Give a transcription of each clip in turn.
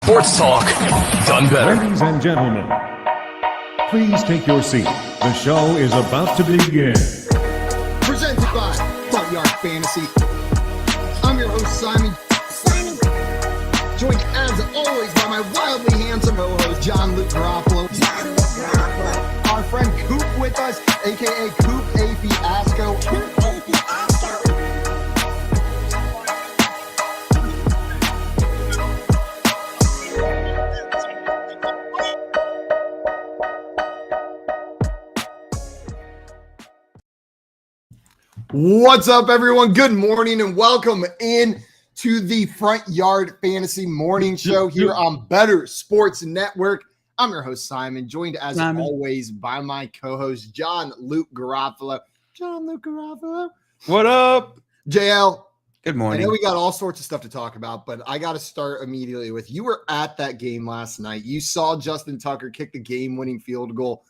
Sports talk done better. Ladies and gentlemen, please take your seat. The show is about to begin. Presented by Front Yard Fantasy. I'm your host, Simon. Joined as always by my wildly handsome co-host, John Luke Garofalo. Our friend Coop with us, aka Coop A. Fiasco. What's up, everyone? Good morning and welcome in to the Front Yard Fantasy Morning Show here on Bettor Sports Network. I'm your host, Simon, joined as always by my co-host, John Luke Garofalo. John Luke Garofalo. What up? JL. Good morning. I know we got all sorts of stuff to talk about, but I got to start immediately with, you were at that game last night. You saw Justin Tucker kick the game-winning field goal.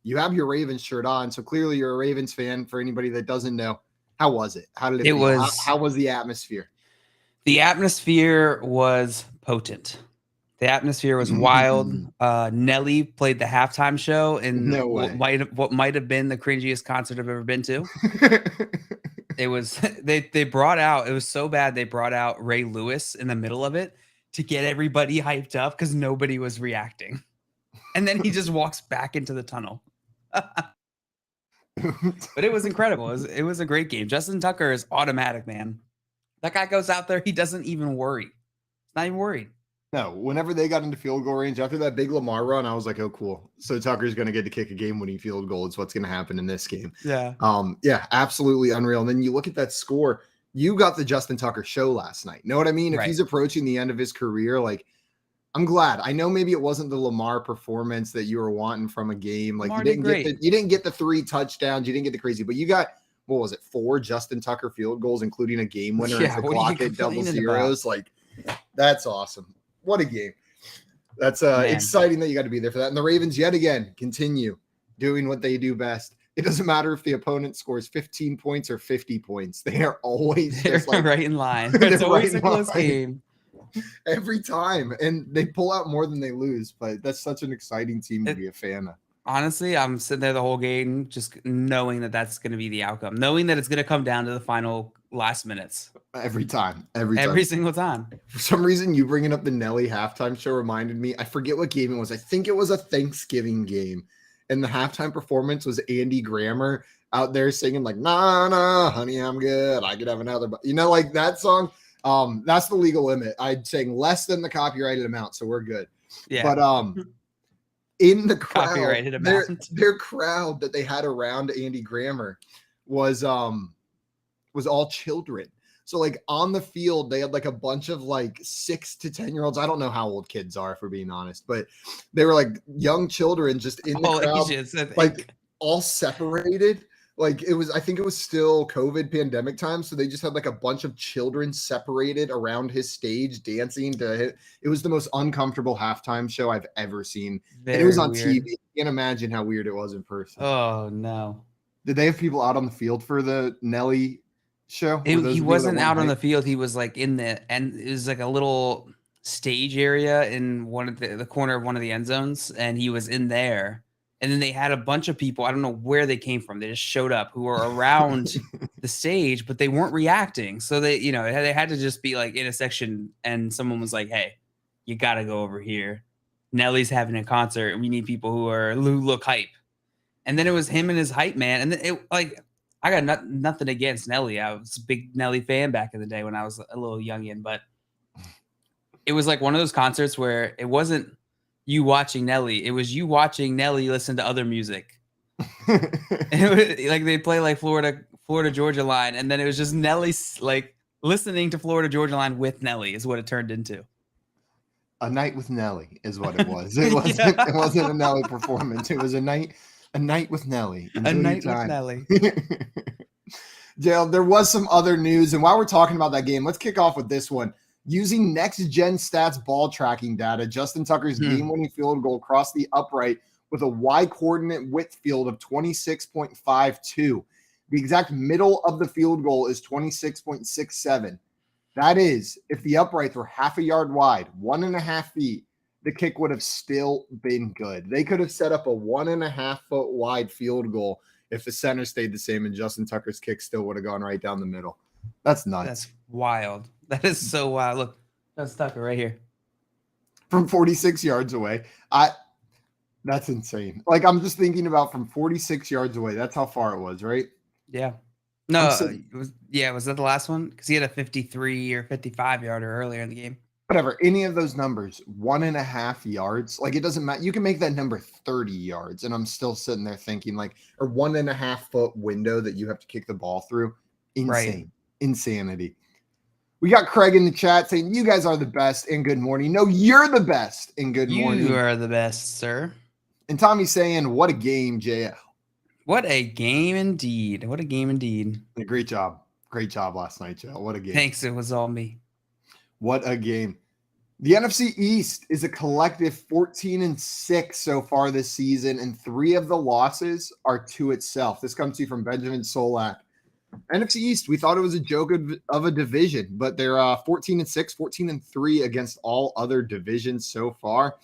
You have your Ravens shirt on, so clearly you're a Ravens fan. For anybody that doesn't know, how was it? How did it feel? How was the atmosphere? The atmosphere was potent. The atmosphere was wild. Nelly played the halftime show in what might have been the cringiest concert I've ever been to. It was they brought out, it was so bad they brought out Ray Lewis in the middle of it to get everybody hyped up because nobody was reacting. And then he just walks back into the tunnel. But it was incredible. It was a great game. Justin Tucker is automatic, man. That guy goes out there, he doesn't even worry. He's not even worried. No, whenever they got into field goal range after that big Lamar run, I was like, oh, cool. So Tucker's going to get to kick a game-winning field goal. It's what's going to happen in this game. Yeah. Yeah, absolutely unreal. And then you look at that score. You got the Justin Tucker show last night. Know what I mean? If he's approaching the end of his career, like, I'm glad. I know maybe it wasn't the Lamar performance that you were wanting from a game. Like you didn't get the 3 touchdowns. You didn't get the crazy, but you got, what was it, 4 Justin Tucker field goals, including a game winner. Yeah, as the clock hit double zeros. Like, that's awesome. What a game. That's exciting that you got to be there for that. And the Ravens yet again continue doing what they do best. It doesn't matter if the opponent scores 15 points or 50 points. They are always just like, right in line. It's always a close game. Every time, and they pull out more than they lose, but that's such an exciting team to be a fan of. Honestly, I'm sitting there the whole game just knowing that that's going to be the outcome, knowing that it's going to come down to the final last minutes. Every single time. For some reason, you bringing up the Nelly halftime show reminded me, I forget what game it was. I think it was a Thanksgiving game, and the halftime performance was Andy Grammer out there singing like, nah, nah, honey, I'm good. I could have another, but like that song. That's the legal limit. I'd say less than the copyrighted amount, so we're good. Yeah. But in the crowd, copyrighted amount, their crowd that they had around Andy Grammer was all children. So like on the field, they had like a bunch of like 6 to 10-year-olds. I don't know how old kids are, if we're being honest, but they were like young children just in the crowd, ages, like all separated. Like it was, I think it was still COVID pandemic time. So they just had like a bunch of children separated around his stage dancing to hit. It was the most uncomfortable halftime show I've ever seen. And it was on TV. I can't imagine how weird it was in person. Oh no. Did they have people out on the field for the Nelly show? He wasn't out on the field. He was like in the end. It was like a little stage area in one of the corner of one of the end zones. And he was in there. And then they had a bunch of people, I don't know where they came from. They just showed up who were around the stage, but they weren't reacting. So they had to just be like in a section and someone was like, hey, you got to go over here. Nelly's having a concert and we need people who look hype. And then it was him and his hype man. And then I got nothing against Nelly. I was a big Nelly fan back in the day when I was a little youngin', but it was like one of those concerts where it wasn't you watching Nelly, it was you watching Nelly listen to other music. Like they play like Florida Georgia Line, and then it was just Nelly like listening to Florida Georgia Line with Nelly is what it turned into. A night with Nelly is what it was. It wasn't It wasn't a Nelly performance. It was a night with Nelly. A night with Nelly. Dale, there was some other news, and while we're talking about that game, let's kick off with this one. Using next-gen stats ball tracking data, Justin Tucker's game-winning field goal crossed the upright with a Y-coordinate width field of 26.52. The exact middle of the field goal is 26.67. That is, if the uprights were half a yard wide, 1.5 feet, the kick would have still been good. They could have set up a 1.5 foot wide field goal if the center stayed the same and Justin Tucker's kick still would have gone right down the middle. That's nuts. That's wild. That is so wild. Look, that's Tucker right here. From 46 yards away. That's insane. Like, I'm just thinking about from 46 yards away. That's how far it was, right? Yeah. No, was that the last one? Because he had a 53 or 55 yarder earlier in the game. Whatever, any of those numbers, 1.5 yards, like it doesn't matter. You can make that number 30 yards, and I'm still sitting there thinking like a 1.5 foot window that you have to kick the ball through. Insane, insanity. We got Craig in the chat saying, you guys are the best and good morning. No, you're the best and good morning. You are the best, sir. And Tommy's saying, what a game, Jay. What a game indeed. What a game indeed. Great job. Great job last night, Joe. What a game. Thanks. It was all me. What a game. The NFC East is a collective 14-6 so far this season, and 3 of the losses are to itself. This comes to you from Benjamin Solak. NFC East, we thought it was a joke of a division, but they're 14-6, 14-3 against all other divisions so far.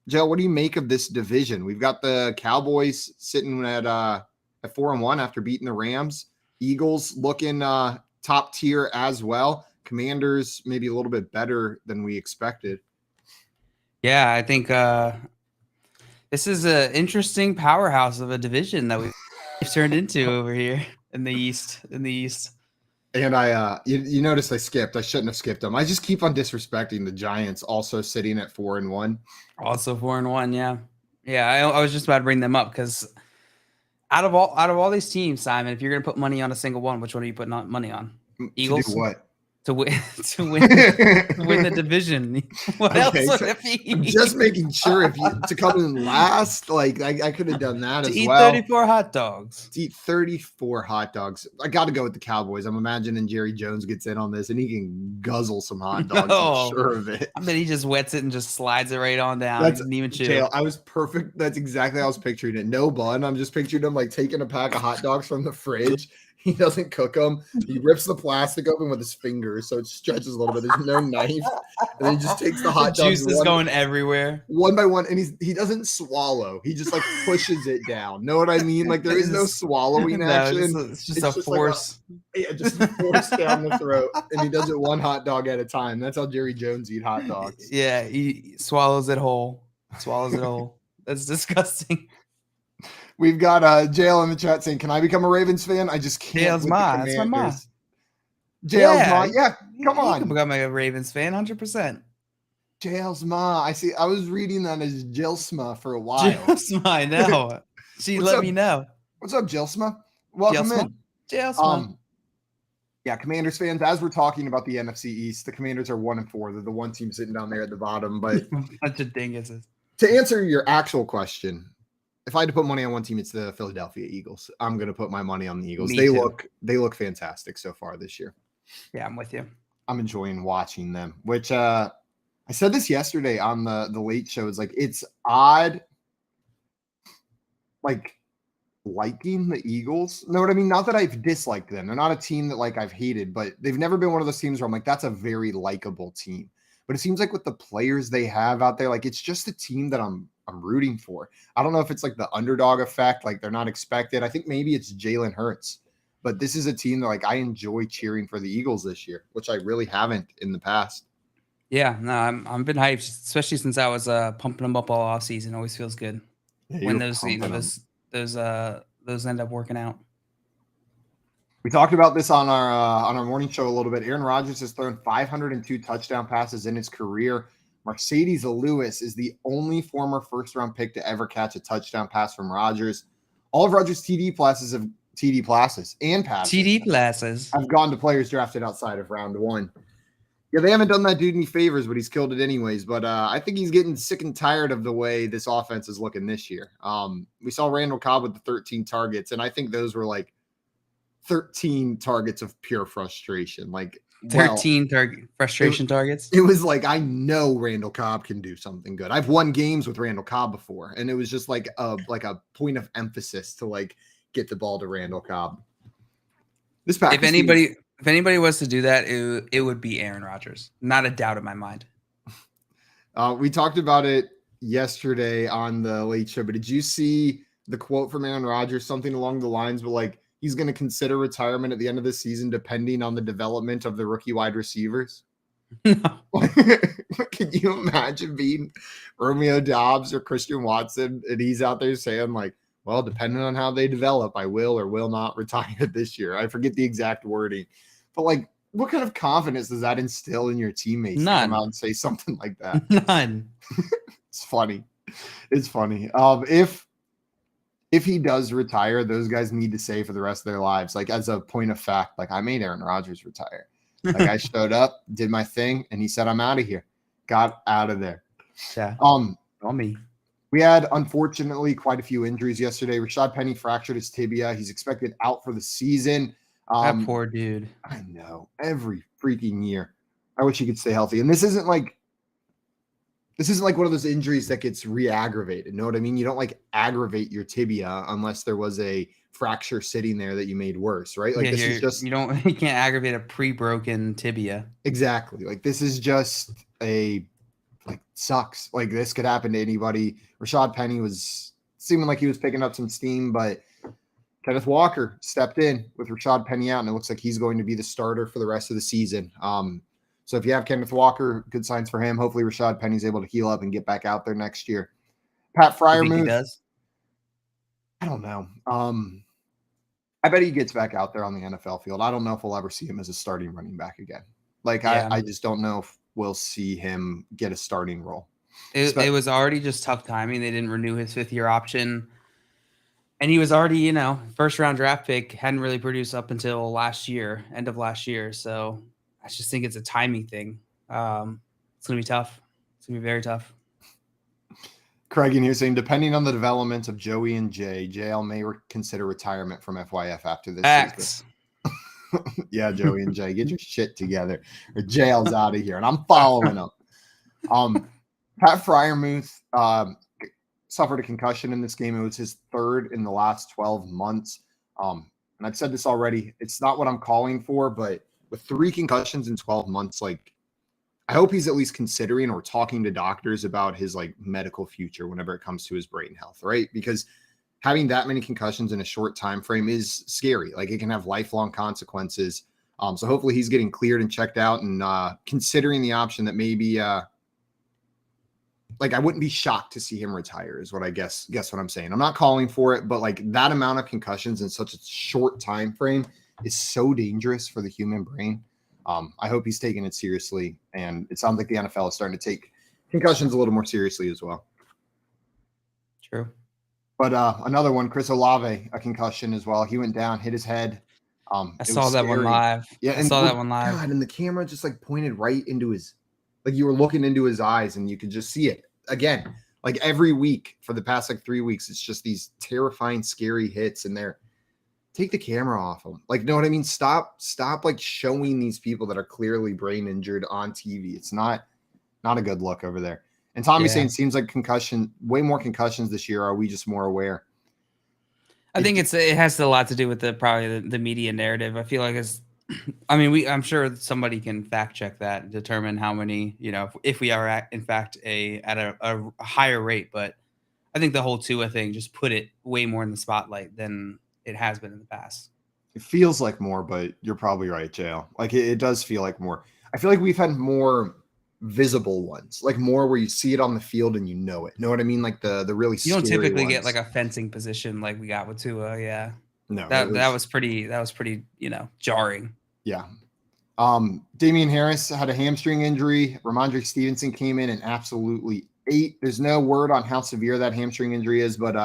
Joe, what do you make of this division? We've got the Cowboys sitting at 4-1 after beating the Rams. Eagles looking top tier as well. Commanders maybe a little bit better than we expected. Yeah, I think this is an interesting powerhouse of a division that we've turned into over here in the East. And you noticed I skipped. I shouldn't have skipped them. I just keep on disrespecting the Giants, also sitting at 4-1. Also 4-1, yeah. Yeah, I was just about to bring them up because out of all these teams, Simon, if you're gonna put money on a single one, which one are you putting money on? Eagles? To do what? To win the division. What else would it be? I'm just making sure to come in last. Like I could have done that as eat well. 34 hot dogs. To eat 34 hot dogs. I got to go with the Cowboys. I'm imagining Jerry Jones gets in on this and he can guzzle some hot dogs. I'm sure of it. I bet he just wets it and just slides it right on down. He didn't even chew. I was perfect. That's exactly how I was picturing it. No bun. I'm just picturing him like taking a pack of hot dogs from the fridge. He doesn't cook them. He rips the plastic open with his fingers, so it stretches a little bit. There's no knife, and then he just takes the hot dogs. Juice is going everywhere, one by one, and he doesn't swallow. He just like pushes it down. Know what I mean? Like there is no swallowing action. It's just a force. Just a force down the throat, and he does it one hot dog at a time. That's how Jerry Jones eat hot dogs. Yeah, he swallows it whole. That's disgusting. We've got JL in the chat saying, "Can I become a Ravens fan? I just can't." JL's ma. That's my ma. JL's ma. Yeah, come on. You can become a Ravens fan, 100%. JL's ma. I see. I was reading that as Jilsma for a while. Jilsma, I know. She let me know. What's up, Jilsma? Welcome in. Jilsma. Yeah, Commanders fans. As we're talking about the NFC East, the Commanders are 1-4. They're the one team sitting down there at the bottom. But bunch of dinguses. To answer your actual question. If I had to put money on one team, it's the Philadelphia Eagles. I'm going to put my money on the Eagles. They look fantastic so far this year. Yeah, I'm with you. I'm enjoying watching them, which I said this yesterday on the late show. It's like, it's odd, like liking the Eagles. Know what I mean? Not that I've disliked them. They're not a team that like I've hated, but they've never been one of those teams where I'm like, that's a very likable team. But it seems like with the players they have out there, like it's just a team that I'm rooting for. I don't know if it's like the underdog effect, like they're not expected. I think maybe it's Jalen Hurts, but this is a team that like I enjoy cheering for the Eagles this year, which I really haven't in the past. Yeah, no, I've been hyped, especially since I was pumping them up all off season. Always feels good when those end up working out. We talked about this on our morning show a little bit. Aaron Rodgers has thrown 502 touchdown passes in his career. Mercedes Lewis is the only former first-round pick to ever catch a touchdown pass from Rodgers. All of Rodgers' TD passes have gone to players drafted outside of round 1. Yeah, they haven't done that dude any favors, but he's killed it anyways. But I think he's getting sick and tired of the way this offense is looking this year. We saw Randall Cobb with the 13 targets, and I think those were like 13 targets of pure frustration. Like 13 frustration targets. It was like, I know Randall Cobb can do something good. I've won games with Randall Cobb before, and it was just like a point of emphasis to like get the ball to Randall Cobb. If If anybody was to do that, it would be Aaron Rodgers. Not a doubt in my mind. We talked about it yesterday on the Late Show, but did you see the quote from Aaron Rodgers? Something along the lines, but like he's going to consider retirement at the end of the season, depending on the development of the rookie wide receivers. No. Can you imagine being Romeo Dobbs or Christian Watson, and he's out there saying like, well, depending on how they develop, I will or will not retire this year. I forget the exact wording, but like, what kind of confidence does that instill in your teammates None. to come out and say something like that? None. It's funny. It's funny. If he does retire, those guys need to say for the rest of their lives, like as a point of fact, like I made Aaron Rodgers retire. Like I showed up, did my thing, and he said, I'm out of here. Got out of there. Yeah. On me. We had, unfortunately, quite a few injuries yesterday. Rashad Penny fractured his tibia. He's expected out for the season. That poor dude. I know. Every freaking year. I wish he could stay healthy. And this isn't like one of those injuries that gets re-aggravated. Know what I mean? You don't like aggravate your tibia unless there was a fracture sitting there that you made worse, right? Like this is just you can't aggravate a pre-broken tibia. Exactly. Like this is just sucks. Like this could happen to anybody. Rashad Penny was seeming like he was picking up some steam, but Kenneth Walker stepped in with Rashad Penny out, and it looks like he's going to be the starter for the rest of the season. So if you have Kenneth Walker, good signs for him. Hopefully Rashad Penny's able to heal up and get back out there next year. Pat Freiermuth, he does? I don't know. I bet he gets back out there on the NFL field. I don't know if we'll ever see him as a starting running back again. Like I just don't know if we'll see him get a starting role. It was already just tough timing. They didn't renew his 5th-year option. And he was already, first-round draft pick, hadn't really produced up until end of last year. So I just think it's a timing thing. It's going to be tough. It's going to be very tough. Craig in here saying, depending on the development of Joey and Jay, JL may consider retirement from FYF after this season. Yeah, Joey and Jay, get your shit together. Or JL's out of here, and I'm following him. Pat Freiermuth suffered a concussion in this game. It was his 3rd in the last 12 months. And I've said this already. It's not what I'm calling for, but with 3 concussions in 12 months, like I hope he's at least considering or talking to doctors about his like medical future whenever it comes to his brain health, right? Because having that many concussions in a short time frame is scary. Like it can have lifelong consequences. So hopefully he's getting cleared and checked out and considering the option that maybe like I wouldn't be shocked to see him retire is what I guess what I'm saying. I'm not calling for it, but like that amount of concussions in such a short time frame is so dangerous for the human brain. I hope he's taking it seriously, and it sounds like the NFL is starting to take concussions a little more seriously as well. True. But another one, Chris Olave, a concussion as well. He went down, hit his head. I saw that one live. Yeah, I saw that one live. God, and the camera just like pointed right into his, like you were looking into his eyes, and you could just see it again. Like every week for the past like 3 weeks, it's just these terrifying, scary hits, and take the camera off them. Like, know what I mean? Stop like showing these people that are clearly brain injured on TV. It's not a good look over there. And Tommy's saying seems like way more concussions this year. Are we just more aware? I think it has a lot to do with the media narrative. I feel like I'm sure somebody can fact check that and determine how many, if we are in fact at a higher rate. But I think the whole Tua thing just put it way more in the spotlight than it has been in the past. It feels like more, but you're probably right, JL. Like it does feel like more. I feel like we've had more visible ones, like more where you see it on the field and you know it. Know what I mean? Like the really you don't typically ones. Get like a fencing position like we got with Tua. Yeah, no, that was pretty jarring. Yeah. Damian Harris had a hamstring injury. Ramondre Stevenson came in and absolutely ate. There's no word on how severe that hamstring injury is, but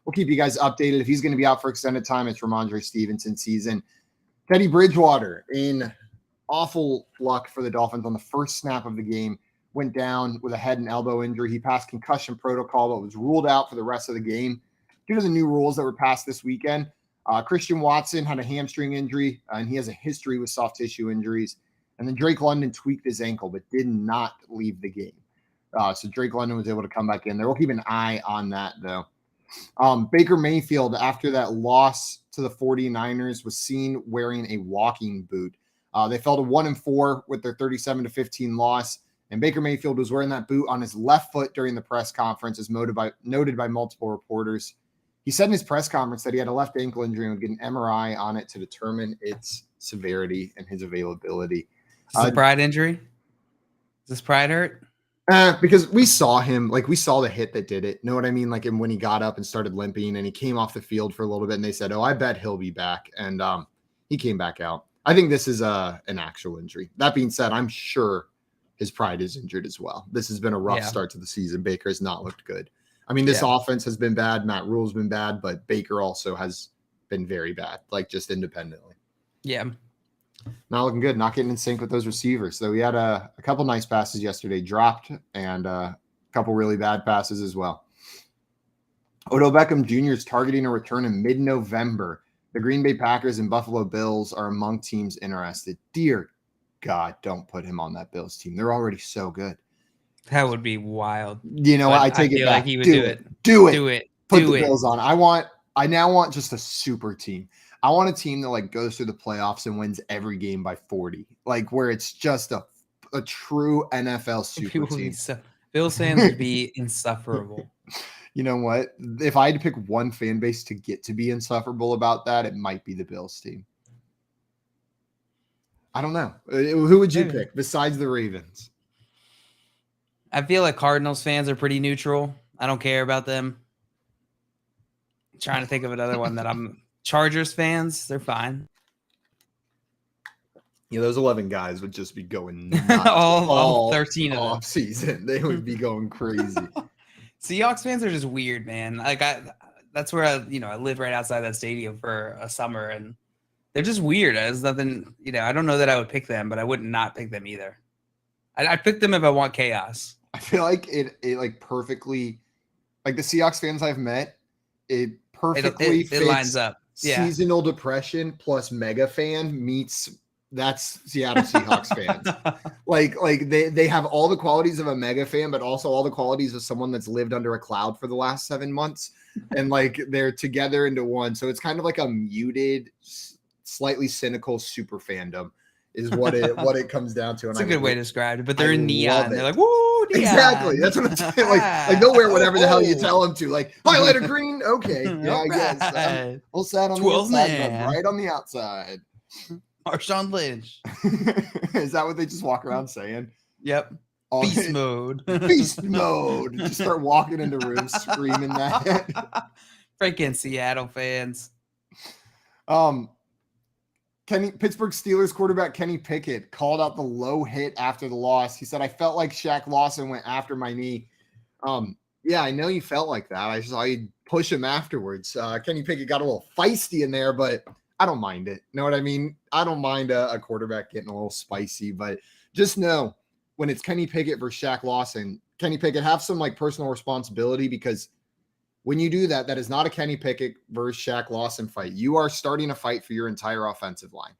we'll keep you guys updated. If he's going to be out for extended time, it's Ramondre Stevenson season. Teddy Bridgewater in awful luck for the Dolphins on the first snap of the game. Went down with a head and elbow injury. He passed concussion protocol, but was ruled out for the rest of the game due to the new rules that were passed this weekend. Christian Watson had a hamstring injury, and he has a history with soft tissue injuries. And then Drake London tweaked his ankle, but did not leave the game. So Drake London was able to come back in there. We'll keep an eye on that, though. Baker Mayfield, after that loss to the 49ers, was seen wearing a walking boot. They fell to 1-4 with their 37-15 loss. And Baker Mayfield was wearing that boot on his left foot during the press conference, as noted by multiple reporters. He said in his press conference that he had a left ankle injury and would get an MRI on it to determine its severity and his availability. Is this a pride injury? Does this pride hurt? Because we saw him, like we saw the hit that did it. Know what I mean? Like when he got up and started limping and he came off the field for a little bit and they said, oh, I bet he'll be back. And he came back out. I think this is an actual injury. That being said, I'm sure his pride is injured as well. This has been a rough start to the season. Baker has not looked good. I mean, this offense has been bad. Matt Rule's been bad, but Baker also has been very bad, like just independently. Yeah. Not looking good. Not getting in sync with those receivers. So we had a couple nice passes yesterday dropped and a couple really bad passes as well. Odell Beckham Jr. is targeting a return in mid-November. The Green Bay Packers and Buffalo Bills are among teams interested. Dear God, don't put him on that Bills team. They're already so good. That would be wild. You know what? I take it back. Like he would do it. Do it. Put the Bills on. I now want just a super team. I want a team that like goes through the playoffs and wins every game by 40. Like where it's just a true NFL super team. Bills fans would be insufferable. You know what? If I had to pick one fan base to get to be insufferable about that, it might be the Bills team. I don't know. Who would you pick besides the Ravens? I feel like Cardinals fans are pretty neutral. I don't care about them. I'm trying to think of another one that I'm Chargers fans. They're fine. Yeah, those 11 guys would just be going nuts. all 13 of them. Season. They would be going crazy. Seahawks fans are just weird, man. Like that's where I live right outside that stadium for a summer, and they're just weird. There's nothing, I don't know that I would pick them, but I would not pick them either. I'd pick them if I want chaos. I feel like it like perfectly, like the Seahawks fans I've met, it perfectly it lines up. Yeah. Seasonal depression plus mega fan meets that's Seattle Seahawks fans. Like they have all the qualities of a mega fan, but also all the qualities of someone that's lived under a cloud for the last 7 months. And like they're together into one. So it's kind of like a muted, slightly cynical super fandom is what it comes down to. And it's a good way to describe it, but they're in neon. They're like, woo, neon. Exactly. That's what I'm saying. Like they'll wear whatever the hell you tell them to. Like highlighter green. Okay. Yeah, I guess. We'll set on the outside, right on the outside. Marshawn Lynch. Is that what they just walk around saying? Yep. Beast mode. Beast mode. Just start walking into rooms screaming that. Freaking Seattle fans. Pittsburgh Steelers quarterback Kenny Pickett called out the low hit after the loss. He said, I felt like Shaq Lawson went after my knee. Yeah, I know you felt like that. I saw you push him afterwards. Kenny Pickett got a little feisty in there, but I don't mind it. Know what I mean? I don't mind a quarterback getting a little spicy, but just know when it's Kenny Pickett versus Shaq Lawson, Kenny Pickett have some like personal responsibility, because when you do that, that is not a Kenny Pickett versus Shaq Lawson fight. You are starting a fight for your entire offensive line.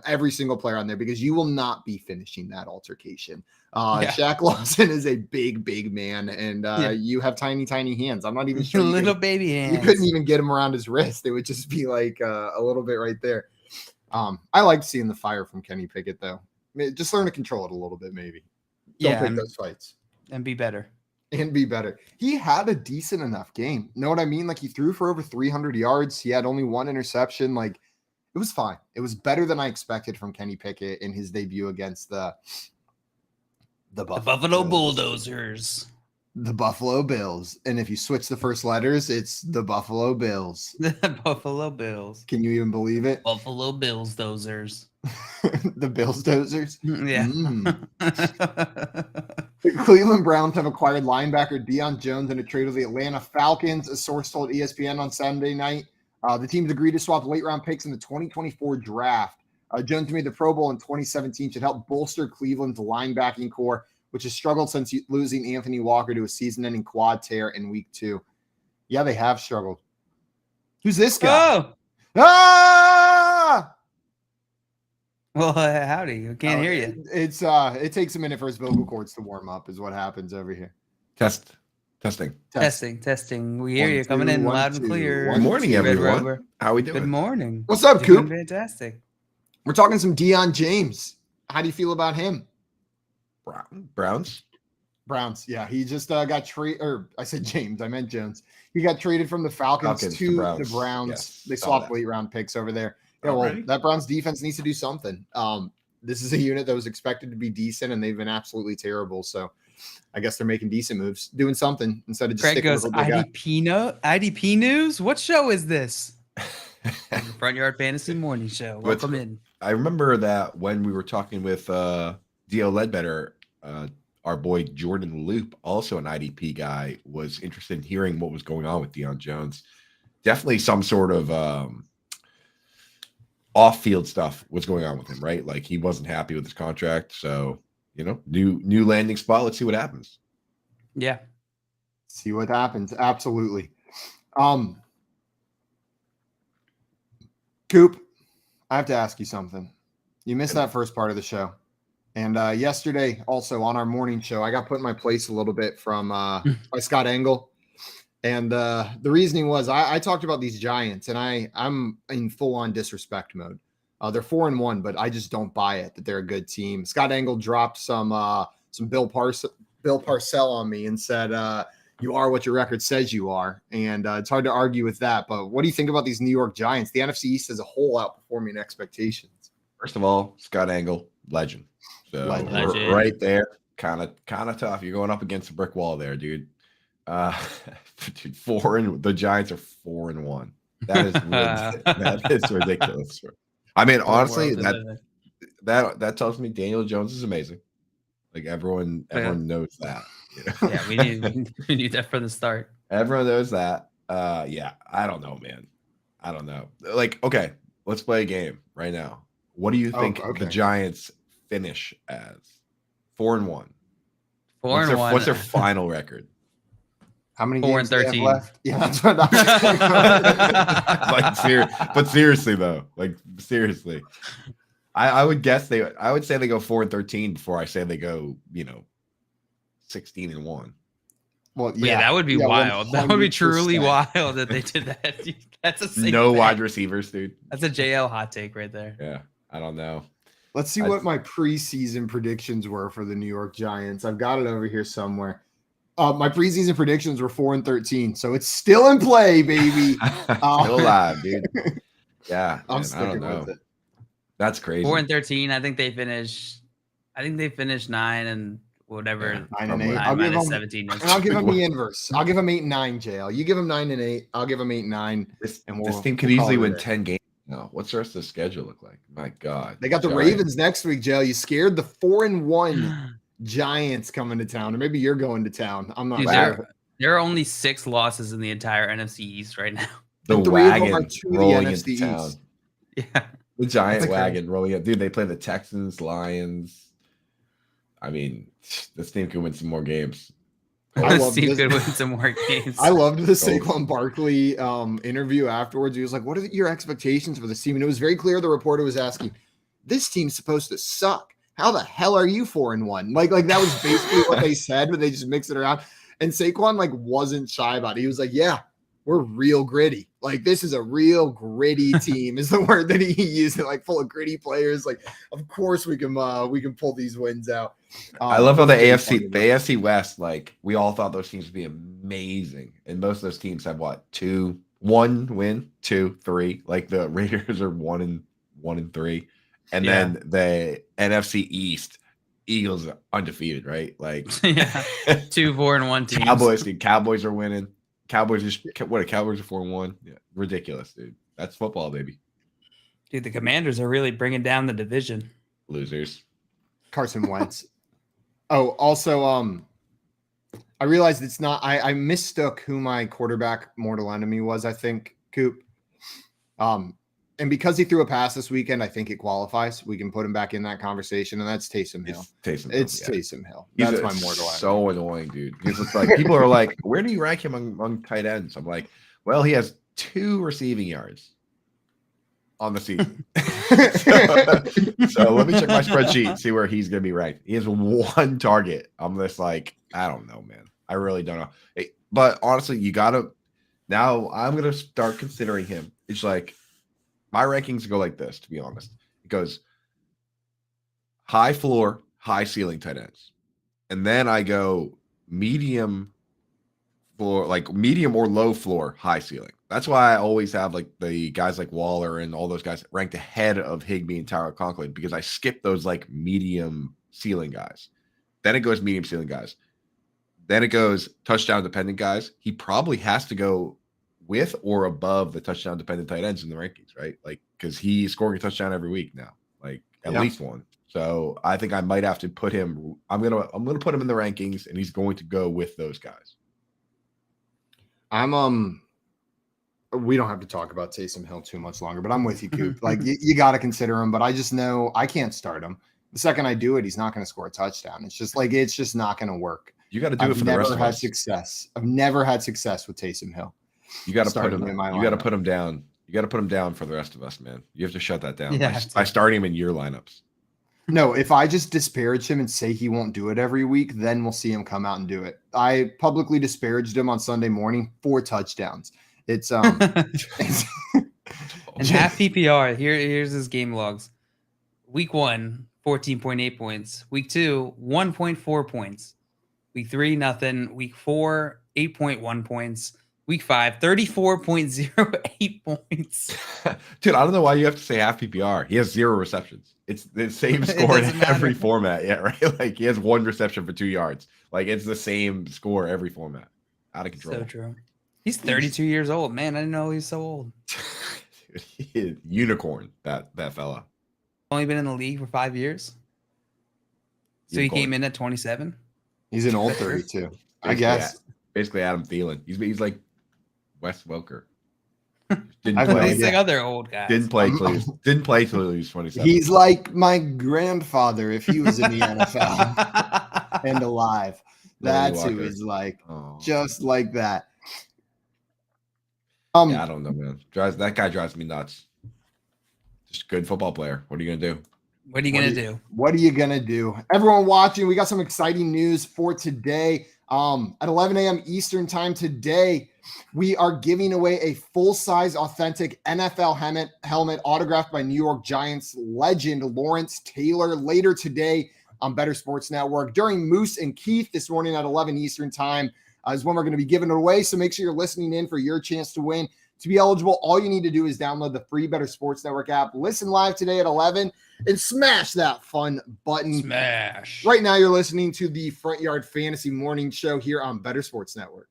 Every single player on there, because you will not be finishing that altercation. Shaq Lawson is a big man, and you have tiny hands. I'm not even sure. Little baby hands. You couldn't even get him around his wrist. It would just be like a little bit right there. I like seeing the fire from Kenny Pickett, though. Just learn to control it a little bit, maybe. Don't pick those fights. And be better. He had a decent enough game. Know what I mean? Like he threw for over 300 yards. He had only one interception. Like it was fine. It was better than I expected from Kenny Pickett in his debut against the Buffalo Bulldozers. The Buffalo Bills. And if you switch the first letters, it's the Buffalo Bills. The Buffalo Bills. Can you even believe it? Buffalo Bills dozers. The Bills dozers? Yeah. The Cleveland Browns have acquired linebacker Deion Jones in a trade with the Atlanta Falcons, a source told ESPN on Sunday night. The teams agreed to swap late-round picks in the 2024 draft. Jones made the Pro Bowl in 2017, should help bolster Cleveland's linebacking core, which has struggled since losing Anthony Walker to a season-ending quad tear in Week 2. Yeah, they have struggled. Who's this guy? Oh! Ah! Well, howdy. I can't hear you. It takes a minute for his vocal cords to warm up is what happens over here. Testing. We hear you coming in loud and clear. Good morning, everyone. How are we doing? Good morning. What's up, Coop? Fantastic. We're talking some Deion James. How do you feel about him? Browns. Yeah, he just got traded. Or I said James, I meant Jones. He got traded from the Falcons to the Browns. Yes, they swapped late round picks over there. Yeah, well, that Browns defense needs to do something. This is a unit that was expected to be decent, and they've been absolutely terrible. So I guess they're making decent moves, doing something instead of just sticking with what they got. IDP news. What show is this? Front Yard Fantasy Morning Show. Welcome in. I remember that when we were talking with D.O. Ledbetter, our boy Jordan Loop, also an IDP guy, was interested in hearing what was going on with Deion Jones. Definitely some sort of off-field stuff was going on with him, right? Like he wasn't happy with his contract. So, new landing spot. Let's see what happens. Yeah. See what happens. Absolutely. Coop, I have to ask you something. You missed that first part of the show. And yesterday, also on our morning show, I got put in my place a little bit from by Scott Engel. And the reasoning was I talked about these Giants, and I'm in full-on disrespect mode. They're 4-1, but I just don't buy it that they're a good team. Scott Engel dropped some Bill Parcells on me and said, you are what your record says you are. And it's hard to argue with that. But what do you think about these New York Giants? The NFC East as a whole outperforming expectations. First of all, Scott Engel, legend. So Legend. Right there, kind of tough. You're going up against a brick wall there, dude. Dude, the Giants are 4-1. That is that is ridiculous. I mean, honestly, that tells me Daniel Jones is amazing. Like everyone knows that. Yeah, we need that from the start. Everyone knows that. Yeah, I don't know, man. I don't know. Like, okay, let's play a game right now. What do you think the Giants finish as? 4-1. 4-1. What's their final record? How many 4-13 left? Yeah, that's what but seriously though, seriously, I would guess I would say they go 4-13 before I say they go 16-1. Well, yeah, that would be wild. 100%. That would be truly wild that they did that. That's a safe no bet. wide receivers, dude. That's a JL hot take right there. Yeah, I don't know. Let's see what my preseason predictions were for the New York Giants. I've got it over here somewhere. My preseason predictions were 4-13, so it's still in play, baby. Still alive, dude. Yeah, I'm sticking with it. That's crazy. 4-13. I think they finished 9 and whatever. 9 and 8. I'll give them 17. And I'll give them the inverse. I'll give them 8 and 9. JL, you give them 9 and 8. I'll give them 8 and 9. This team could easily win 10 games. No, what's the rest of the schedule look like? My God, they got the Ravens next week. JL, you scared the 4-1 Giants coming to town, or maybe you're going to town. I'm not sure. There are only 6 losses in the entire NFC East right now. The wagon rolling into town. East. Yeah, the Giant wagon rolling up. Dude, they play the Texans, Lions. I mean, this team could win some more games. This team could win some more games. I loved the Saquon Barkley interview afterwards. He was like, "What are your expectations for this team?" And it was very clear the reporter was asking, "This team's supposed to suck. How the hell are you 4-1?" Like that was basically what they said, but they just mixed it around. And Saquon wasn't shy about it. He was like, "Yeah, we're real gritty. Like this is a real gritty team," is the word that he used. Full of gritty players. Like, of course we can pull these wins out. I love how the AFC West, we all thought those teams would be amazing, and most of those teams have 1 win, 2, 3. Like the Raiders are 1-3. And then the NFC East, Eagles are undefeated, right? 2 4-1 teams. Cowboys are winning. Cowboys are 4-1. Yeah, ridiculous, dude. That's football, baby. Dude, the Commanders are really bringing down the division. Losers. Carson Wentz. Oh, also, I realized it's not. I mistook who my quarterback mortal enemy was. I think Coop. And because he threw a pass this weekend, I think it qualifies. We can put him back in that conversation, and that's Taysom Hill. Taysom Hill. That's my mortal enemy. So annoying, dude. Because it's people are like, where do you rank him among tight ends? I'm like, well, he has 2 receiving yards on the season. so let me check my spreadsheet, see where he's going to be ranked. He has 1 target. I'm just I don't know, man. I really don't know. But honestly, you got to – now I'm going to start considering him. It's my rankings go like this, to be honest. It goes high floor, high ceiling tight ends. And then I go medium floor, like medium or low floor, high ceiling. That's why I always have like the guys like Waller and all those guys ranked ahead of Higbee and Tyler Conklin, because I skip those like medium ceiling guys. Then it goes medium ceiling guys. Then it goes touchdown dependent guys. He probably has to go with or above the touchdown dependent tight ends in the rankings, right? Like, because he's scoring a touchdown every week now, like at least one. So I think I might have to put him. I'm gonna put him in the rankings, and he's going to go with those guys. We don't have to talk about Taysom Hill too much longer, but I'm with you, Coop. Like you got to consider him, but I just know I can't start him. The second I do it, he's not going to score a touchdown. It's just not going to work. You got to do it for the rest of us. I've never had success with Taysom Hill. You got to put him. You got to put him down. You got to put him down for the rest of us, man. You have to shut that down by starting him in your lineups. No, if I just disparage him and say he won't do it every week, then we'll see him come out and do it. I publicly disparaged him on Sunday morning, 4 touchdowns. It's and half PPR. Here's his game logs. Week 1, 14.8 points. Week 2, 1.4 points. Week 3, nothing. Week 4, 8.1 points. Week 5, 34.08 points. Dude, I don't know why you have to say half PPR. He has 0 receptions. It's the same score in every format. Yeah, right? Like he has 1 reception for 2 yards. Like it's the same score every format. Out of control. So true. He's 32 years old. Man, I didn't know he's so old. Dude, he is unicorn, that fella. Only been in the league for 5 years. So he came in at 27. He's an old 32. I guess. Basically Adam Thielen. He's like Wes Welker. Didn't play. He's like other old guys. Didn't play till he was 27. He's like my grandfather if he was in the NFL and alive. That's who he's like. Oh. Just like that. Yeah, I don't know, man. That guy drives me nuts. Just a good football player. What are you gonna do? What are you gonna do? Everyone watching, we got some exciting news for today. At 11 a.m. Eastern time today, we are giving away a full-size authentic NFL helmet autographed by New York Giants legend Lawrence Taylor later today on Bettor Sports Network. During Moose and Keith this morning at 11 Eastern time is when we're going to be giving it away. So make sure you're listening in for your chance to win. To be eligible, all you need to do is download the free Bettor Sports Network app, listen live today at 11, and smash that fun button. Smash. Right now, you're listening to the Front Yard Fantasy Morning Show here on Bettor Sports Network.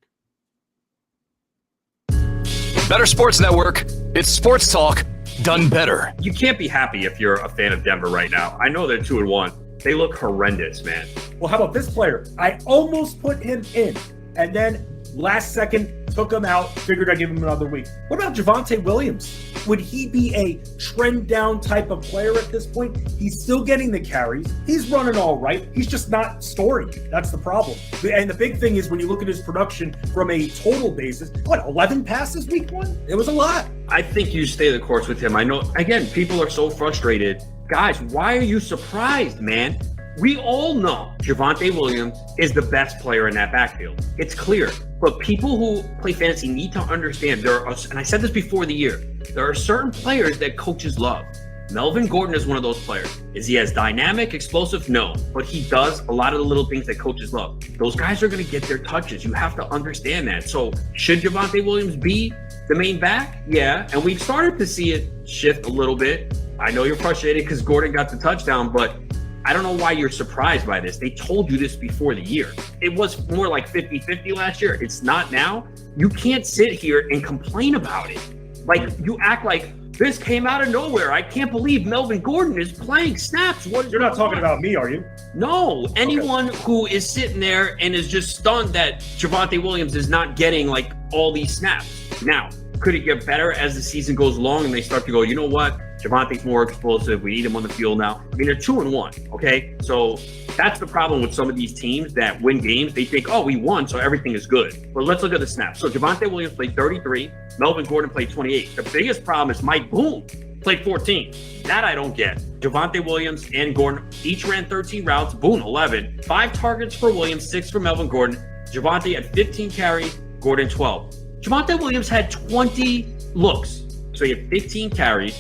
Bettor Sports Network. It's sports talk done better. You can't be happy if you're a fan of Denver right now. I know they're 2-1. They look horrendous, man. Well, how about this player? I almost put him in, and then last second took him out, figured I'd give him another week. What about Javonte Williams? Would he be a trend down type of player at this point? He's still getting the carries. He's running all right. He's just not scoring. That's the problem. And the big thing is when you look at his production from a total basis, 11 passes week 1? It was a lot. I think you stay the course with him. I know, again, people are so frustrated. Guys, why are you surprised, man? We all know Javonte Williams is the best player in that backfield. It's clear. But people who play fantasy need to understand and I said this before the year, there are certain players that coaches love. Melvin Gordon is one of those players. Is he as dynamic, explosive? No. But he does a lot of the little things that coaches love. Those guys are going to get their touches. You have to understand that. So should Javonte Williams be the main back? Yeah. And we've started to see it shift a little bit. I know you're frustrated because Gordon got the touchdown, but I don't know why you're surprised by this. They told you this before the year. It was more like 50-50 last year. It's not now. You can't sit here and complain about it. Like, you act like this came out of nowhere. I can't believe Melvin Gordon is playing snaps. You're not talking about me, are you? No. Anyone who is sitting there and is just stunned that Javonte Williams is not getting, like, all these snaps. Now, could it get better as the season goes along and they start to go, you know what? Javonte's more explosive. We need him on the field now. I mean, they're 2-1, okay? So that's the problem with some of these teams that win games. They think, oh, we won, so everything is good. But let's look at the snaps. So Javonte Williams played 33. Melvin Gordon played 28. The biggest problem is Mike Boone played 14. That I don't get. Javonte Williams and Gordon each ran 13 routes. Boone, 11. 5 targets for Williams, 6 for Melvin Gordon. Javonte had 15 carries, Gordon 12. Javonte Williams had 20 looks. So he had 15 carries,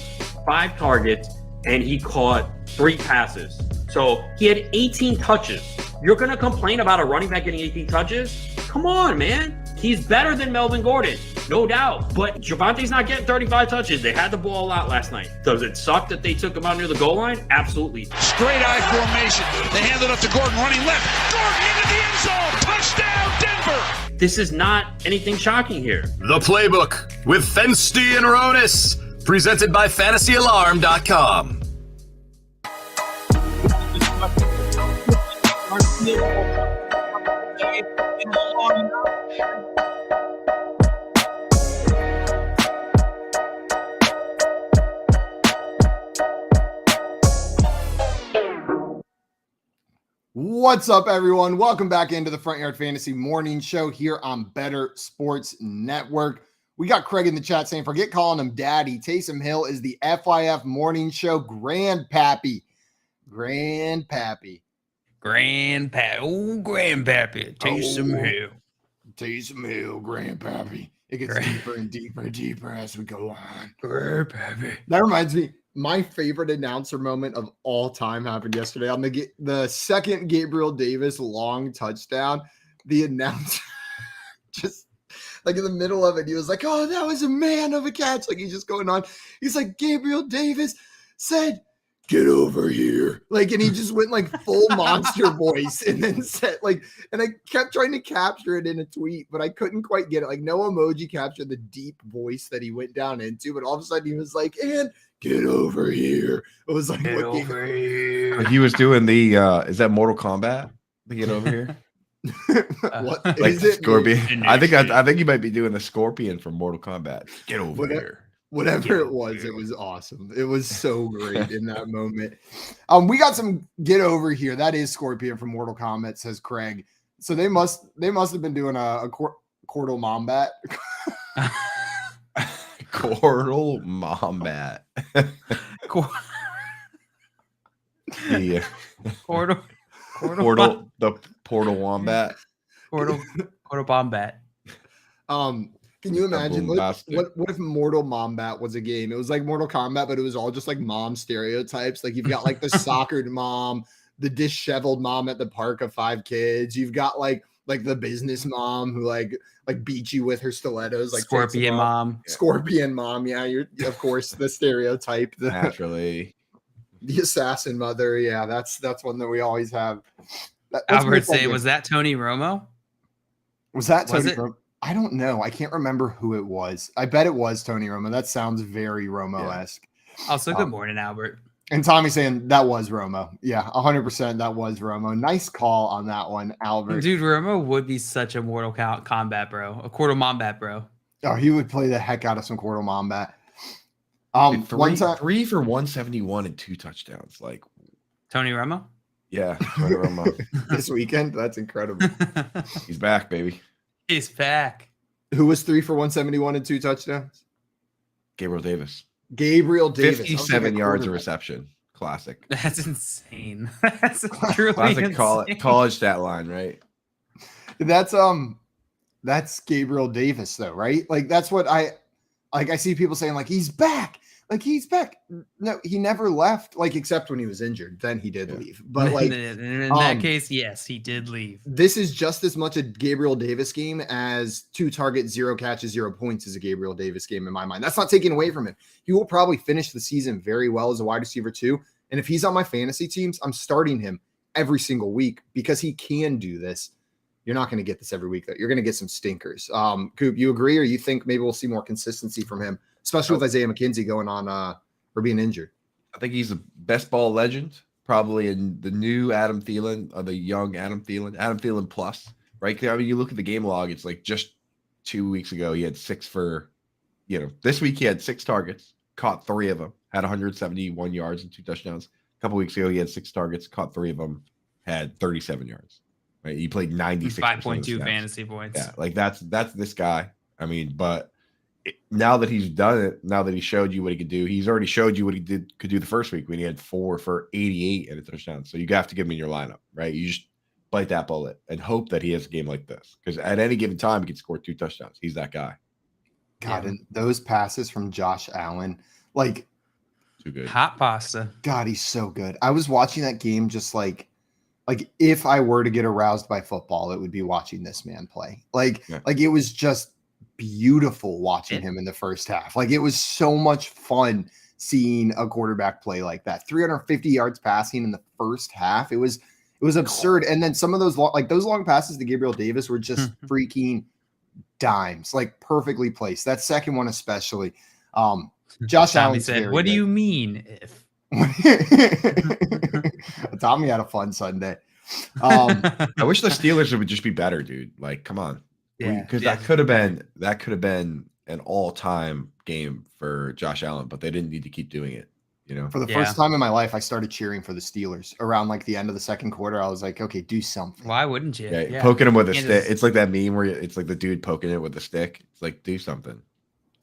5 targets, and he caught 3 passes. So he had 18 touches. You're going to complain about a running back getting 18 touches? Come on, man. He's better than Melvin Gordon, no doubt. But Javonte's not getting 35 touches. They had the ball a lot last night. Does it suck that they took him out near the goal line? Absolutely. Straight eye formation. They hand it up to Gordon, running left. Gordon into the end zone. Touchdown, Denver. This is not anything shocking here. The Playbook with Fensty and Ronis, presented by FantasyAlarm.com. What's up, everyone? Welcome back into the Front Yard Fantasy Morning Show here on Bettor Sports Network. We got Craig in the chat saying, forget calling him daddy. Taysom Hill is the FYF Morning Show grandpappy. Grandpappy. Taysom Hill. Taysom Hill, grandpappy. It gets deeper and deeper and deeper as we go on. Grandpappy. That reminds me, my favorite announcer moment of all time happened yesterday on the second Gabriel Davis long touchdown. The announcer just like in the middle of it, he was like, "Oh, that was a man of a catch." Like he's just going on. He's like, Gabriel Davis said, "Get over here." Like, and he just went like full monster voice and then said like, and I kept trying to capture it in a tweet, but I couldn't quite get it. Like no emoji captured the deep voice that he went down into, but all of a sudden he was like, "And get over here." It was like, Get over here. He was doing the is that Mortal Kombat? The get over here? What Like is it? Scorpion. I think you might be doing the Scorpion from Mortal Kombat. Get over here. Whatever it was awesome. It was so great in that moment. We got some get over here. That is Scorpion from Mortal Kombat, says Craig. So they must have been doing a Cordal Mombat. Cordal Mombat. Yeah. Portal The Portal Wombat. Portal Bombat. Can you imagine what Bombastic. if Mortal Mombat was a game? It was like Mortal Kombat, but it was all just like mom stereotypes. Like you've got like the soccer mom, the disheveled mom at the park of 5 kids. You've got like the business mom who like beat you with her stilettos, like Scorpion mom. Scorpion mom. Yeah, you're of course the stereotype. Naturally. The assassin mother. Yeah, that's one that we always have. Albert say, was that Tony Romo? Was that Tony Romo? I don't know. I can't remember who it was. I bet it was Tony Romo. That sounds very Romo-esque. Also, good morning, Albert. And Tommy saying that was Romo. Yeah, 100% that was Romo. Nice call on that one, Albert. Dude, Romo would be such a Mortal Kombat bro. A Cordal Mombat bro. Oh, he would play the heck out of some Cordal Mombat. Three for 171 and 2 touchdowns. Like Tony Romo? Yeah, Tony Romo. This weekend. That's incredible. He's back, baby. He's back. Who was 3 for 171 and 2 touchdowns? Gabriel Davis. 57 yards of reception. Classic. That's insane. That's truly Classic insane. college stat line, right? That's Gabriel Davis though, right? Like that's what I see people saying like he's back. Like he's back. No, he never left, like except when he was injured. Then he did leave. But like in that case, yes, he did leave. This is just as much a Gabriel Davis game as 2 targets, 0 catches, 0 points is a Gabriel Davis game in my mind. That's not taken away from him. He will probably finish the season very well as a wide receiver too. And if he's on my fantasy teams, I'm starting him every single week because he can do this. You're not going to get this every week though. You're going to get some stinkers. Coop, you agree, or you think maybe we'll see more consistency from him? Especially with Isaiah McKenzie going on or being injured. I think he's the best ball legend, probably in the new Adam Thielen, or the young Adam Thielen plus, right? I mean, you look at the game log, it's like just 2 weeks ago, he had 6 for, this week he had 6 targets, caught 3 of them, had 171 yards and 2 touchdowns. A couple weeks ago, he had 6 targets, caught 3 of them, had 37 yards. Right? He played 96. 5.2 fantasy points. Yeah, like that's this guy. I mean, but now that he's done it, now that he showed you what he could do, he's already showed you what he could do the first week when he had 4 for 88 and a touchdown. So you have to give him in your lineup, right? You just bite that bullet and hope that he has a game like this, because at any given time he can score 2 touchdowns. He's that guy. God, and those passes from Josh Allen, like Too good. Hot pasta. God, he's so good. I was watching that game just like if I were to get aroused by football, it would be watching this man play. Like it was just beautiful watching him in the first half. Like it was so much fun seeing a quarterback play like that. 350 yards passing in the first half. It was absurd. And then some of those long passes to Gabriel Davis were just freaking dimes, like perfectly placed. That second one especially. Josh Allen said, "What do you mean if?" Tommy had a fun Sunday. I wish the Steelers would just be better, dude. Like, come on, because that could have been an all-time game for Josh Allen, but they didn't need to keep doing it. You know, for the first time in my life, I started cheering for the Steelers around like the end of the second quarter. I was like, okay, do something. Why wouldn't you? Yeah. Poking him with a stick. It's like that meme where it's like the dude poking it with a stick. It's like, do something.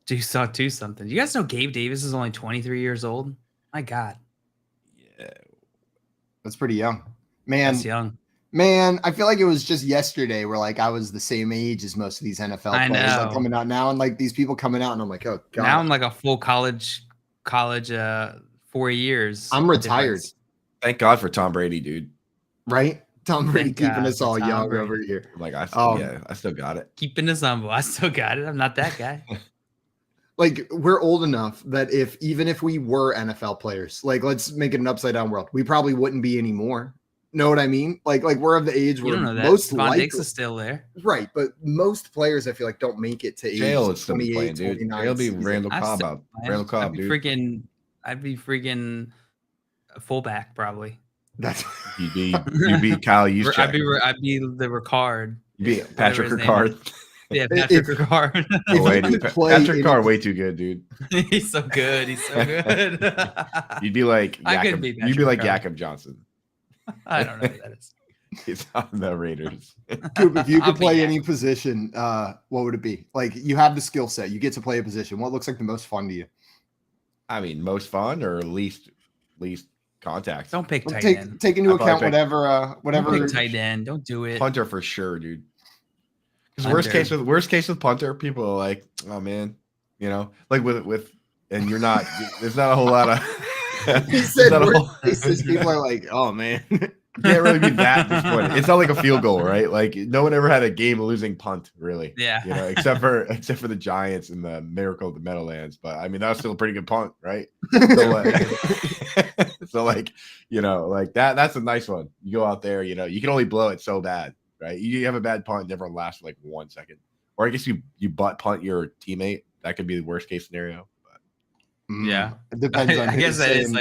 Do something. You guys know Gabe Davis is only 23 years old? My God. Yeah. That's pretty young. Man. That's young. Man, I feel like it was just yesterday where like I was the same age as most of these NFL players like, coming out now, and like these people coming out, and I'm like, oh God. Now I'm like a full college 4 years. I'm retired. Thank God for Tom Brady, dude. Right? Tom Brady keeping us all young over here. I'm like, I still got it. Keeping us humble. I still got it. I'm not that guy. Like we're old enough that even if we were NFL players, like let's make it an upside down world, we probably wouldn't be anymore. Know what I mean? Like we're of the age where most Von Dix is still there, right? But most players, I feel like, don't make it to age 28, 29. He'll be Randall Cobb out. Randall Cobb, dude. I'd be freaking a fullback probably. That's you'd be Kyle Juszczyk. I'd be the Ricard. You'd be Patrick Ricard. Yeah, Patrick Ricard. Patrick Ricard, way too good, dude. He's so good. You'd be like you'd be like Jakob Johnson. I don't know who that is. He's on the Raiders. Coop, if you could play any position, what would it be? Like you have the skill set, you get to play a position. What looks like the most fun to you? I mean, most fun or least contact. Don't pick tight end. Take into account whatever. Don't pick tight end. Don't do it. Punter for sure, dude. Because worst case with punter, people are like, oh man, you know, like with and you're not. There's not a whole lot of. He said worst cases, people are like, oh man. Can't really be that disappointed. It's not like a field goal, right? Like no one ever had a game losing punt, really. Yeah. You know, except for the Giants and the Miracle of the Meadowlands. But I mean, that was still a pretty good punt, right? So like, you know, like that's a nice one. You go out there, you know, you can only blow it so bad, right? You have a bad punt, never lasts for like 1 second. Or I guess you butt punt your teammate. That could be the worst case scenario. Yeah, it depends on. I guess that is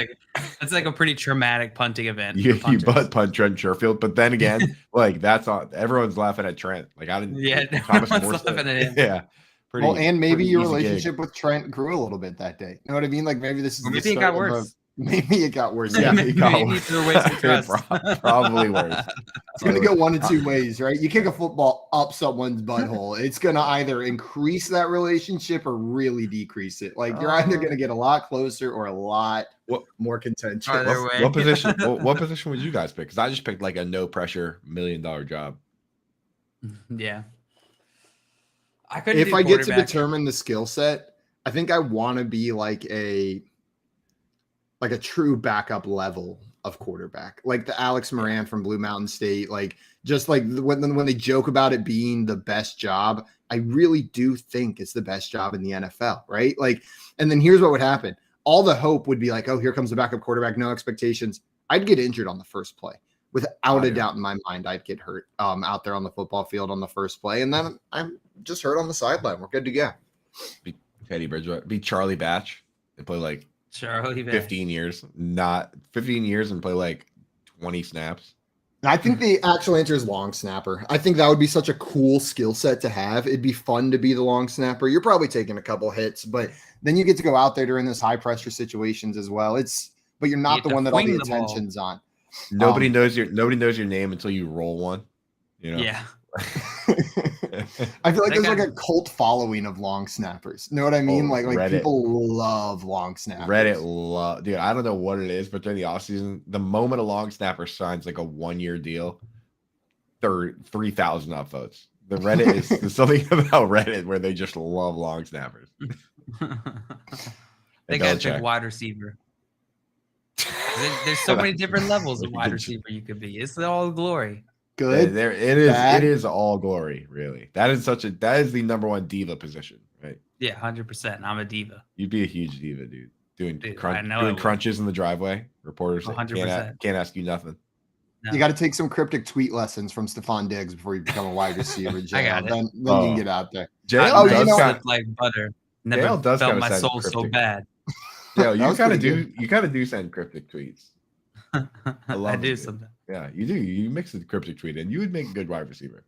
that's like a pretty traumatic punting event. You butt punt Trent Sherfield, but then again, like that's all. Everyone's laughing at Trent. Like I didn't. Yeah, everyone's laughing at him. Yeah. And maybe your relationship with Trent grew a little bit that day. You know what I mean? Like maybe this is. Maybe it got worse. Maybe it got worse. Yeah, maybe probably worse. It's going to go one of two ways, right? You kick a football up someone's butthole. It's going to either increase that relationship or really decrease it. Like you're either going to get a lot closer or a lot more contentious. What position? What position would you guys pick? Because I just picked like a no pressure $1 million job. Yeah. If I get to determine the skill set, I think I want to be like a true backup level of quarterback, like the Alex Moran from Blue Mountain State. Like just like when they joke about it being the best job, I really do think it's the best job in the NFL, right? Like, and then here's what would happen. All the hope would be like, oh, here comes the backup quarterback, no expectations. I'd get injured on the first play. Without a doubt in my mind, I'd get hurt out there on the football field on the first play. And then I'm just hurt on the sideline. We're good to go. Be Teddy Bridgewater, be Charlie Batch and play like Charlie 15 years, not 15 years and play like 20 snaps. I think the actual answer is long snapper. I think that would be such a cool skill set to have. It'd be fun to be the long snapper. You're probably taking a couple hits, but then you get to go out there during those high pressure situations as well. But you're not the one that all the attention's on. Nobody knows your name until you roll one. You know? Yeah. I feel like there's like a cult following of long snappers. You know what I mean? Like people love long snappers. Reddit dude. I don't know what it is, but during the offseason, the moment a long snapper signs like a 1-year deal, 3,000 upvotes. The Reddit is there's something about Reddit where they just love long snappers. They got a big wide receiver. There's so many different levels of wide receiver you could be. It's all glory. Good. There it is. bad. It is all glory, really. That is the number one diva position, right? Yeah, 100%. I'm a diva. You'd be a huge diva, dude. Doing Dude, I know I doing would. crunches in the driveway. Reporters 100%. can't ask you nothing. No. You got to take some cryptic tweet lessons from Stephon Diggs before you become a wide receiver. JL. I got it. Then you can get out there. JL Oh, does you know- kind like butter. Never JL does felt kinda my send soul so cryptic. bad. Yeah, That you was kind of pretty do. You kind of do send cryptic tweets. I love I do it. sometimes. Yeah, you do. You mix the cryptic tweet in. You would make a good wide receiver.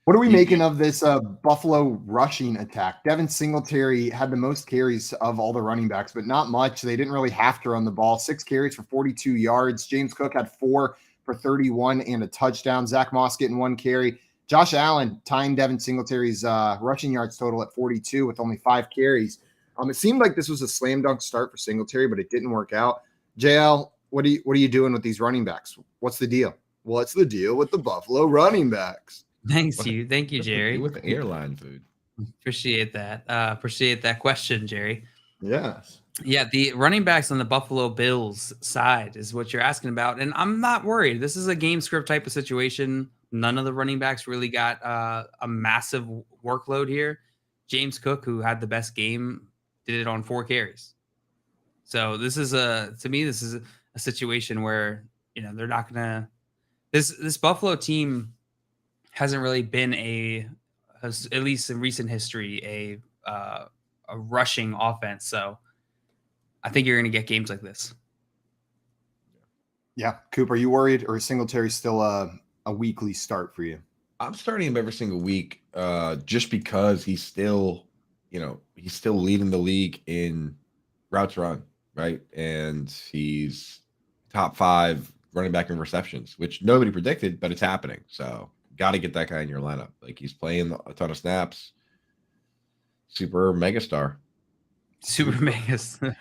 What are we You- making of this Buffalo rushing attack? Devin Singletary had the most carries of all the running backs, but not much. They didn't really have to run the ball. 6 carries for 42 yards. James Cook had 4 for 31 and a touchdown. Zach Moss getting 1 carry. Josh Allen tying Devin Singletary's rushing yards total at 42 with only 5 carries. It seemed like this was a slam dunk start for Singletary, but it didn't work out. JL, what are you doing with these running backs? What's the deal? What's the deal with the Buffalo running backs? Thank you, What's the Jerry. deal with the airline food? Appreciate that. Appreciate that question, Jerry. Yes. Yeah, the running backs on the Buffalo Bills side is what you're asking about, and I'm not worried. This is a game script type of situation. None of the running backs really got a massive workload here. James Cook, who had the best game, did it on 4 carries. So this is a situation where they're not gonna. This Buffalo team hasn't really been at least in recent history, a rushing offense. So I think you're going to get games like this. Yeah. Coop, are you worried, or is Singletary still a weekly start for you? I'm starting him every single week, just because he's still leading the league in routes run, right? And he's top 5 running back in receptions, which nobody predicted, but it's happening. So got to get that guy in your lineup. Like, he's playing a ton of snaps. Super megastar. Super megastar.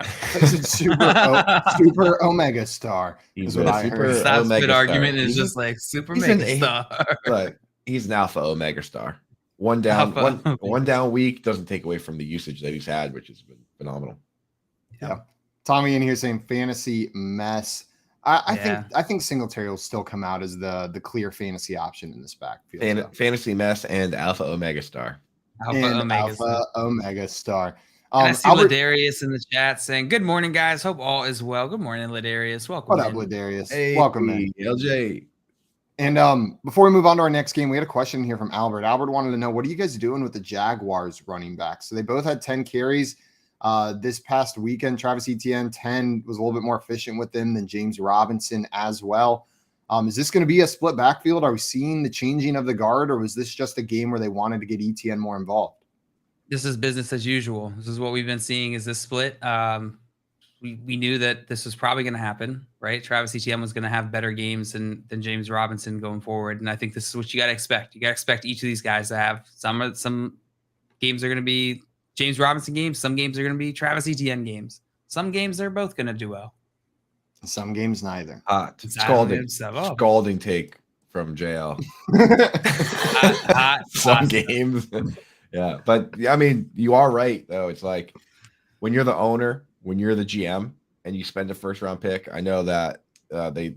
super omega star. He's Is what a I super heard. Stop omega spit star. argument is He's just like super he's an megastar. But he's an alpha omega star. One down, one down week doesn't take away from the usage that he's had, which has been phenomenal. Yeah. Tommy in here saying fantasy mess. I think Singletary will still come out as the clear fantasy option in this backfield. Fantasy mess and alpha omega star. Alpha omega star. I see Ladarius in the chat saying, "Good morning, guys. Hope all is well." Good morning, Ladarius. Welcome. What up, Ladarius? Hey, welcome in. LJ. And before we move on to our next game, we had a question here from Albert. Albert wanted to know, what are you guys doing with the Jaguars running backs? So they both had 10 carries this past weekend. Travis Etienne, 10, was a little bit more efficient with them than James Robinson as well. Is this going to be a split backfield? Are we seeing the changing of the guard, or was this just a game where they wanted to get Etienne more involved? This is business as usual. This is what we've been seeing, is this split. We knew that this was probably going to happen, right? Travis Etienne was going to have better games than James Robinson going forward. And I think this is what you got to expect. You got to expect each of these guys to have some games are going to be James Robinson games. Some games are going to be Travis Etienne games. Some games they're both going to do well. Some games neither. Hot. Exactly. Scalding take from JL. Hot. Some games. Yeah. But I mean, you are right, though. It's like when you're the owner, when you're the GM and you spend a first round pick, I know that they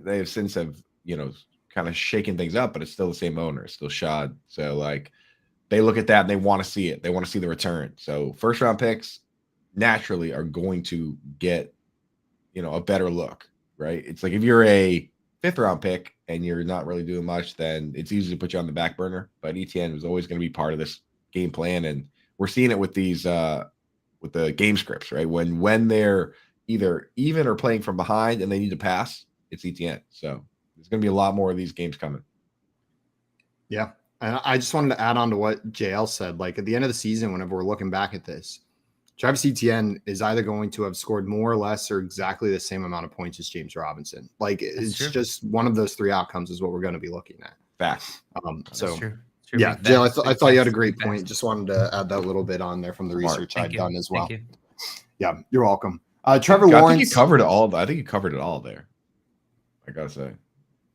have since kind of shaken things up, but it's still the same owner. It's still Shad. So like they look at that and they want to see it. They want to see the return. So first round picks naturally are going to get, a better look, right? It's like if you're a 5th round pick and you're not really doing much, then it's easy to put you on the back burner. But Etienne was always going to be part of this game plan. And we're seeing it with these, with the game scripts, right? When they're either even or playing from behind and they need to pass, it's Etienne. So there's going to be a lot more of these games coming. Yeah. And I just wanted to add on to what JL said. Like at the end of the season, whenever we're looking back at this, Travis Etienne is either going to have scored more or less or exactly the same amount of points as James Robinson. Like it's just one of those 3 outcomes is what we're going to be looking at. Facts. So true. Yeah, JL, I thought you had a great point. Just wanted to add that little bit on there from the research I've done as well. Yeah, you're welcome. Trevor Lawrence. I think you covered it all there. I gotta say,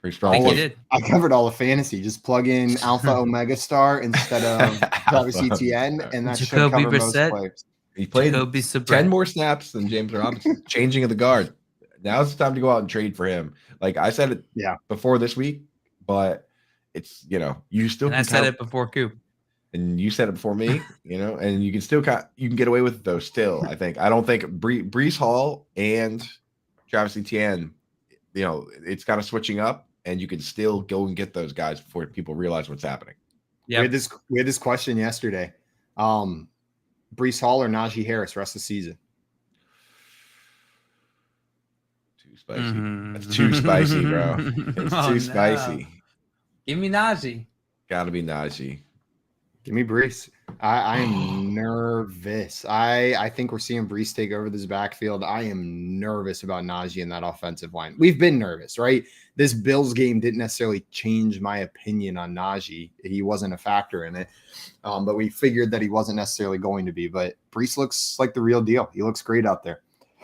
pretty strong. I think you did. I covered all the fantasy. Just plug in Alpha Omega Star instead of Travis Etienne, and that should cover most players. He played 10 more snaps than James Robinson. Changing of the guard. Now's the time to go out and trade for him. Like I said it before this week, but it's you still. And I said it before Coop. And you said it before me, and you can still you can get away with it though. Still, I think I don't think Breece Hall and Travis Etienne, it's kind of switching up, and you can still go and get those guys before people realize what's happening. Yeah, we had this question yesterday. Breece Hall or Najee Harris rest of the season? Too spicy. That's too spicy, bro. It's too spicy. Give me Najee. Gotta be Najee. Give me Breece. I am nervous. I think we're seeing Breece take over this backfield. I am nervous about Najee in that offensive line. We've been nervous, right? This Bills game didn't necessarily change my opinion on Najee. He wasn't a factor in it, but we figured that he wasn't necessarily going to be. But Breece looks like the real deal. He looks great out there.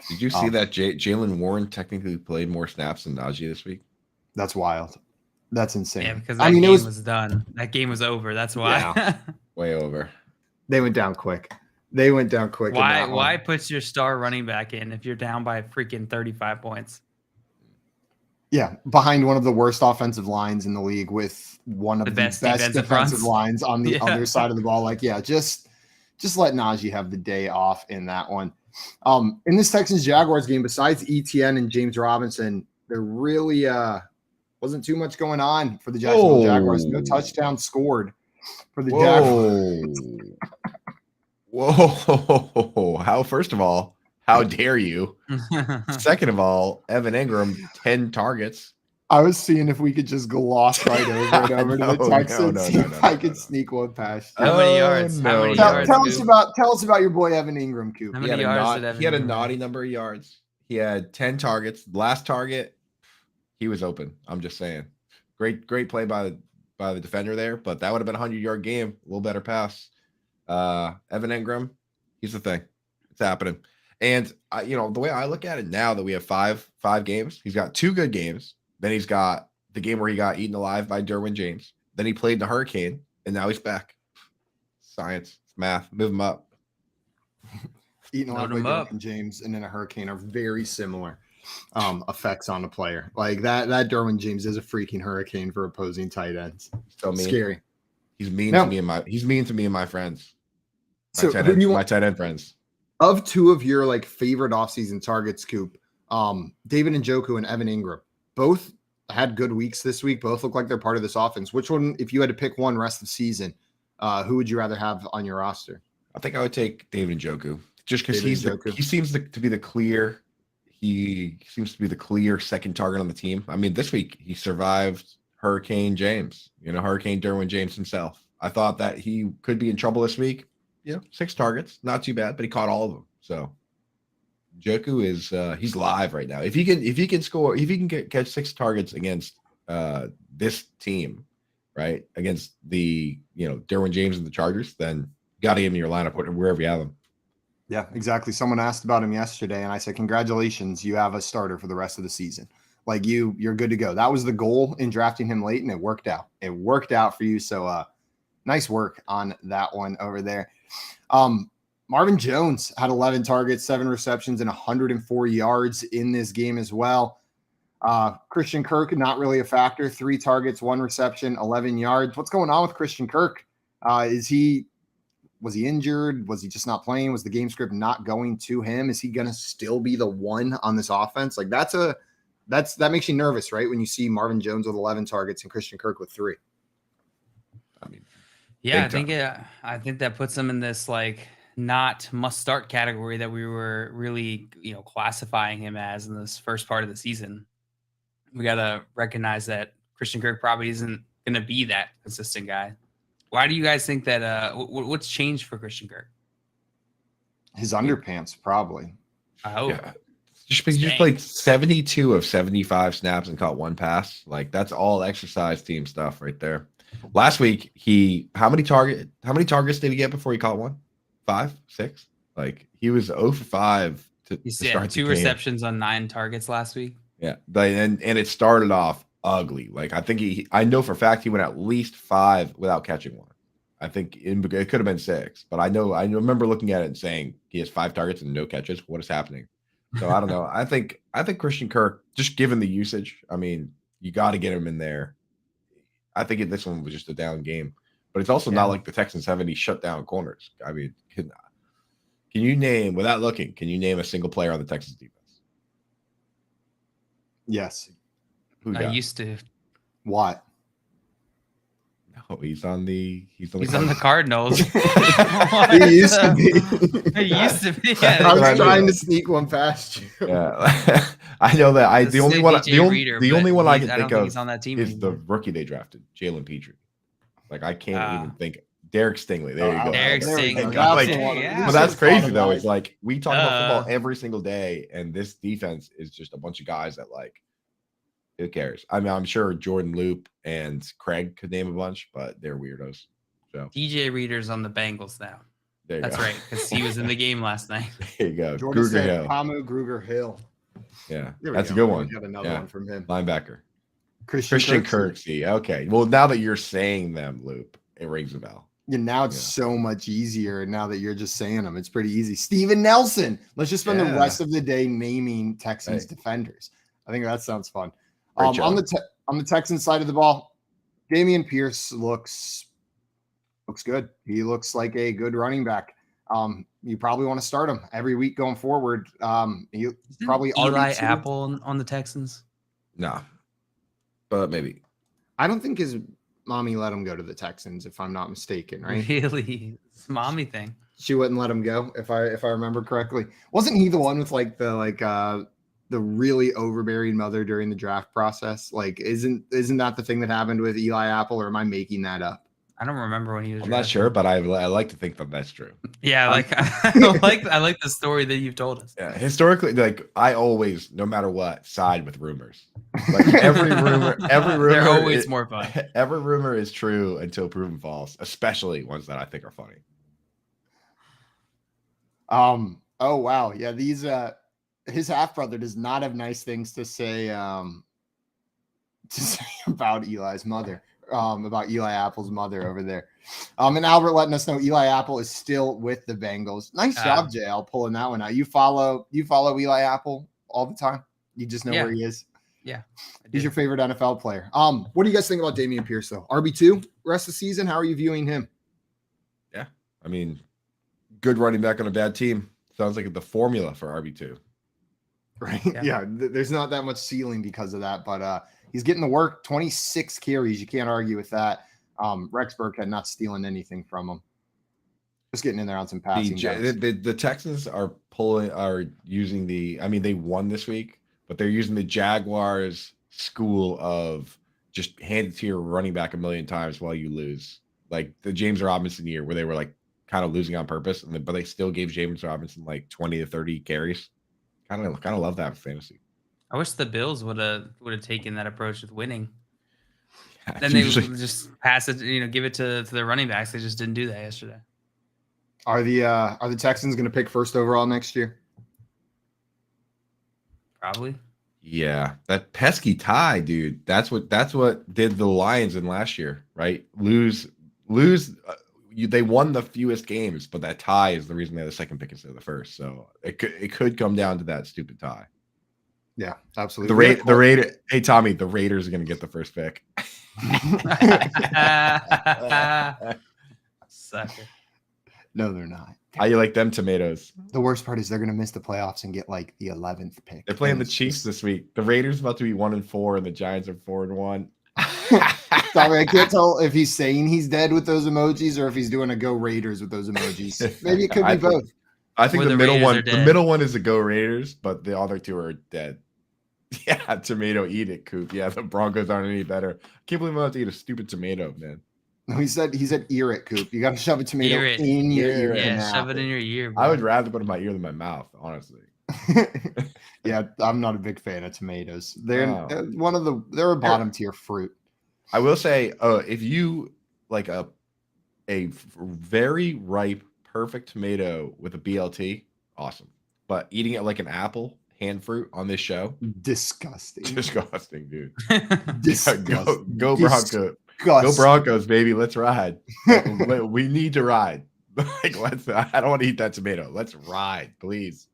Did you see that Jalen Warren technically played more snaps than Najee this week? That's wild. That's insane. Yeah, because that game was done. That game was over. That's why. Yeah. Way over. They went down quick. Why put your star running back in if you're down by freaking 35 points? Yeah, behind one of the worst offensive lines in the league with one of the best defensive lines on the other side of the ball. Just let Najee have the day off in that one. In this Texans-Jaguars game, besides ETN and James Robinson, there really wasn't too much going on for the Jacksonville Jaguars. No touchdown scored for the Jaguars. Whoa. First of all, how dare you? Second of all, Evan Ingram, 10 targets. I was seeing if we could just gloss right over to the Texans, see if I could sneak one past you. How many yards? Tell us about your boy Evan Ingram, Coop. He had a naughty number of yards. He had 10 targets. Last target, he was open. I'm just saying. Great play by the defender there, but that would have been a 100-yard game. A little better pass. Evan Ingram, he's the thing. It's happening. And the way I look at it now that we have five games, he's got 2 good games. Then he's got the game where he got eaten alive by Derwin James. Then he played in the Hurricane, and now he's back. Science, math, move him up. Eaten alive by Derwin James and then a Hurricane are very similar effects on a player. Like that Derwin James is a freaking hurricane for opposing tight ends. So mean. Scary. He's mean to me and my friends. My tight end friends. Of 2 of your favorite offseason targets, Coop, David Njoku and Evan Ingram, both had good weeks this week. Both look like they're part of this offense. Which one, if you had to pick one rest of the season, who would you rather have on your roster? I think I would take David Njoku just because he seems to be the clear. He seems to be the clear second target on the team. I mean, this week he survived Hurricane James, Hurricane Derwin James himself. I thought that he could be in trouble this week. 6 targets, not too bad, but he caught all of them. So Njoku is he's live right now. If he can catch 6 targets against this team, right, against the Derwin James and the Chargers, then you got to give him your lineup wherever you have him. Yeah, exactly. Someone asked about him yesterday, and I said, congratulations, you have a starter for the rest of the season. You're good to go. That was the goal in drafting him late, and it worked out. It worked out for you. So nice work on that one over there. Marvin Jones had 11 targets, 7 receptions, and 104 yards in this game as well. Christian Kirk, not really a factor. 3 targets, 1 reception, 11 yards. What's going on with Christian Kirk? Was he injured? Was he just not playing? Was the game script not going to him? Is he going to still be the one on this offense? That makes you nervous, right? When you see Marvin Jones with 11 targets and Christian Kirk with 3. I mean, yeah, I think that puts him in this not must start category that we were really, classifying him as in this first part of the season. We got to recognize that Christian Kirk probably isn't going to be that consistent guy. Why do you guys think that? What's changed for Christian Kirk? His underpants, probably. I hope. Yeah. He just played 72 of 75 snaps and caught 1 pass. That's all exercise team stuff right there. Last week, how many targets did he get before he caught 1? 5, 6? He was 0 for 5 to start 2 receptions on 9 targets last week. Yeah, and it started off ugly. I know for a fact he went at least 5 without catching 1. I think it could have been 6, but I remember looking at it and saying he has 5 targets and no catches. What is happening? So I don't know. I think Christian Kirk, just given the usage, I mean, you got to get him in there. I think this one was just a down game, but it's also not like the Texans have any shutdown corners. I mean, can you name, without looking, can you name a single player on the Texans defense? Yes. Who I used to. What? No, he's on the Cardinals. He used to be. He used to be. Yeah, I was trying to sneak one past you. Yeah, I know that. The only one I can think of he's on that team is anymore. the rookie they drafted, Jalen Petrie. Like I can't even think. Derek Stingley. There you go. Derek Stingley. But that's crazy though. It's like we talk about football every single day, and this defense is just a bunch of guys that like. Who cares? I mean, I'm sure Jordan Loop and Craig could name a bunch, but they're weirdos. So DJ Reader's on the Bengals now. That's right, because he was in the game last night. There you go. Jordan Gruger Hill. Kamu Gruger Hill. Yeah, that's a good one. We got another one from him. Linebacker. Christian Kirksey. Okay. Well, now that you're saying them, Loop, it rings a bell. Yeah, now it's so much easier. Now that you're just saying them, it's pretty easy. Steven Nelson. Let's just spend the rest of the day naming Texans defenders. I think that sounds fun. On the Texans side of the ball, Dameon Pierce looks good. He looks like a good running back. You probably want to start him every week going forward. He probably Eli RB2. Apple on the Texans. No, but maybe. I don't think his mommy let him go to the Texans, if I'm not mistaken. Right? Really, it's a mommy thing. She wouldn't let him go, if I remember correctly. Wasn't he the one with the really overbearing mother during the draft process? Like, isn't that the thing that happened with Eli Apple, or am I making that up? I don't remember when he was. I'm not sure, but I like to think that that's true. Yeah, I like the story that you've told us. Yeah, historically, like I always, no matter what, side with rumors. Like every rumor, they're always more fun. Every rumor is true until proven false, especially ones that I think are funny. Oh wow, yeah. These his half brother does not have nice things to say about Eli's mother. About Eli Apple's mother over there. And Albert letting us know Eli Apple is still with the Bengals. Nice job, JL, pulling that one out. You follow Eli Apple all the time? You just know where he is? Yeah. He's your favorite NFL player. What do you guys think about Dameon Pierce, though? RB2 rest of the season? How are you viewing him? Yeah. I mean, good running back on a bad team. Sounds like the formula for RB2. Right? Yeah. There's not that much ceiling because of that, but he's getting the work. 26 carries. You can't argue with that. Rex Burkhead not stealing anything from him. Just getting in there on some passing. The Texans are using they won this week, but they're using the Jaguars school of just hand it to your running back a million times while you lose. Like the James Robinson year where they were like kind of losing on purpose, but they still gave James Robinson like 20 to 30 carries. Kind of love that for fantasy. I wish the Bills would have taken that approach with winning. Yeah, then they would just pass it, give it to their running backs. They just didn't do that yesterday. Are the Texans going to pick first overall next year? Probably. Yeah, that pesky tie, dude. That's what did the Lions in last year, right? Lose. They won the fewest games, but that tie is the reason they had the second pick instead of the first. So it could come down to that stupid tie. Yeah, absolutely. The Raider. Hey, Tommy, the Raiders are going to get the first pick. Sucker. No, they're not. How you like them tomatoes? The worst part is they're going to miss the playoffs and get like the 11th pick. They're playing the Chiefs this week. The Raiders about to be 1-4, and the Giants are 4-1. Sorry, I can't tell if he's saying he's dead with those emojis or if he's doing a go Raiders with those emojis. Maybe it could be both. I think the middle one is the go Raiders, but the other two are dead. Yeah, tomato, eat it, Coop. Yeah, the Broncos aren't any better. I can't believe I'm about to eat a stupid tomato, man. No, he said ear it, Coop. You got to shove a tomato in your ear. Yeah, shove it in your ear. Bro. I would rather put it in my ear than my mouth, honestly. Yeah, I'm not a big fan of tomatoes. They're they're a bottom tier fruit. I will say, if you like a very ripe, perfect tomato with a BLT, awesome. But eating it like an apple, hand fruit on this show, disgusting, dude. Disgusting. Go Broncos. Go Broncos, baby. Let's ride. We need to ride. Like, I don't want to eat that tomato. Let's ride, please.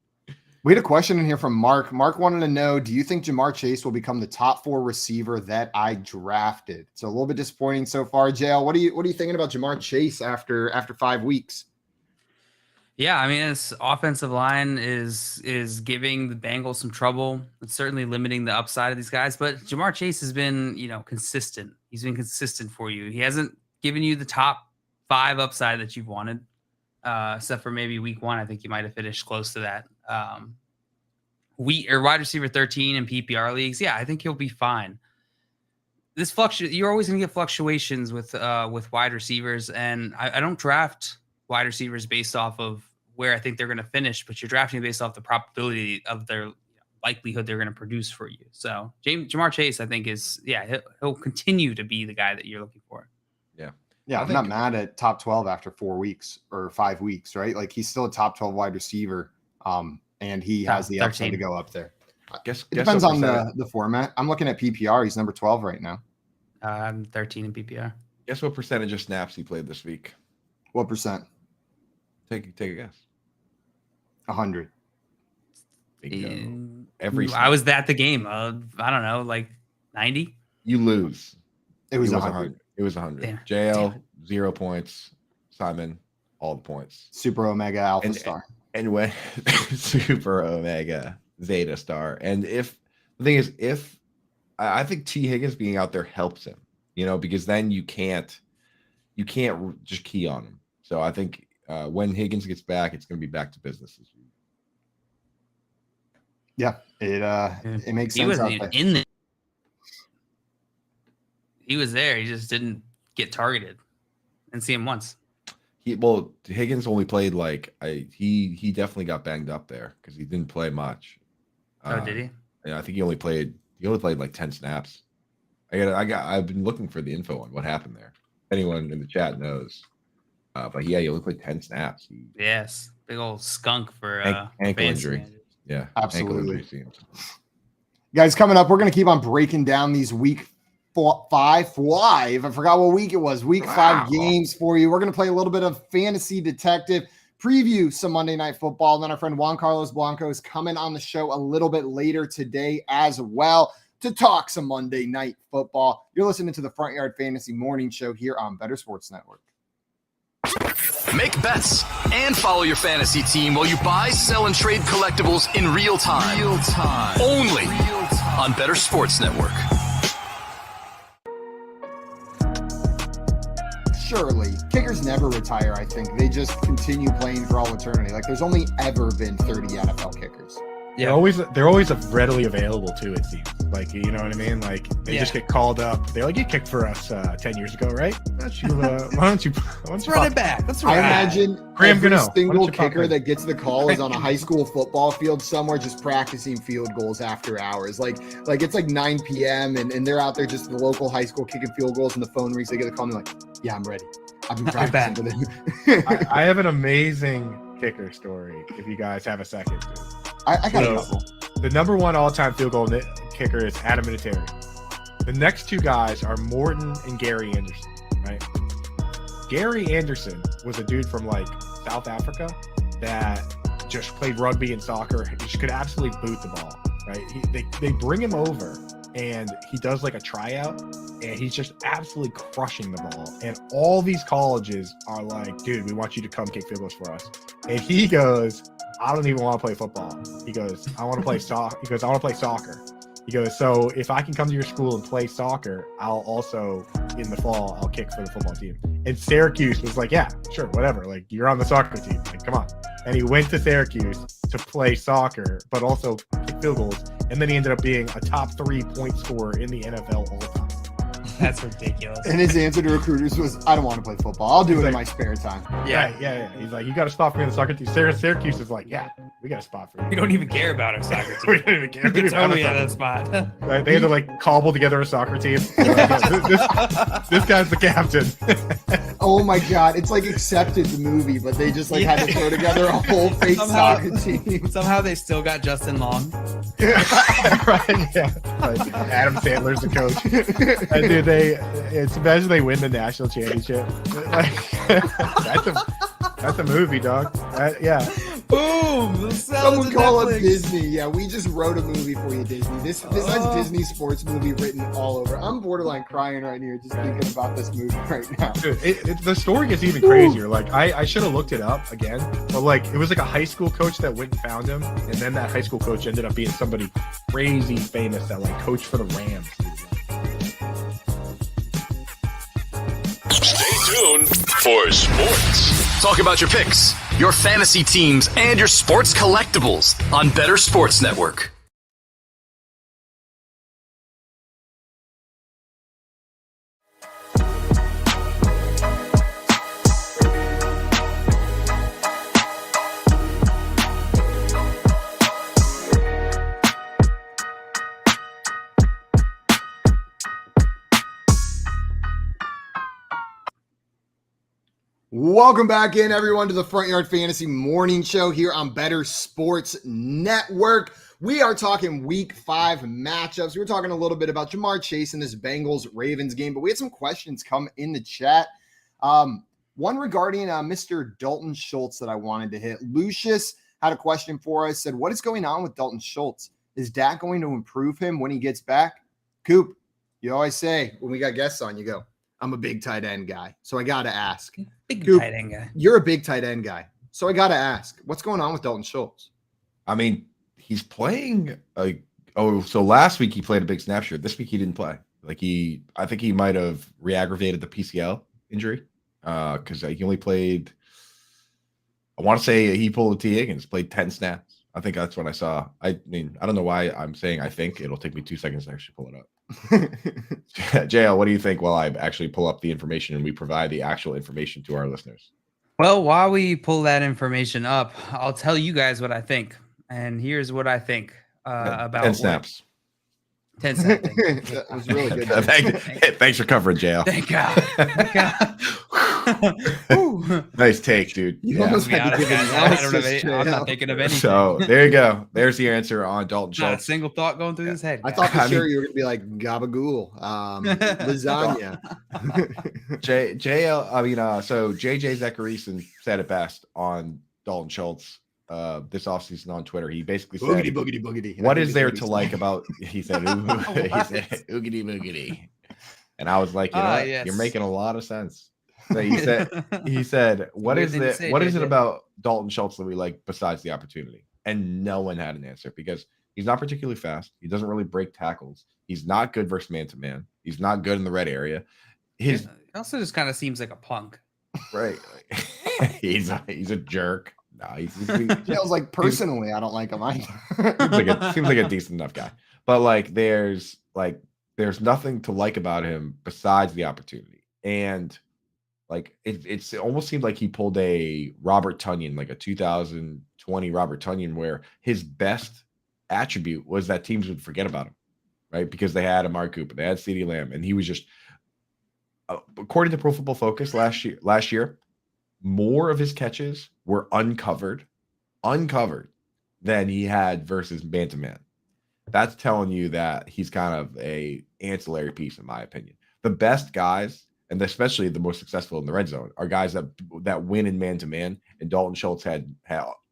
We had a question in here from Mark. Mark wanted to know, do you think Jamar Chase will become the top 4 receiver that I drafted? So a little bit disappointing so far. JL, what are you thinking about Jamar Chase after 5 weeks? Yeah, I mean, his offensive line is giving the Bengals some trouble. It's certainly limiting the upside of these guys, but Jamar Chase has been, consistent. He's been consistent for you. He hasn't given you the top 5 upside that you've wanted, except for maybe week 1. I think you might have finished close to that. Wide receiver 13 in PPR leagues. Yeah, I think he'll be fine. You're always going to get fluctuations with wide receivers, and I don't draft wide receivers based off of where I think they're going to finish, but you're drafting based off the probability of their likelihood they're going to produce for you. So Jamar Chase, I think he'll continue to be the guy that you're looking for. Yeah, I'm not mad at top 12 after 4 weeks or 5 weeks, right? Like he's still a top 12 wide receiver, and he has the upside to go up there. It depends on the format. I'm looking at PPR. He's number 12 right now. I'm 13 in PPR. Guess what percentage of snaps he played this week? What percent? Take a guess. 100. I was at the game. I don't know, like 90. You lose. It was 100. It was 100. Damn. JL 0 points. Simon all the points. Super Omega Alpha Star. And when Super Omega Zeta Star. And if I think T Higgins being out there helps him, because then you can't just key on him. So I think when Higgins gets back, it's going to be back to business as usual. Yeah, it makes sense. He wasn't even in there. He was there. He just didn't get targeted and see him once. Higgins only played he definitely got banged up there because he didn't play much. Oh, did he? Yeah, I think he only played like 10 snaps. I've been looking for the info on what happened there. Anyone in the chat knows. But yeah, you look like 10 snaps. Yes, big old skunk for ankle injury. Yeah, absolutely. Guys, coming up, we're going to keep on breaking down these week 5 live. I forgot what week it was. Week 5 games for you. We're going to play a little bit of Fantasy Detective, preview some Monday Night Football. And then our friend Juan Carlos Blanco is coming on the show a little bit later today as well to talk some Monday Night Football. You're listening to the Front Yard Fantasy Morning Show here on Bettor Sports Network. Make bets and follow your fantasy team while you buy, sell, and trade collectibles in real time. Only on Bettor Sports Network. Surely. Kickers never retire, I think. They just continue playing for all eternity. Like, there's only ever been 30 NFL kickers. Yeah, they're always readily available too. It seems like, you know what I mean. Like they just get called up. They're like, you kicked for us 10 years ago, right? Why don't you run it back? Let's run. I imagine every single kicker that gets the call is on a high school football field somewhere, just practicing field goals after hours. Like it's like 9 p.m. and they're out there just at the local high school kicking field goals, and the phone rings. They get the call and they're like, "Yeah, I'm ready. I've been practicing for this." I have an amazing kicker story. If you guys have a second. I got a couple. The number 1 all-time field goal kicker is Adam Vinatieri. The next 2 guys are Morton and Gary Anderson, right? Gary Anderson was a dude from like South Africa that just played rugby and soccer. He just could absolutely boot the ball, right? They bring him over and he does like a tryout and he's just absolutely crushing the ball. And all these colleges are like, dude, we want you to come kick field goals for us. And he goes, I don't even want to play football. He goes, I want to play soccer. He goes, I want to play soccer. He goes, so if I can come to your school and play soccer, I'll also, in the fall, I'll kick for the football team. And Syracuse was like, yeah, sure, whatever. Like, you're on the soccer team. Like, come on. And he went to Syracuse to play soccer, but also kick field goals. And then he ended up being a top 3 point scorer in the NFL all the time. That's ridiculous. And his answer to recruiters was, I don't want to play football. I'll do it in my spare time. Yeah. He's like, you got a spot for me on the soccer team. Syracuse is like, yeah, we got a spot for you. We don't even care about our soccer team. We don't even care. We totally have that spot. Right? They had to like cobble together a soccer team. This guy's the captain. Oh my God. It's like Accepted, the movie, but they just like had to throw together a whole fake soccer team. Somehow they still got Justin Long. Right, yeah. Like Adam Sandler's the coach. And dude, imagine they win the national championship. Like, that's a movie, dog. Yeah. Boom! Boom! Someone call up Disney. Yeah, we just wrote a movie for you, Disney. This has Disney sports movie written all over. I'm borderline crying right here just thinking about this movie right now. Dude, the story gets even crazier. Like I should have looked it up again, but like it was like a high school coach that went and found him, and then that high school coach ended up being somebody crazy famous that like coached for the Rams. Stay tuned for sports. Talk about your picks, your fantasy teams, and your sports collectibles on Bettor Sports Network. Welcome back in, everyone, to the Front Yard Fantasy Morning Show here on Bettor Sports Network. We are talking Week 5 matchups. We were talking a little bit about Jamar Chase in this Bengals-Ravens game, but we had some questions come in the chat. One regarding Mr. Dalton Schultz that I wanted to hit. Lucius had a question for us, said, what is going on with Dalton Schultz? Is Dak going to improve him when he gets back? Coop, you always say when we got guests on, you go, I'm a big tight end guy, so I got to ask. Big Coop, tight end guy. You're a big tight end guy, so I got to ask, what's going on with Dalton Schultz? I mean, he's playing. So last week he played a big snap share. This week he didn't play. I think he might have re-aggravated the PCL injury because he only played. I want to say he pulled a T. Higgins, played 10 snaps. I think that's what I saw. I mean, I don't know why I'm saying I think. It'll take me 2 seconds to actually pull it up. JL, what do you think while I actually pull up the information and we provide the actual information to our listeners? Well, while we pull that information up, I'll tell you guys what I think. And here's what I think about 10 snaps. 10 snaps. That was really good. Thanks for covering, JL. Thank God. Thank God. Nice take, dude. You Yeah. almost had to give an analysis, I'm not thinking of anything. So there you go. There's the answer on Dalton Not a Schultz. single thought going through his head. I thought for sure you were going to be like gabagool, lasagna. So JJ Zachariason said it best on Dalton Schultz this offseason on Twitter. He basically said, boogity. What is there to like about, he said, oogity boogity. And I was like, you know what? Yes. You're making a lot of sense. So he said, what is it about Dalton Schultz that we like besides the opportunity? And no one had an answer because he's not particularly fast. He doesn't really break tackles. He's not good versus man-to-man. He's not good in the red area. He also just kind of seems like a punk. Right. He's a jerk. No, he feels like personally, I don't like him either. seems like a decent enough guy. But there's nothing to like about him besides the opportunity. And it almost seemed like he pulled a Robert Tonyan, like a 2020 Robert Tonyan, where his best attribute was that teams would forget about him, right? Because they had Amari Cooper, they had CeeDee Lamb, and he was just, according to Pro Football Focus last year, more of his catches were uncovered than he had versus man-to-man. That's telling you that he's kind of a ancillary piece, in my opinion. The best guys, and especially the most successful in the red zone, are guys that win in man-to-man. And Dalton Schultz had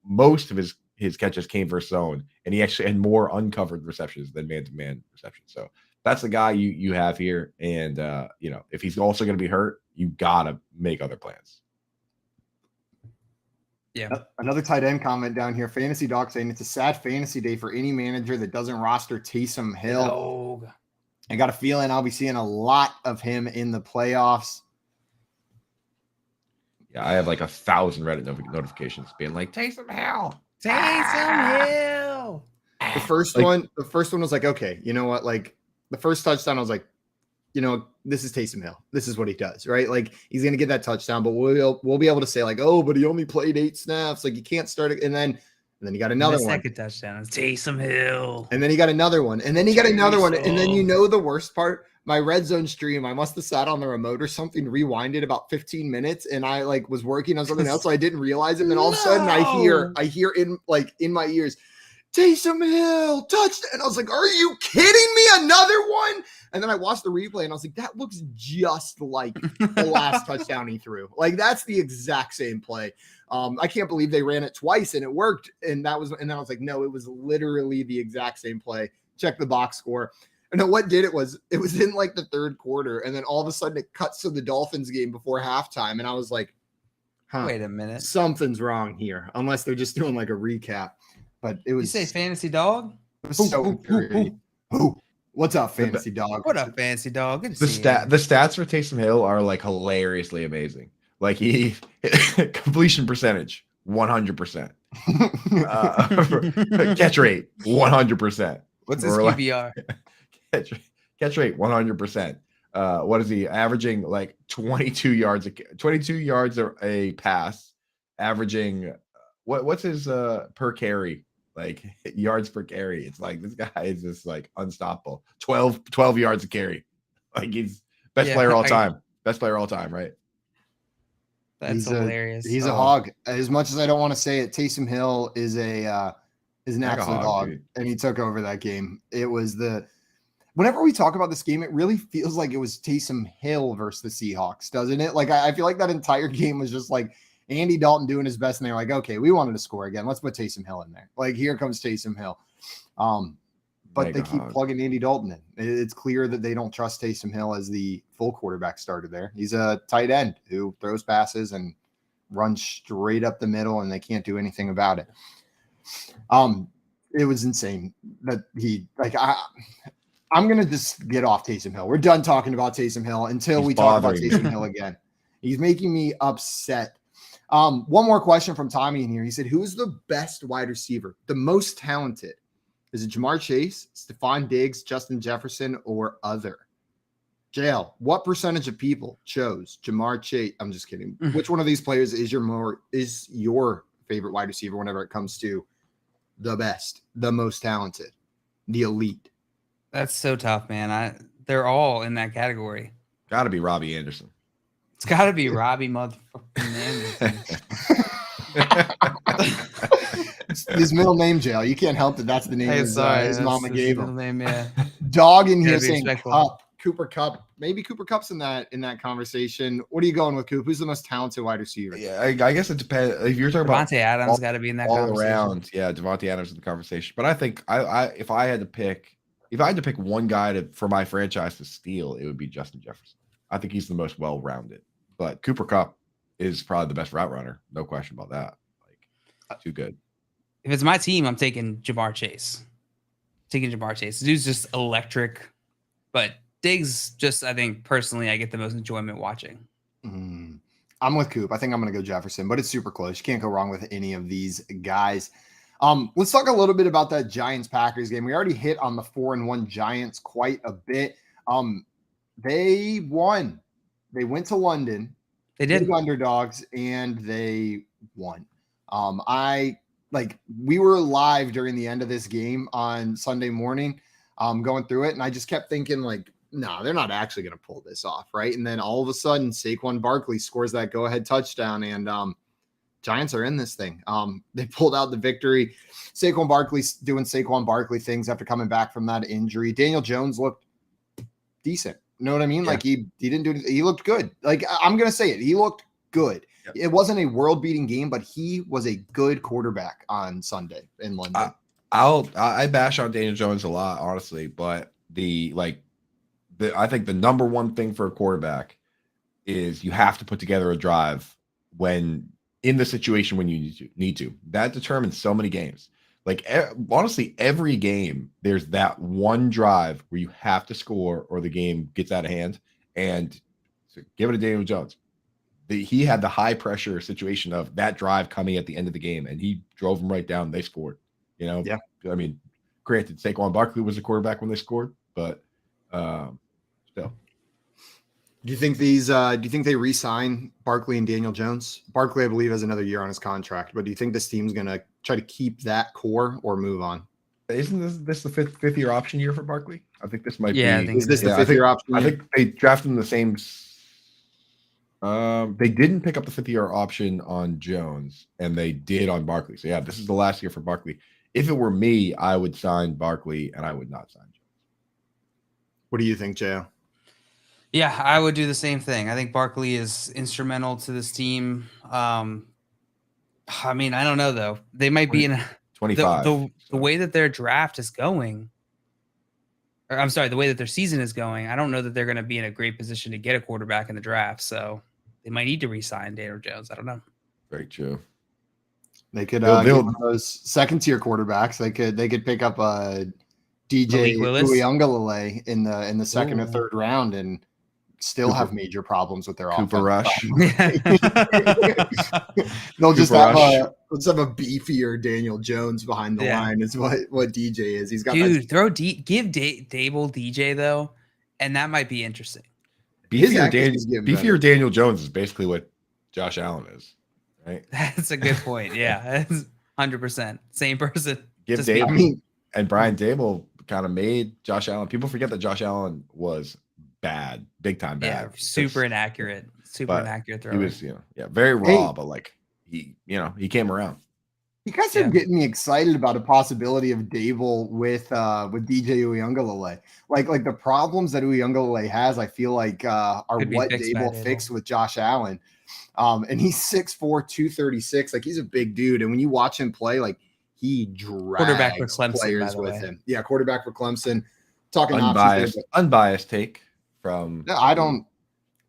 most of his catches came versus zone, and he actually had more uncovered receptions than man-to-man receptions. So that's the guy you have here. And if he's also going to be hurt, you gotta make other plans. Yeah. Another tight end comment down here. Fantasy Doc saying it's a sad fantasy day for any manager that doesn't roster Taysom Hill. No. I got a feeling I'll be seeing a lot of him in the playoffs. Yeah, I have 1,000 Reddit notifications being like, Taysom Hill. Taysom Hill. The first one was like, okay, you know what? The first touchdown, I was like, this is Taysom Hill. This is what he does, right? He's going to get that touchdown, but we'll be able to say but he only played 8 snaps. You can't start it. And then he got another one. Second touchdown is Taysom Hill. And then he got another one. And then he got another one. And then the worst part, my red zone stream, I must have sat on the remote or something, rewinded about 15 minutes, and I was working on something else, so I didn't realize it. And then all of a sudden I hear in my ears, Taysom Hill, touchdown. And I was like, are you kidding me? Another one? And then I watched the replay and I was like, that looks just like the last touchdown he threw. Like, that's the exact same play. I can't believe they ran it twice and it worked. And then I was like, no, it was literally the exact same play. Check the box score. And then what did it was in like the third quarter. And then all of a sudden it cuts to the Dolphins game before halftime. And I was like, wait a minute. Something's wrong here. Unless they're just doing like a recap. But it was. You say fantasy dog? What's up, fantasy dog? What up, fantasy dog? The stats for Taysom Hill are like hilariously amazing. Like he completion percentage 100%, catch rate 100%. What's his QBR? Catch rate 100%. What is he averaging? Like 22 yards a pass, averaging what's his per carry? Like yards per carry. It's like this guy is just like unstoppable. 12 yards a carry. Like he's best player all time. Best player all time, right? That's hilarious. He's a hog. As much as I don't want to say it, Taysom Hill is an absolute hog, and he took over that game. It was whenever we talk about this game, it really feels like it was Taysom Hill versus the Seahawks, doesn't it? Like I feel like that entire game was just like Andy Dalton doing his best, and they're like, okay, we wanted to score again. Let's put Taysom Hill in there. Like, here comes Taysom Hill. But they keep plugging Andy Dalton in. It's clear that they don't trust Taysom Hill as the full quarterback starter there. He's a tight end who throws passes and runs straight up the middle, and they can't do anything about it. It was insane that I'm going to just get off Taysom Hill. We're done talking about Taysom Hill until we talk about Taysom Hill again. He's making me upset. One more question from Tommy in here. He said, who's the best wide receiver, the most talented? Is it Jamar Chase, Stephon Diggs, Justin Jefferson, or other? JL, what percentage of people chose Jamar Chase? I'm just kidding. Which one of these players is your favorite wide receiver whenever it comes to the best, the most talented, the elite? That's so tough, man. They're all in that category. Got to be Robbie Anderson. It's got to be Robbie motherfucking Anderson. His middle name, JL. You can't help that. That's the name his mama gave him. Name, yeah. Dog in here saying Cooper Kupp. Maybe Cooper Kupp's in that conversation. What are you going with, Coop? Who's the most talented wide receiver? Yeah, I guess it depends. If you're talking Devontae Adams, got to be in that all conversation. Around, yeah, Devontae Adams in the conversation. But I think if I had to pick one guy for my franchise to steal, it would be Justin Jefferson. I think he's the most well-rounded. But Cooper Kupp is probably the best route runner. No question about that. Like, too good. If it's my team, I'm taking Jamar Chase. The dude's just electric. But Diggs, I think personally, I get the most enjoyment watching. I'm with Coop. I think I'm going to go Jefferson, but it's super close. You can't go wrong with any of these guys. Let's talk a little bit about that Giants-Packers game. We already hit on the 4-1 Giants quite a bit. They won. They went to London. They did. Big underdogs, and they won. We were live during the end of this game on Sunday morning, going through it, and I just kept thinking, like, no, they're not actually going to pull this off, right? And then all of a sudden, Saquon Barkley scores that go-ahead touchdown, and Giants are in this thing. They pulled out the victory. Saquon Barkley's doing Saquon Barkley things after coming back from that injury. Daniel Jones looked decent. You know what I mean? Yeah. Like he didn't do anything. He looked good. Like, I'm going to say it. He looked good. Yep. It wasn't a world-beating game, but he was a good quarterback on Sunday in London. I bash on Daniel Jones a lot, honestly, but I think the number one thing for a quarterback is you have to put together a drive when in the situation when you need to. That determines so many games. Like, honestly, every game, there's that one drive where you have to score or the game gets out of hand. And so give it to Daniel Jones. He had the high-pressure situation of that drive coming at the end of the game, and he drove them right down. They scored. You know? Yeah. I mean, granted, Saquon Barkley was a quarterback when they scored, but still. Do you think they re-sign Barkley and Daniel Jones? Barkley, I believe, has another year on his contract, but do you think this team's going to try to keep that core or move on? Isn't this the fifth year option year for Barkley? I think this might be. Is this the fifth year option? I think they drafted him the same. They didn't pick up the 5th year option on Jones, and they did on Barkley. So yeah, this is the last year for Barkley. if it were me, I would sign Barkley and I would not sign Jones. What do you think, Joe? Yeah, I would do the same thing. I think Barkley is instrumental to this team. I mean, I don't know though. They might be in 25. The way that their draft is going. Or I'm sorry, the way that their season is going. I don't know that they're going to be in a great position to get a quarterback in the draft. So they might need to re-sign Daniel Jones. I don't know. Very true. They could get one of those second-tier quarterbacks. They could pick up DJ Uiagalelei in the second or third round and still have major problems with their Cooper Rush. They'll just have a beefier Daniel Jones behind the line is what DJ is. He's got give Dable DJ though, and that might be interesting. Beefier Daniel Jones is basically what Josh Allen is, right? That's a good point. Yeah, 100% same person. And Brian Dable kind of made Josh Allen. People forget that Josh Allen was bad, big time bad. Yeah, super inaccurate throw. He was, very raw, but like he came around. You guys are getting me excited about a possibility of Dable with DJ Uiagalelei. Like the problems that Uiagalelei has, I feel like are what Dable fixed with Josh Allen. And he's 6'4", 236. Like he's a big dude, and when you watch him play, like he drags players with him. Yeah, quarterback for Clemson. Talking unbiased take.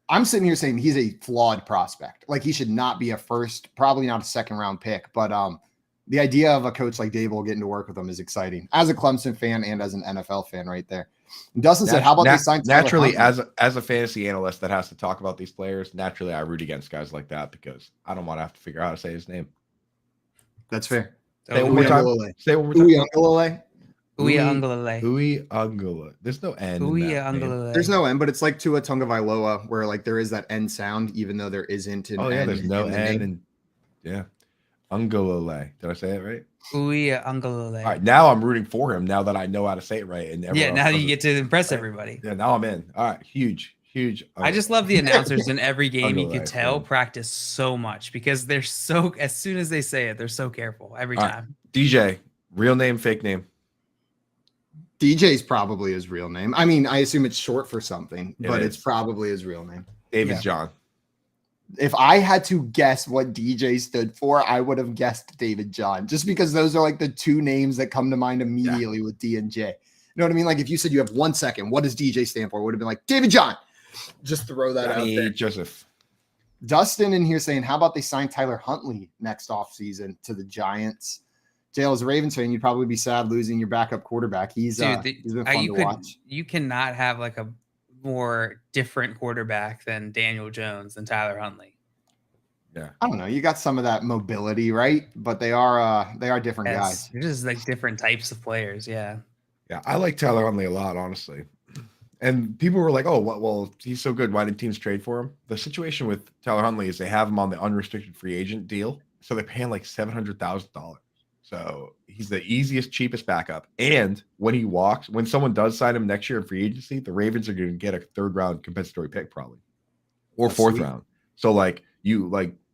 I'm sitting here saying he's a flawed prospect. Like he should not be a first, probably not a second round pick. But the idea of a coach like Dable getting to work with him is exciting as a Clemson fan and as an NFL fan right there. And Dustin said, how about they sign Tyler naturally Huntley? as a fantasy analyst that has to talk about these players, naturally I root against guys like that because I don't want to have to figure out how to say his name. That's fair. Say it one more time. Uiagalelei. Uiagalelei. There's no N. There's no N, but it's like Tua Tagovailoa, where like there is that N sound, even though there isn't an N. There's no N. Uiagalelei. Did I say it right? Uiagalelei. All right, now I'm rooting for him now that I know how to say it right. And now you get to impress everybody. Yeah, now I'm in. All right, huge. I just love the announcers in every game. You could tell practice so much because they're so, as soon as they say it, they're so careful every time. DJ, real name, fake name. DJ's probably his real name. I mean, I assume it's short for something, but it's probably his real name. David John. If I had to guess what DJ stood for, I would have guessed David John, just because those are like the two names that come to mind immediately with D and J. You know what I mean? Like if you said you have 1 second, what does DJ stand for? It would have been like David John. Just throw that out there. Joseph. Dustin in here saying, how about they sign Tyler Huntley next offseason to the Giants? Jail, as a Ravens fan, you'd probably be sad losing your backup quarterback. He's been fun to watch. You cannot have like a more different quarterback than Daniel Jones than Tyler Huntley. Yeah, I don't know. You got some of that mobility, right? But they are different guys. They're just like different types of players. Yeah. Yeah, I like Tyler Huntley a lot, honestly. And people were like, "Oh, well, he's so good. Why did teams trade for him?" The situation with Tyler Huntley is they have him on the unrestricted free agent deal, so they're paying like $700,000. So he's the easiest, cheapest backup. And when he walks, when someone does sign him next year in free agency, the Ravens are going to get a third round compensatory pick probably, or fourth round. So like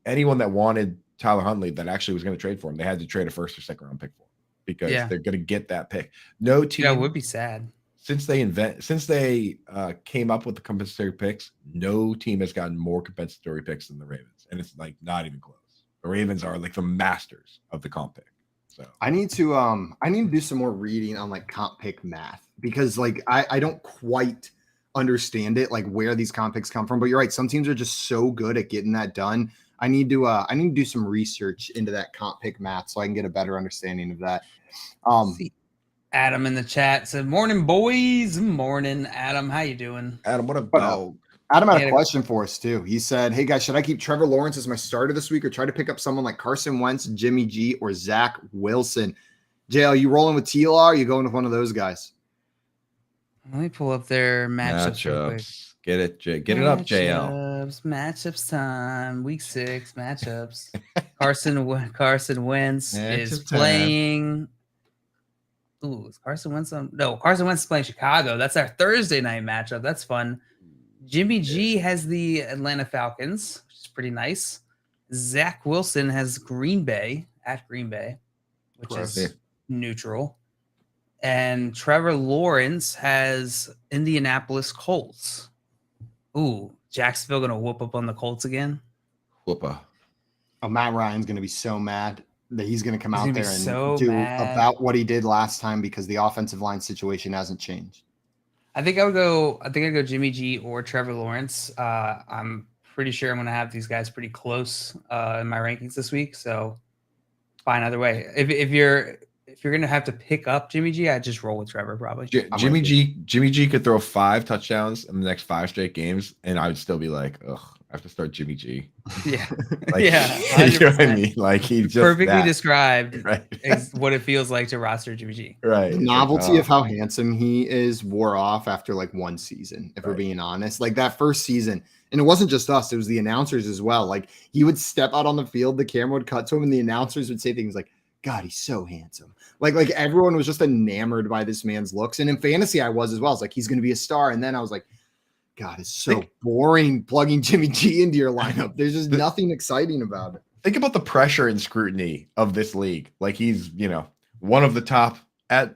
anyone that wanted Tyler Huntley that actually was going to trade for him, they had to trade a first or second round pick for him because they're going to get that pick. No team. Yeah, it would be sad. Since they came up with the compensatory picks, no team has gotten more compensatory picks than the Ravens, and it's like not even close. The Ravens are like the masters of the comp pick. So I need to do some more reading on like comp pick math because like I don't quite understand it, like where these comp picks come from. But you're right, some teams are just so good at getting that done. I need to do some research into that comp pick math so I can get a better understanding of that. Adam in the chat said, "Morning, boys." Morning, Adam. How you doing? Adam, what a dog. Adam had a question for us too. He said, "Hey guys, should I keep Trevor Lawrence as my starter this week or try to pick up someone like Carson Wentz, Jimmy G, or Zach Wilson?" JL, you rolling with TLR? Or are you going with one of those guys? Let me pull up their matchups real quick. Get it up, JL. Matchups time. Week 6 matchups. Carson Wentz is playing. Ooh, is Carson Wentz on? No, Carson Wentz is playing Chicago. That's our Thursday night matchup. That's fun. Jimmy G has the Atlanta Falcons, which is pretty nice. Zach Wilson has Green Bay, which is neutral. And Trevor Lawrence has Indianapolis Colts. Ooh, Jacksonville going to whoop up on the Colts again? Whoopa. Oh, Matt Ryan's going to be so mad that he's going to come out there and so do mad. about what he did last time because the offensive line situation hasn't changed. I think I'd go Jimmy G or Trevor Lawrence. I'm pretty sure I'm going to have these guys pretty close in my rankings this week. So fine either way. If you're going to have to pick up Jimmy G, I'd just roll with Trevor probably. Jimmy G could throw 5 touchdowns in the next 5 straight games, and I would still be like, ugh, I have to start Jimmy G. Yeah. Like, yeah. You know what I mean? Like he just perfectly described right. what it feels like to roster Jimmy G. Right. The novelty of how handsome he is wore off after like one season, if we're being honest. Like that first season, and it wasn't just us, it was the announcers as well. Like he would step out on the field, the camera would cut to him, and the announcers would say things like, God, he's so handsome. Like everyone was just enamored by this man's looks. And in fantasy, I was as well. I was like, he's going to be a star. And then I was like, God, it's so boring plugging Jimmy G into your lineup. There's just nothing exciting about it. Think about the pressure and scrutiny of this league. Like he's, one of the top, at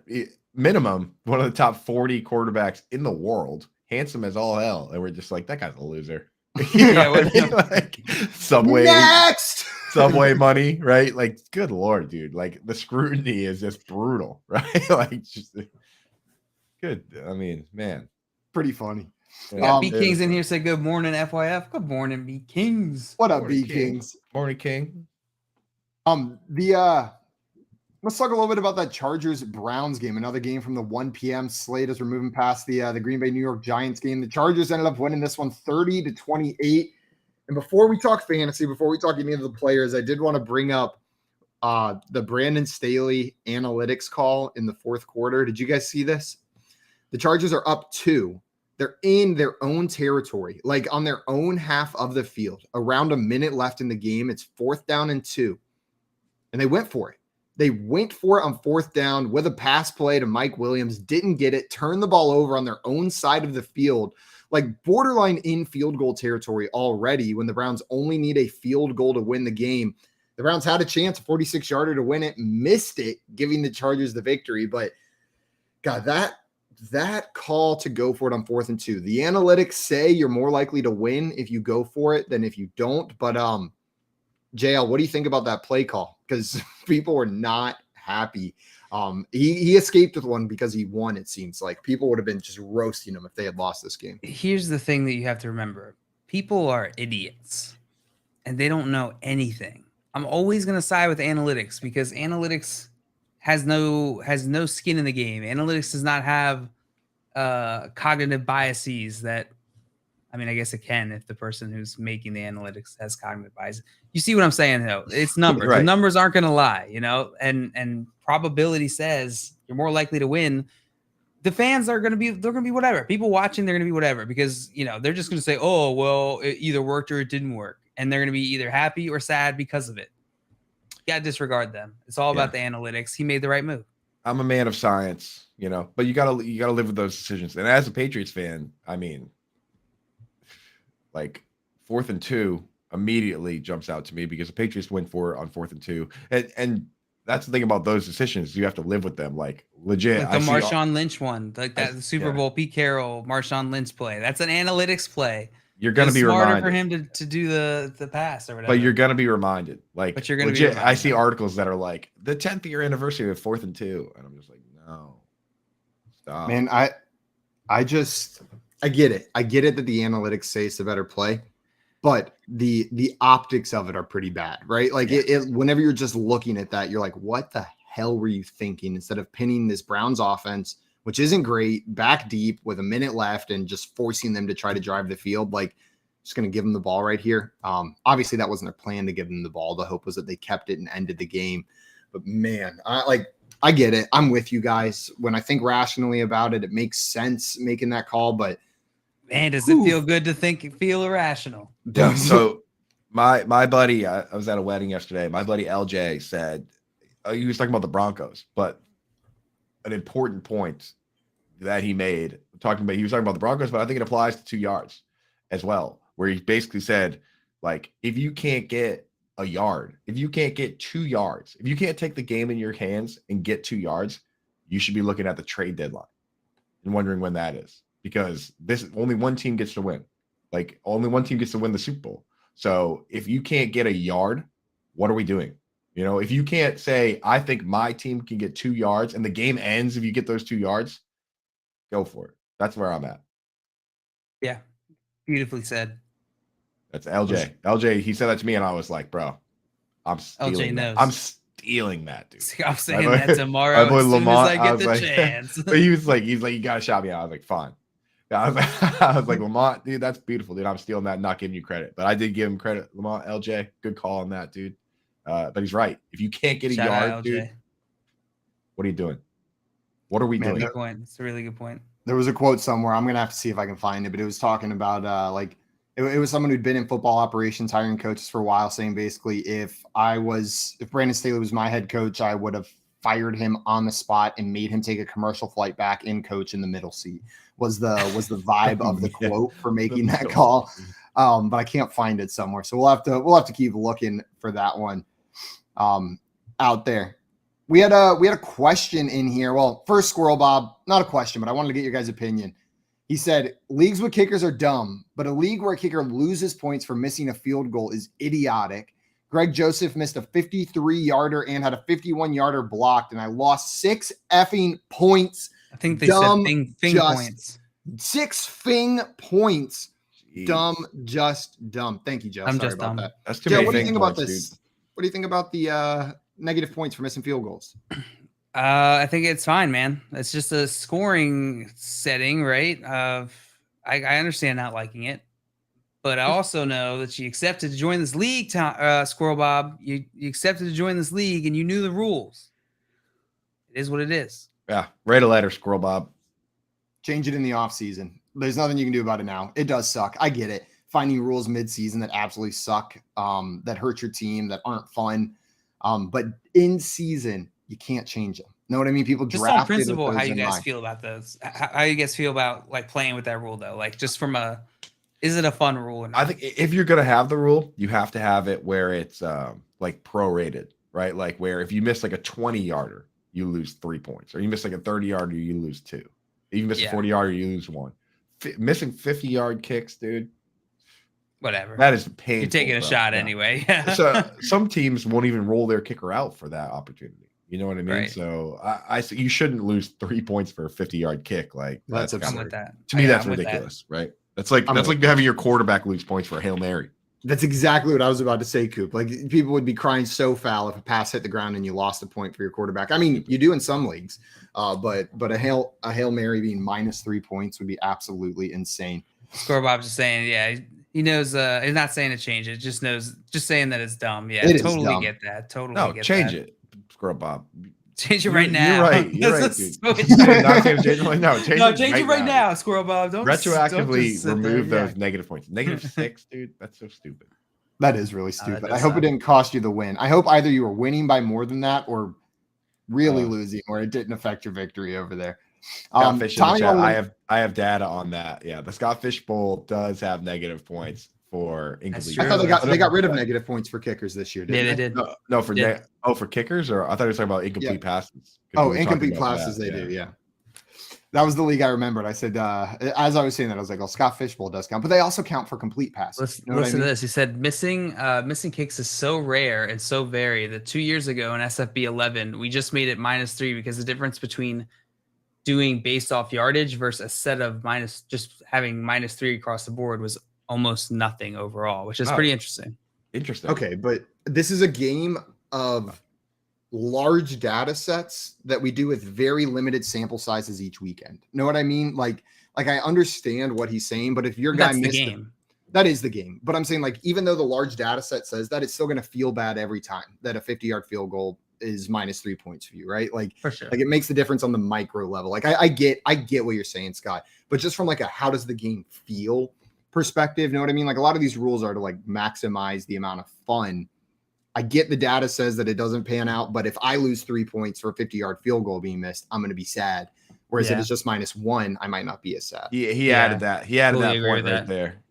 minimum, one of the top 40 quarterbacks in the world. Handsome as all hell. And we're just like, that guy's a loser. Like Subway. Next! Subway money, right? Like, good Lord, dude. Like the scrutiny is just brutal, right? Like just good. I mean, man. Pretty funny. Yeah, B Kings in here say good morning, FYF. Good morning, B Kings. What up, B Kings? Morning, King. Let's talk a little bit about that Chargers Browns game. Another game from the 1 p.m. slate as we're moving past the Green Bay New York Giants game. The Chargers ended up winning this one 30-28. And before we talk fantasy, before we talk any of the players, I did want to bring up the Brandon Staley analytics call in the fourth quarter. Did you guys see this? The Chargers are up 2. They're in their own territory, like on their own half of the field. Around a minute left in the game. It's 4th down and 2. And they went for it. They went for it on 4th down with a pass play to Mike Williams. Didn't get it. Turned the ball over on their own side of the field. Like borderline in field goal territory already when the Browns only need a field goal to win the game. The Browns had a chance, a 46-yarder to win it. Missed it, giving the Chargers the victory. But, God, that call to go for it on 4th and 2. The analytics say you're more likely to win if you go for it than if you don't. But JL, what do you think about that play call? Because people were not happy. He escaped with one because he won, it seems like. People would have been just roasting him if they had lost this game. Here's the thing that you have to remember. People are idiots and they don't know anything. I'm always going to side with analytics because analytics has no skin in the game. Analytics does not have cognitive biases that, I mean, I guess it can if the person who's making the analytics has cognitive bias. You see what I'm saying, though? It's numbers. Right. The numbers aren't going to lie, and probability says you're more likely to win. The fans are going to be whatever. People watching, they're going to be whatever because, they're just going to say, oh, well, it either worked or it didn't work. And they're going to be either happy or sad because of it. You got to disregard them. It's all about the analytics. He made the right move. I'm a man of science, but you gotta live with those decisions. And as a Patriots fan, I mean, like 4th and 2 immediately jumps out to me because the Patriots went for it on 4th and 2. And that's the thing about those decisions. You have to live with them. Like legit. Like the Marshawn Lynch one, like that the Super Bowl Pete Carroll, Marshawn Lynch play. That's an analytics play. You're going to be smarter reminded for him to do the pass or whatever. But you're going to be reminded. Like, but you're going to legit, be reminded. I see articles that are like the 10th year anniversary of 4th and 2. And I'm just like, no, stop. Man, I get it. I get it that the analytics say it's a better play, but the optics of it are pretty bad, right? Like whenever you're just looking at that, you're like, what the hell were you thinking? Instead of pinning this Browns offense, which isn't great, back deep with a minute left and just forcing them to try to drive the field, like just going to give them the ball right here. Obviously that wasn't their plan to give them the ball. The hope was that they kept it and ended the game. But man, I get it. I'm with you guys. When I think rationally about it, it makes sense making that call, but man, does it feel good to feel irrational? So my buddy, I was at a wedding yesterday. My buddy LJ said, he was talking about the Broncos, but an important point that he made, he was talking about the Broncos, but I think it applies to 2 yards as well, where he basically said, like, if you can't get a yard, if you can't get 2 yards, if you can't take the game in your hands and get 2 yards, you should be looking at the trade deadline and wondering when that is, because this only one team gets to win. Like only one team gets to win the Super Bowl. So if you can't get a yard, what are we doing? You know, if you can't say, I think my team can get 2 yards and the game ends if you get those 2 yards, go for it. That's where I'm at. Yeah. Beautifully said. That's LJ. LJ, he said that to me and I was like, bro, I'm stealing that. I'm stealing that, dude. I'm saying that tomorrow as soon Lamont, as I get the chance. But he's like, you gotta shout me out. I was like, fine. I was like, Lamont, dude, that's beautiful, dude. I'm stealing that, not giving you credit. But I did give him credit. Lamont, LJ, good call on that, dude. But he's right. If you can't get a yard, dude, what are you doing? What are we doing? Good point. It's a really good point. There was a quote somewhere. I'm gonna have to see if I can find it, but it was talking about it was someone who'd been in football operations, hiring coaches for a while, saying basically if Brandon Staley was my head coach, I would have fired him on the spot and made him take a commercial flight back and coach in the middle seat. Was the vibe of the quote for making that call. But I can't find it somewhere. So we'll have to keep looking for that one out there. We had a question in here. Well, first, Squirrel Bob, not a question, but I wanted to get your guys' opinion. He said, leagues with kickers are dumb, but a league where a kicker loses points for missing a field goal is idiotic. Greg Joseph missed a 53-yarder and had a 51-yarder blocked, and I lost 6 effing points. I think they said fing points. 6 fing points. Jeez. Dumb, just dumb. Thank you, Joe. I'm Sorry just about dumb. that. That's too Joe, many what do you think about points, this? dude. What do you think about the negative points for missing field goals? I think it's fine, man. It's just a scoring setting, right? I understand not liking it, but I also know that you accepted to join this league, Squirrel Bob. You accepted to join this league, and you knew the rules. It is what it is. Yeah, write a letter, Squirrel Bob. Change it in the offseason. There's nothing you can do about it now. It does suck. I get it. Finding rules mid-season that absolutely suck, that hurt your team, that aren't fun. But in season, you can't change them. Know what I mean? People just drafted on principle. How you guys mind. feel about those? How you guys feel about like playing with that rule though? Like just from is it a fun rule? Or not? I think if you're gonna have the rule, you have to have it where it's like prorated, right? Like where if you miss like a 20-yarder, you lose 3 points, or you miss like a 30-yarder, you lose 2. If you miss a 40-yarder, you lose 1. Missing 50-yard kicks, dude. Whatever. That is painful. You're taking a shot anyway. So some teams won't even roll their kicker out for that opportunity. You know what I mean? Right. So I you shouldn't lose 3 points for a 50-yard kick. Like That's kind absurd. with that. To me, that's I'm with ridiculous, right? That's like having your quarterback lose points for a Hail Mary. That's exactly what I was about to say, Coop. Like people would be crying so foul if a pass hit the ground and you lost a point for your quarterback. I mean, you do in some leagues, but a Hail Mary being minus 3 points would be absolutely insane. Score Bob's just saying, yeah, he knows. He's not saying to change it. Just saying that it's dumb. Yeah, It is totally dumb. get that. Totally No, get change that. it, Scrub Bob. Change it right now. You're right. You're right, dude. Switch. Not saying change it. No, change it right now, Squirrel Bob. Don't retroactively just remove those negative points. -6, dude. That's so stupid. That is really stupid. I hope suck. it didn't cost you the win. I hope either you were winning by more than that or really losing, or it didn't affect your victory over there. Scott Fish in the Tommy chat. Mullen- I have data on that. Yeah, the Scott Fish Bowl does have negative points for incomplete. I thought they got rid of negative points for kickers this year. Yeah, Didn't they did. No, for kickers, or I thought he was talking about incomplete passes. Oh, incomplete passes they do. Yeah. That was the league I remembered. I said, as I was saying that, I was like, "Oh, Scott Fishbowl does count, but they also count for complete passes." Listen to this. He said, missing kicks is so rare and so varied that 2 years ago in SFB 11, we just made it -3 because the difference between doing based off yardage versus a set of just having -3 across the board was almost nothing overall, which is pretty interesting. Interesting. Okay, but this is a game of large data sets that we do with very limited sample sizes each weekend. Know what I mean? Like I understand what he's saying, but if your guy missed the game, that is the game. But I'm saying, like, even though the large data set says that, it's still going to feel bad every time that a 50-yard field goal is -3 points for you, right? Like, for sure. Like it makes the difference on the micro level. Like I get what you're saying, Scott, but just from like a how does the game feel perspective, know what I mean? Like a lot of these rules are to like maximize the amount of fun. I get the data says that it doesn't pan out, but if I lose 3 points for a 50-yard field goal being missed, I'm going to be sad. Whereas if it's just -1, I might not be as sad. He added that. He added Totally that point right there.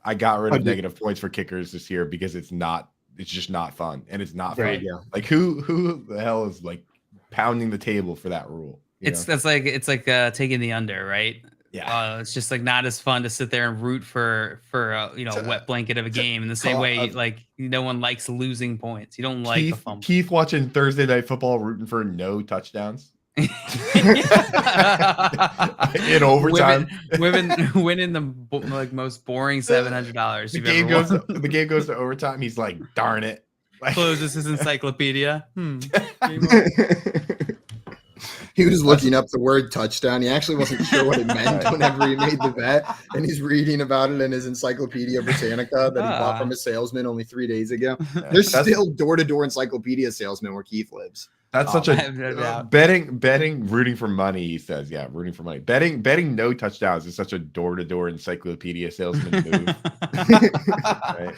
I got rid of negative points for kickers this year because it's not it's just not fun, and it's not There fun. you go. Like who the hell is like pounding the table for that rule? It's like taking the under, right? Yeah. It's just like not as fun to sit there and root for a wet blanket of a game in the same way like no one likes losing points. You don't like a fumble. Keith watching Thursday Night Football rooting for no touchdowns. In overtime, women winning the most boring $700 the game goes to overtime. He's like, darn it. Closes his encyclopedia. He was looking up the word touchdown. He actually wasn't sure what it meant whenever he made the bet. And he's reading about it in his Encyclopedia Britannica that he bought from a salesman only 3 days ago. There's still door-to-door encyclopedia salesman where Keith lives. That's such a betting, rooting for money. He says, yeah, rooting for money. Betting no touchdowns is such a door-to-door encyclopedia salesman move. Right?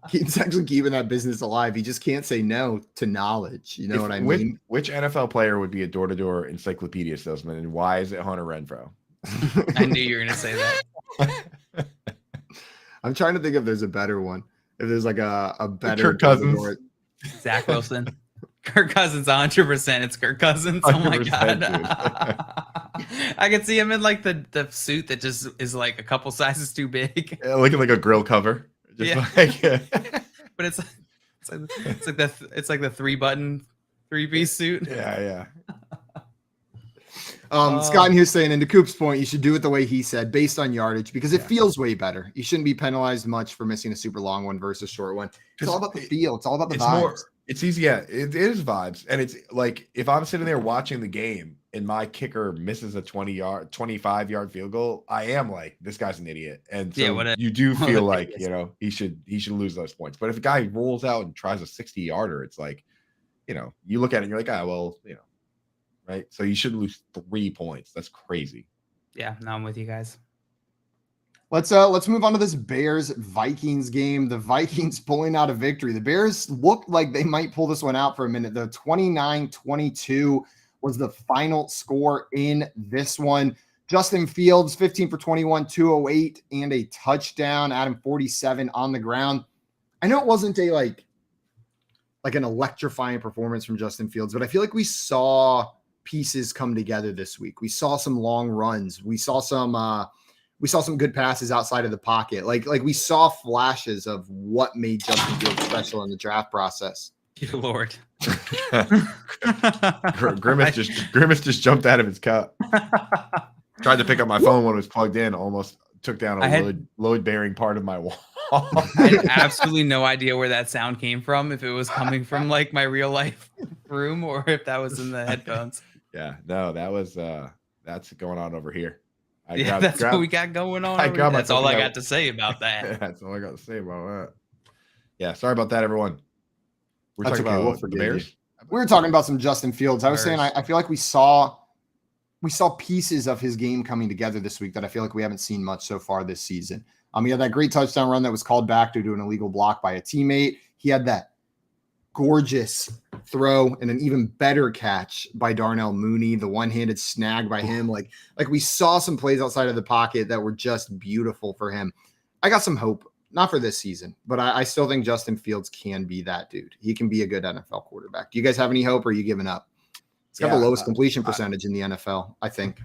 He's actually keeping that business alive. He just can't say no to knowledge. You know what I mean? Which NFL player would be a door-to-door encyclopedia salesman, and why is it Hunter Renfrow? I knew you were going to say that. I'm trying to think if there's a better one. If there's like a better Kirk Cousins, Zach Wilson. Kirk Cousins, 100%. It's Kirk Cousins. Oh my god! I can see him in like the suit that just is like a couple sizes too big, looking like a grill cover. Just but it's like the 3-button 3-piece suit. Yeah. Scott here's saying, and to Coop's point, you should do it the way he said, based on yardage, because it feels way better. You shouldn't be penalized much for missing a super long one versus a short one. It's all about the feel. It's all about the vibes. It's easy. Yeah, it is vibes. And it's like, if I'm sitting there watching the game and my kicker misses a 25-yard field goal, I am like, this guy's an idiot. And so you do feel like, he should lose those points. But if a guy rolls out and tries a 60-yarder, it's like, you look at it and you're like, right? So you should lose 3 points. That's crazy. Yeah, no, I'm with you guys. Let's move on to this Bears-Vikings game. The Vikings pulling out a victory. The Bears looked like they might pull this one out for a minute. The 29-22 was the final score in this one. Justin Fields, 15 for 21, 208, and a touchdown. Adam, 47 on the ground. I know it wasn't a like an electrifying performance from Justin Fields, but I feel like we saw pieces come together this week. We saw some long runs. We saw some good passes outside of the pocket. Like we saw flashes of what made Justin Fields special in the draft process. Dear Lord. Grimace just jumped out of his cup. Tried to pick up my phone when it was plugged in, almost took down a load-bearing part of my wall. I had absolutely no idea where that sound came from, if it was coming from like my real life room or if that was in the headphones. Yeah, no, that was that's going on over here. That's what we got going on. That's all I got to say about that. That's all I got to say about that. Yeah, sorry about that, everyone. We're That's talking okay. about the Bears. We were talking about some Justin Fields. I was saying I feel like we saw pieces of his game coming together this week that I feel like we haven't seen much so far this season. He had that great touchdown run that was called back due to an illegal block by a teammate. He had that gorgeous throw and an even better catch by Darnell Mooney, the one-handed snag by him. Like we saw some plays outside of the pocket that were just beautiful for him. I got some hope, not for this season, but I still think Justin Fields can be that dude. He can be a good NFL quarterback. Do you guys have any hope, or are you giving up? He's got the lowest completion percentage in the NFL, I think.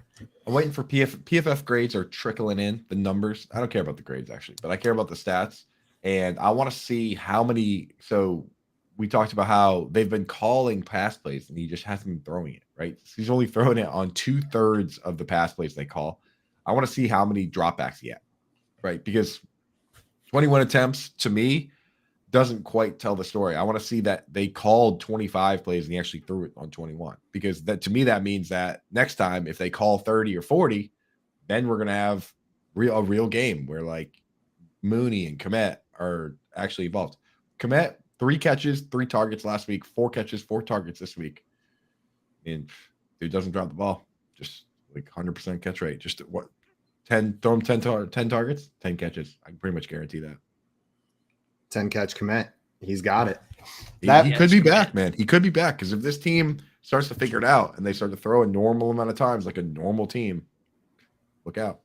I'm waiting for PFF grades are trickling in, the numbers. I don't care about the grades, actually, but I care about the stats. And I want to see how many. So we talked about how they've been calling pass plays, and he just hasn't been throwing it, right? So he's only throwing it on 2/3 of the pass plays they call. I want to see how many dropbacks he had, right? Because 21 attempts, to me, doesn't quite tell the story. I want to see that they called 25 plays and he actually threw it on 21, because that, to me, that means that next time, if they call 30 or 40, then we're going to have a real game where like Mooney and Komet are actually involved. Komet, 3 catches, 3 targets last week, 4 catches, 4 targets this week. And dude doesn't drop the ball. Just like 100% catch rate. Just what? 10 targets, 10 catches. I can pretty much guarantee that. 10 catch commit. He's got it. He could be back, man. He could be back, because if this team starts to figure it out and they start to throw a normal amount of times like a normal team, look out.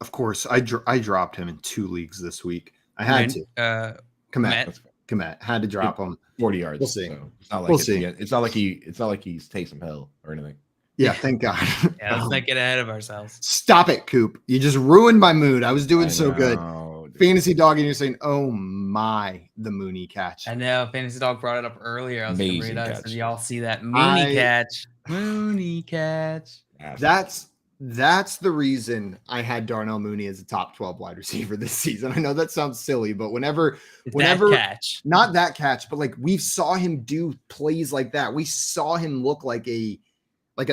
Of course, I dropped him in 2 leagues this week. I had to. Komet. Komet. Had to drop him. 40 yards. We'll see. So it's not like We'll see. It's not like he's Taysom Hill or anything. Yeah, thank God. Yeah, let's not get ahead of ourselves. Stop it, Coop. You just ruined my mood. I was doing so good. Dude. Fantasy Dog, and you're saying, "Oh my, the Mooney catch." I know Fantasy Dog brought it up earlier. I was getting ready to say, y'all see that Mooney catch? That's the reason I had Darnell Mooney as a top 12 wide receiver this season. I know that sounds silly, but whenever catch, not that catch, but like we saw him do plays like that. We saw him look like a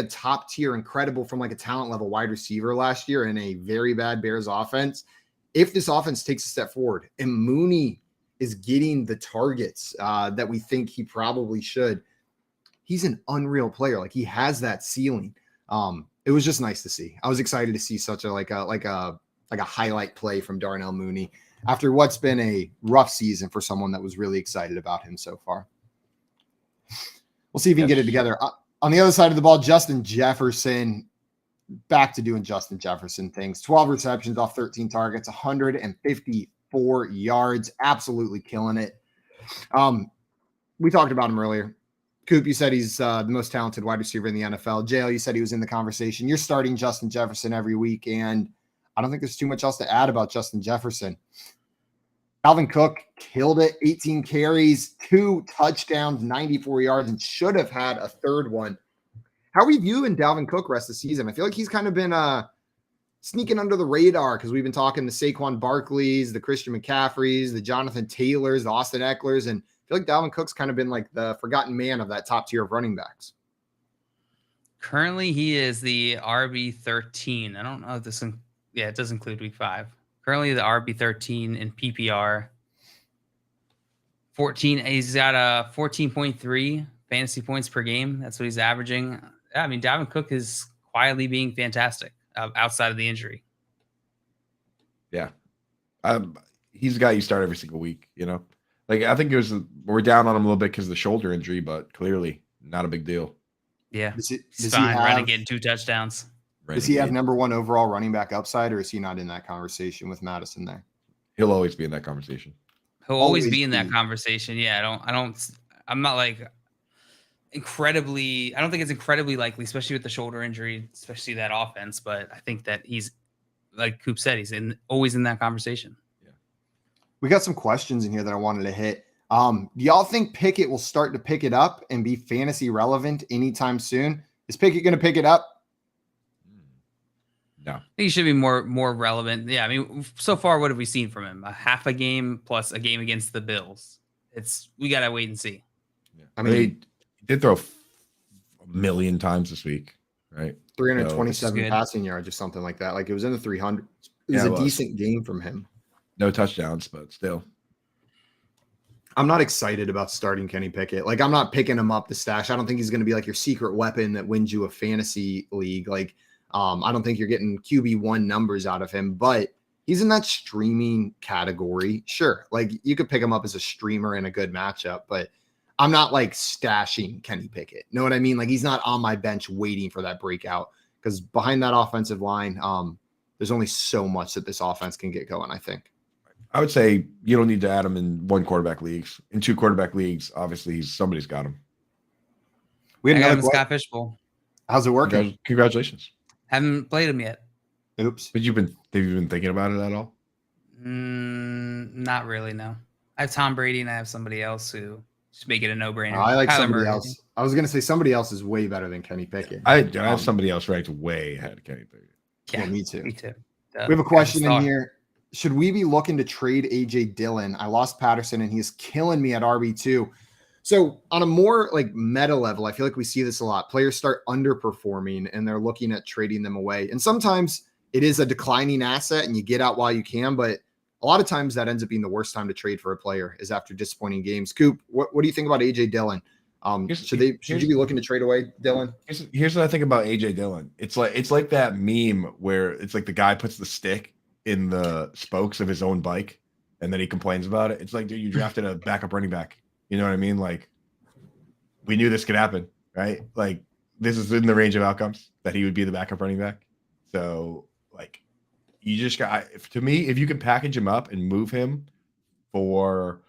top tier, incredible from like a talent level wide receiver last year in a very bad Bears offense. If this offense takes a step forward and Mooney is getting the targets that we think he probably should, he's an unreal player. Like he has that ceiling. It was just nice to see. I was excited to see such a highlight play from Darnell Mooney after what's been a rough season for someone that was really excited about him so far. We'll see if he can get it together. On the other side of the ball, Justin Jefferson, back to doing Justin Jefferson things. 12 receptions off 13 targets, 154 yards, absolutely killing it. We talked about him earlier. Coop, you said he's the most talented wide receiver in the NFL. JL, you said he was in the conversation. You're starting Justin Jefferson every week, and I don't think there's too much else to add about Justin Jefferson. Dalvin Cook killed it, 18 carries, 2 touchdowns, 94 yards, and should have had a third one. How are we viewing Dalvin Cook rest of the season? I feel like he's kind of been sneaking under the radar because we've been talking to Saquon Barkley's, the Christian McCaffreys, the Jonathan Taylors, the Austin Ecklers, and I feel like Dalvin Cook's kind of been like the forgotten man of that top tier of running backs. Currently, he is the RB13. I don't know if this it does include week 5. Currently, the RB13 in PPR. 14. He's got a 14.3 fantasy points per game. That's what he's averaging. Yeah, I mean, Dalvin Cook is quietly being fantastic outside of the injury. Yeah, he's a guy you start every single week. You know, like I think we're down on him a little bit because of the shoulder injury, but clearly not a big deal. Yeah, he's fine. Running, getting 2 touchdowns. Does he have number 1 overall running back upside, or is he not in that conversation with Madison there? He'll always be in that conversation. He'll always be in that conversation. Yeah, I'm not like incredibly. I don't think it's incredibly likely, especially with the shoulder injury, especially that offense. But I think that he's, like Coop said, he's always in that conversation. Yeah. We got some questions in here that I wanted to hit. Do y'all think Pickett will start to pick it up and be fantasy relevant anytime soon? Is Pickett going to pick it up? No. I think he should be more relevant. Yeah, I mean, so far, what have we seen from him? A half a game plus a game against the Bills. We gotta wait and see. Yeah. I mean, he did throw 1 million times this week, right? 327 passing yards or something like that. Like it was in the 300s. It was a decent game from him. No touchdowns, but still. I'm not excited about starting Kenny Pickett. Like I'm not picking him up the stash. I don't think he's going to be like your secret weapon that wins you a fantasy league. Like I don't think you're getting QB1 numbers out of him, but he's in that streaming category. Sure. Like you could pick him up as a streamer in a good matchup, but I'm not like stashing Kenny Pickett. Know what I mean? Like he's not on my bench waiting for that breakout because behind that offensive line, there's only so much that this offense can get going, I think. I would say you don't need to add him in 1 quarterback leagues. In 2 quarterback leagues, obviously somebody's got him. We had another Scott Fishbowl. How's it working? Congratulations. Haven't played him yet. Oops. But have you been thinking about it at all? Not really, no. I have Tom Brady and I have somebody else who just make it a no-brainer. I like Kyler somebody else. I was going to say somebody else is way better than Kenny Pickett. I have somebody else ranked way ahead of Kenny Pickett. Yeah, me too. Me too. We have a question in here. Should we be looking to trade AJ Dillon? I lost Patterson and he's killing me at RB2. So on a more like meta level, I feel like we see this a lot. Players start underperforming and they're looking at trading them away. And sometimes it is a declining asset and you get out while you can, but a lot of times that ends up being the worst time to trade for a player is after disappointing games. Coop, what do you think about AJ Dillon? Should you be looking to trade away Dillon? Here's what I think about AJ Dillon. It's like that meme where it's like the guy puts the stick in the spokes of his own bike and then he complains about it. It's like, dude, you drafted a backup running back. You know what I mean? Like we knew this could happen, right? Like this is in the range of outcomes that he would be the backup running back. So like you just got, to me, if you can package him up and move him for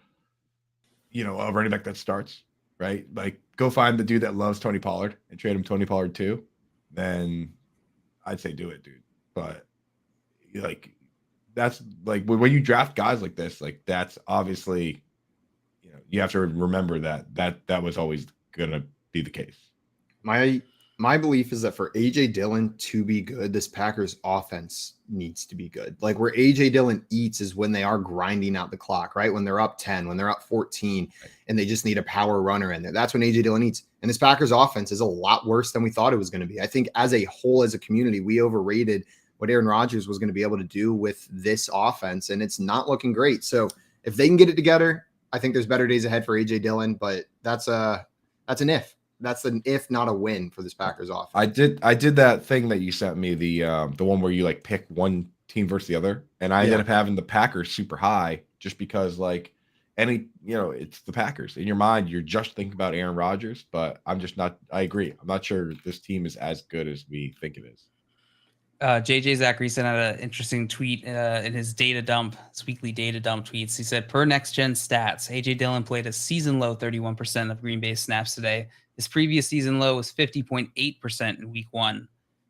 a running back that starts, right? Like, go find the dude that loves Tony Pollard and trade him Tony Pollard too. Then I'd say do it, dude. But like, that's like when you draft guys like this, like that's obviously, you have to remember that was always gonna be the case. My belief is that for AJ Dillon to be good, this Packers offense needs to be good. Like, where AJ Dillon eats is when they are grinding out the clock, right? When they're up 10, when they're up 14, and they just need a power runner in there. That's when AJ Dillon eats. And this Packers offense is a lot worse than we thought it was going to be. I think as a whole, as a community, we overrated what Aaron Rodgers was going to be able to do with this offense, and it's not looking great. So if they can get it together, I think there's better days ahead for AJ Dillon, but that's an if. That's an if, not a win for this Packers offense. I did that thing that you sent me, the one where you like pick one team versus the other, and I ended up having the Packers super high just because like it's the Packers. In your mind, you're just thinking about Aaron Rodgers, but I'm just not. I agree. I'm not sure this team is as good as we think it is. JJ Zachary sent out an interesting tweet in his weekly data dump tweets. He said, per next gen stats, AJ Dillon played a season low 31% of Green Bay snaps today. His previous season low was 50.8% in week 1.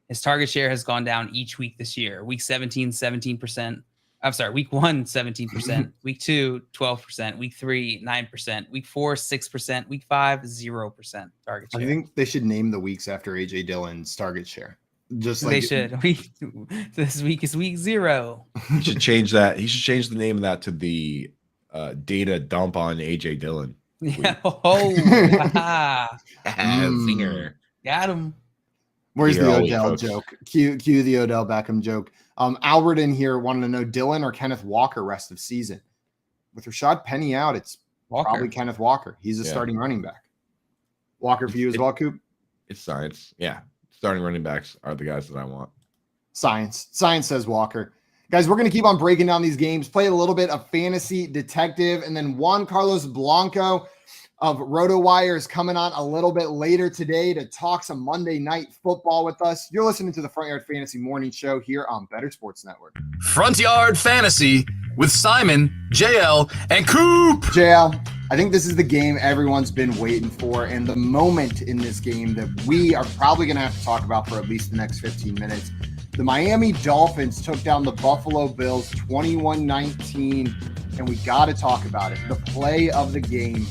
His target share has gone down each week this year. Week 17, 17%. I'm sorry, week 1, 17%. Week 2, 12%. Week 3, 9%. Week 4, 6%. Week 5, 0% target share. I think they should name the weeks after AJ Dillon's target share. Just like they should. This week is week 0. He should change that. He should change the name of that to the data dump on AJ Dillon. Yeah. Finger. Got him. Where's the Odell joke? Cue the Odell Beckham joke. Albert in here wanted to know Dillon or Kenneth Walker rest of season. With Rashad Penny out, it's probably Kenneth Walker. He's a starting running back. Walker for you as well, Coop? It's science. Yeah. Starting running backs are the guys that I want. Science says Walker. Guys, we're going to keep on breaking down these games, play a little bit of fantasy detective, and then Juan Carlos Blanco of RotoWire is coming on a little bit later today to talk some Monday Night Football with us. You're listening to the Front Yard Fantasy Morning Show here on Bettor Sports Network. Front Yard Fantasy with Simon, JL, and Coop. JL, I think this is the game everyone's been waiting for, and the moment in this game that we are probably going to have to talk about for at least the next 15 minutes. The Miami Dolphins took down the Buffalo Bills 21-19, and we got to talk about it. The play of the game,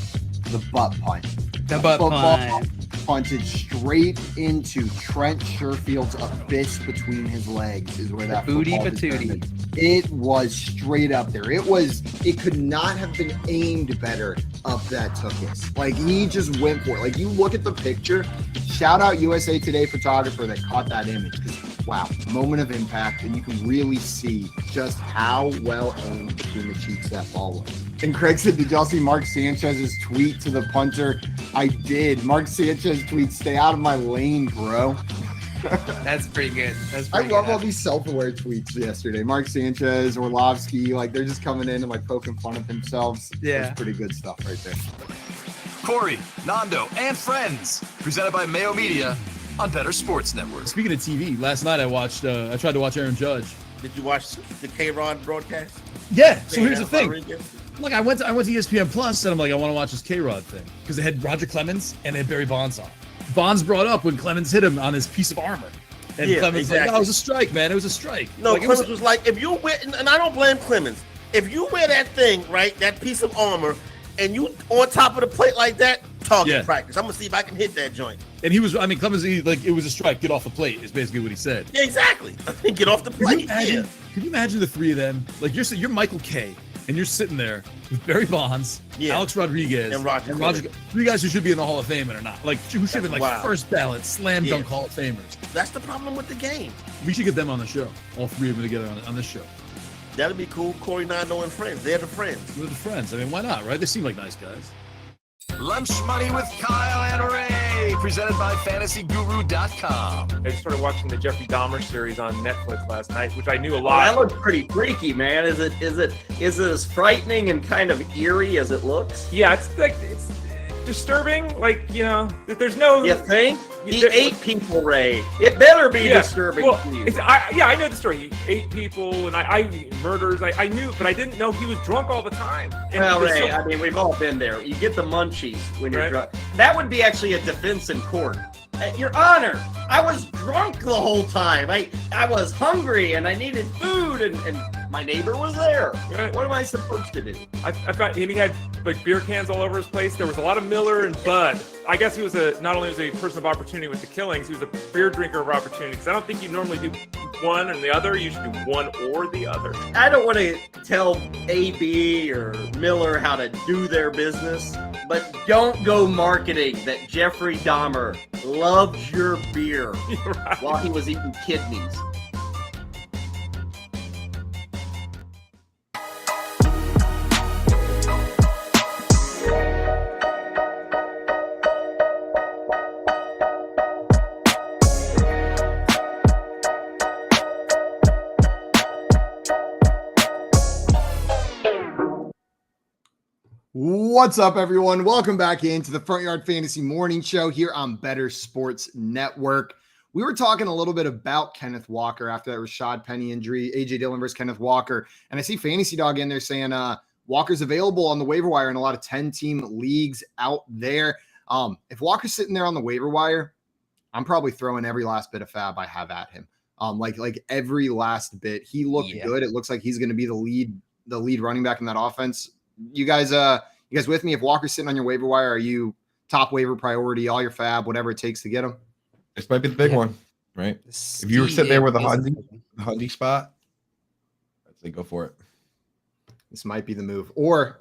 the butt punt. The butt punt. Punted straight into Trent Sherfield's abyss between his legs is where that booty patootie. It was straight up there. It could not have been aimed better up that Tuchus. Like, he just went for it. Like, you look at the picture, shout out USA Today photographer that caught that image. Wow, moment of impact, and you can really see just how well aimed between the cheeks that ball was. And Craig said, did y'all see Mark Sanchez's tweet to the punter? I did. Mark Sanchez tweet, stay out of my lane, bro. That's pretty good. I love all these self-aware tweets yesterday. Mark Sanchez, Orlovsky, like they're just coming in and like poking fun of themselves. Yeah. That's pretty good stuff right there. Corey, Nando, and friends, presented by Mayo Media on Bettor Sports Network. Speaking of TV, last night I tried to watch Aaron Judge. Did you watch the K-Rod broadcast? Yeah. So here's the thing. Look, I went to ESPN Plus and I'm like, I want to watch this K-Rod thing because they had Roger Clemens and they had Barry Bonds on. Bonds brought up when Clemens hit him on his piece of armor. And Clemens was like, oh, it was a strike, man. It was a strike. No, like, Clemens was like, if you wear, and I don't blame Clemens, if you wear that thing, right, that piece of armor, and you on top of the plate like that, target practice. I'm going to see if I can hit that joint. And he was, I mean, Clemens, it was a strike. Get off the plate is basically what he said. Yeah, exactly. Get off the plate. Can you imagine the three of them? Like, you're Michael Kay, and you're sitting there with Barry Bonds, Alex Rodriguez, and Roger. Three guys who should be in the Hall of Fame and are not. Like, who should have been like first ballot, slam dunk Hall of Famers. That's the problem with the game. We should get them on the show. All three of them together on this show. That'd be cool. Corey, Nando, and friends. They're the friends. They're the friends. I mean, why not, right? They seem like nice guys. Lunch Money with Kyle and Ray, presented by FantasyGuru.com. I started watching the Jeffrey Dahmer series on Netflix last night, which I knew a lot. That looked pretty freaky, man. Is it as frightening and kind of eerie as it looks? Yeah, it's disturbing. Like, there's no. You think? He ate people, Ray. It better be disturbing to you. I know the story. He ate people, and I murders. I knew, but I didn't know he was drunk all the time. And well, Ray, I mean, we've all been there. You get the munchies when you're drunk. That would be actually a defense in court. Your Honor, I was drunk the whole time. I was hungry and I needed food, and my neighbor was there. What am I supposed to do? And he had like beer cans all over his place. There was a lot of Miller and Bud. I guess he was not only was he a person of opportunity with the killings, he was a beer drinker of opportunity. Because I don't think you normally do one and the other. You should do one or the other. I don't want to tell AB or Miller how to do their business, but don't go marketing that Jeffrey Dahmer loves your beer while he was eating kidneys. What's up, everyone? Welcome back into the Front Yard Fantasy Morning Show here on Bettor Sports Network. We were talking a little bit about Kenneth Walker after that Rashad Penny injury, AJ Dillon versus Kenneth Walker. And I see Fantasy Dog in there saying Walker's available on the waiver wire in a lot of 10-team leagues out there. If Walker's sitting there on the waiver wire, I'm probably throwing every last bit of fab I have at him. Like every last bit. He looked good. It looks like he's going to be the lead running back in that offense. You guys with me? If Walker's sitting on your waiver wire, are you top waiver priority, all your fab, whatever it takes to get him? This might be the big one, right? If you were sitting there with a Hundy spot, I'd say go for it. This might be the move. Or,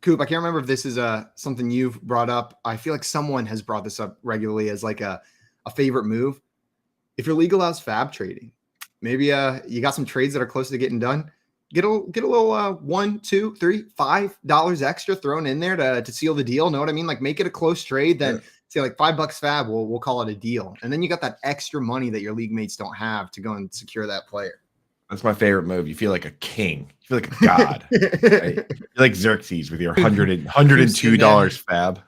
Coop, I can't remember if this is something you've brought up. I feel like someone has brought this up regularly as like a favorite move. If your league allows fab trading, maybe you got some trades that are close to getting done. Get a little $1, $2, $3, $5 extra thrown in there to seal the deal. Know what I mean? Like make it a close trade. Then say like $5 fab. We'll call it a deal. And then you got that extra money that your league mates don't have to go and secure that player. That's my favorite move. You feel like a king. You feel like a god. Right? You're like Xerxes with your $102 fab.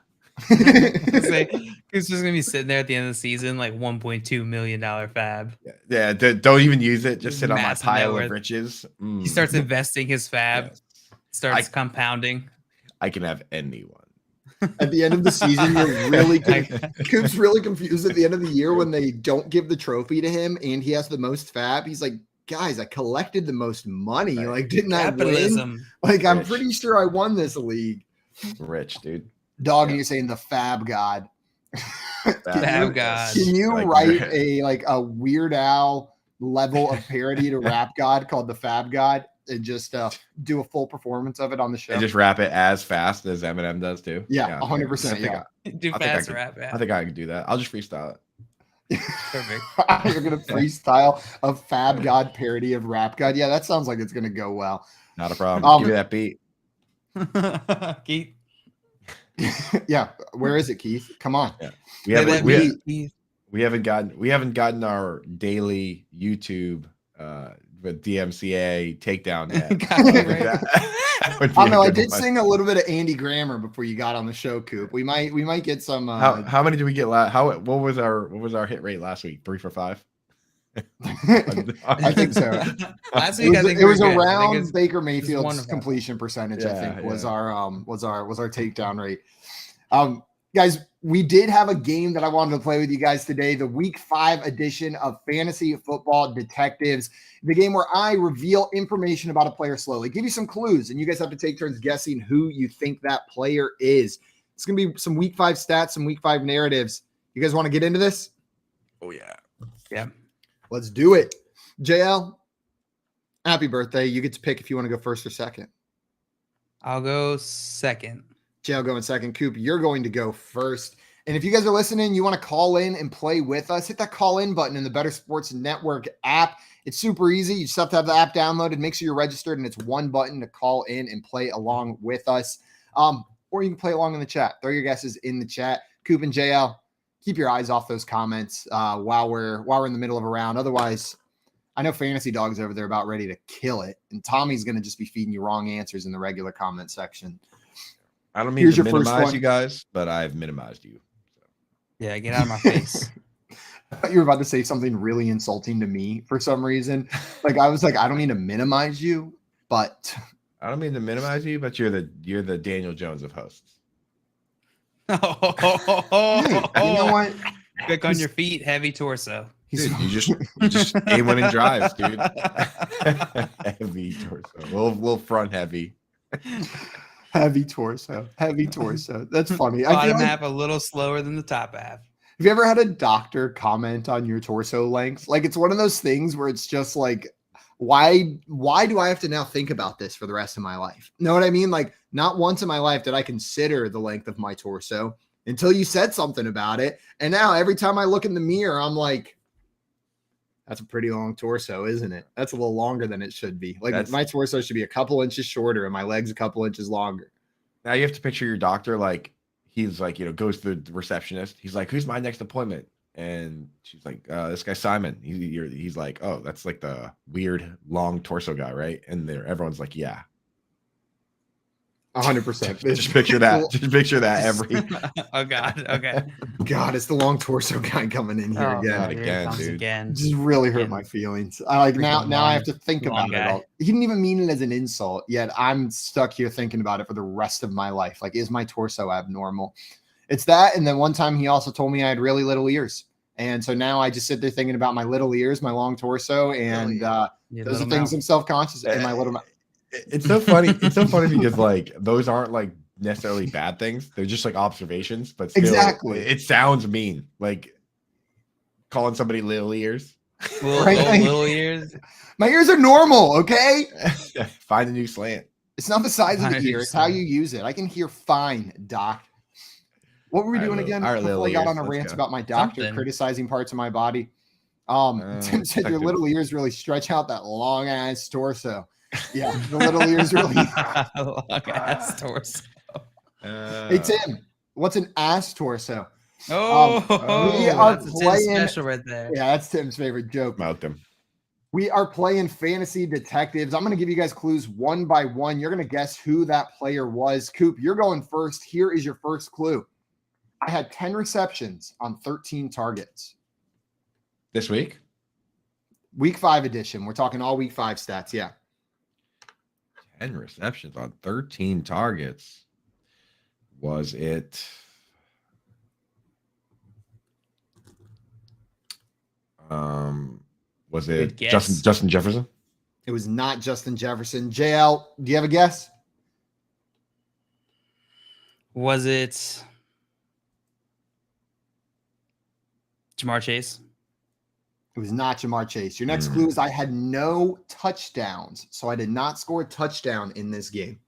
He's just gonna be sitting there at the end of the season, like $1.2 million fab. Yeah, don't even use it. Just sit on my pile of riches. He starts investing his fab, starts compounding. I can have anyone. At the end of the season, you're really Coop's really confused at the end of the year when they don't give the trophy to him and he has the most fab. He's like, guys, I collected the most money. Like, didn't I win? Like, I'm pretty sure I won this league. Rich, dude. Dog, and you're saying the fab god. Fab god. Can you write a Weird Al level of parody to Rap God called the Fab God and just do a full performance of it on the show? And just rap it as fast as Eminem does too. Yeah, 100%. Yeah. I think I can do that. I'll just freestyle it. Perfect. You're gonna freestyle a Fab God parody of Rap God. Yeah, that sounds like it's gonna go well. Not a problem. Give me that beat. Keith. Yeah, where is it, Keith? Come on. Yeah. We haven't gotten our daily YouTube with DMCA takedown yet. I know I did sing a little bit of Andy Grammer before you got on the show, Coop. We might get some. How many did we get last? What was our hit rate last week? 3 for 5. I think so. Last week it was around Baker Mayfield's completion percentage. I think was our takedown rate. Guys, we did have a game that I wanted to play with you guys today. The Week 5 edition of Fantasy Football Detectives, the game where I reveal information about a player slowly, give you some clues, and you guys have to take turns guessing who you think that player is. It's gonna be some Week 5 stats, some Week 5 narratives. You guys want to get into this? Oh yeah. Let's do it. JL, happy birthday. You get to pick if you want to go first or second. I'll go second. JL going second. Coop, you're going to go first. And if you guys are listening, you want to call in and play with us, hit that call in button in the Bettor Sports Network app. It's super easy. You just have to have the app downloaded. Make sure you're registered, and it's one button to call in and play along with us. Or you can play along in the chat. Throw your guesses in the chat. Coop and JL, keep your eyes off those comments while we're in the middle of a round. Otherwise, I know Fantasy Dog's over there about ready to kill it, and Tommy's going to just be feeding you wrong answers in the regular comment section. I don't mean to minimize you guys, but I've minimized you. Yeah, get out of my first you one. guys, but I've minimized you. Yeah, get out of my face. I thought you were about to say something really insulting to me for some reason. Like I was like, I don't mean to minimize you, but I don't mean to minimize you, but you're the Daniel Jones of hosts. Hey, you know what? Quick on your feet, heavy torso. Dude, you just game winning drives, dude. Heavy torso. We'll front heavy. Heavy torso. That's funny. Bottom half a little slower than the top half. Have you ever had a doctor comment on your torso length? Like it's one of those things where it's just like, why do I have to now think about this for the rest of my life? Know what I mean? Like not once in my life did I consider the length of my torso until you said something about it. And now every time I look in the mirror, I'm like, that's a pretty long torso, isn't it? That's a little longer than it should be. Like my torso should be a couple inches shorter and my legs a couple inches longer. Now you have to picture your doctor like he's like, goes to the receptionist. He's like, who's my next appointment? And she's like, this guy Simon. He's like, oh, that's like the weird long torso guy, right? And everyone's like, yeah. 100%. Just picture that. Just picture that every. Oh God. Okay. God, it's the long torso guy coming in here again, dude. Again. Just really hurt my feelings. I like now I have to think about it all. He didn't even mean it as an insult, yet I'm stuck here thinking about it for the rest of my life. Like, is my torso abnormal? It's that. And then one time he also told me I had really little ears. And so now I just sit there thinking about my little ears, my long torso, and those are things I'm self-conscious in my little mouth. It's so funny. It's so funny because like those aren't like necessarily bad things. They're just like observations, but still, exactly. It sounds mean. Like calling somebody little ears. Little ears. My ears are normal, okay? Find a new slant. It's not the size of the ear, it's how you use it. I can hear fine, doc. What were we doing again? Before I got on a rant about my doctor criticizing parts of my body. Tim said your little ears really stretch out that long ass torso. Yeah, the little ears really long ass torso. Hey Tim, what's an ass torso? We are playing special right there. Yeah, that's Tim's favorite joke. Mouth them. We are playing fantasy detectives. I'm going to give you guys clues one by one. You're going to guess who that player was. Coop, you're going first. Here is your first clue. I had 10 receptions on 13 targets. This week? Week 5 edition. We're talking all week 5 stats. Yeah. 10 receptions on 13 targets. Was it? Was it Justin Jefferson? It was not Justin Jefferson. JL, do you have a guess? Was it Jamar Chase? It was not Jamar Chase. Your next clue is I had no touchdowns, so I did not score a touchdown in this game.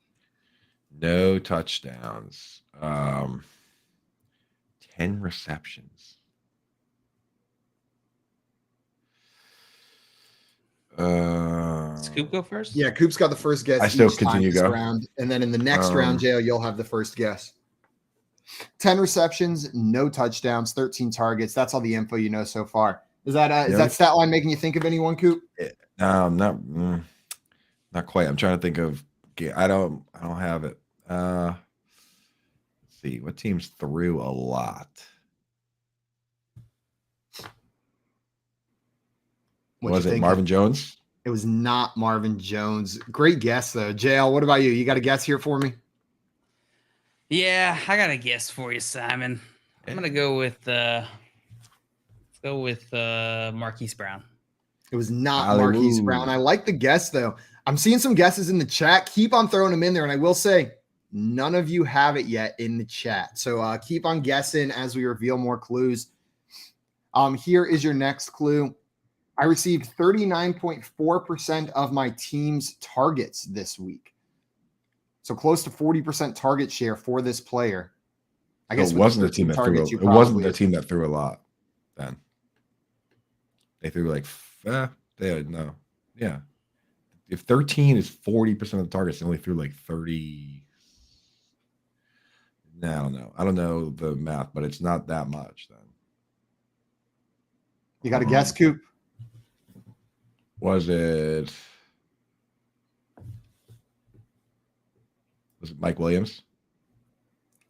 No touchdowns. 10 receptions. Does Coop go first? Yeah, Coop's got the first guess. I still continue to go. Round, and then in the next round, JL, you'll have the first guess. 10 receptions, no touchdowns, 13 targets. That's all the info you know so far. Is that stat line making you think of anyone, Coop? Not quite. I'm trying to think of. I don't have it. Let's see what teams threw a lot. Was it Marvin Jones? It was not Marvin Jones. Great guess though. JL, what about you? You got a guess here for me? Yeah, I got a guess for you, Simon. I'm gonna go with Marquise Brown. It was not Marquise Brown. I like the guess though. I'm seeing some guesses in the chat. Keep on throwing them in there, and I will say none of you have it yet in the chat. So keep on guessing as we reveal more clues. Here is your next clue. I received 39.4% of my team's targets this week. So close to 40% target share for this player. I guess it wasn't a team that threw. It wasn't the team that threw a lot. Then they threw like no, yeah. If 13 is 40% of the targets, they only threw like 30. No, I don't know. I don't know the math, but it's not that much. Then you got a guess, Coop? Was it Mike Williams?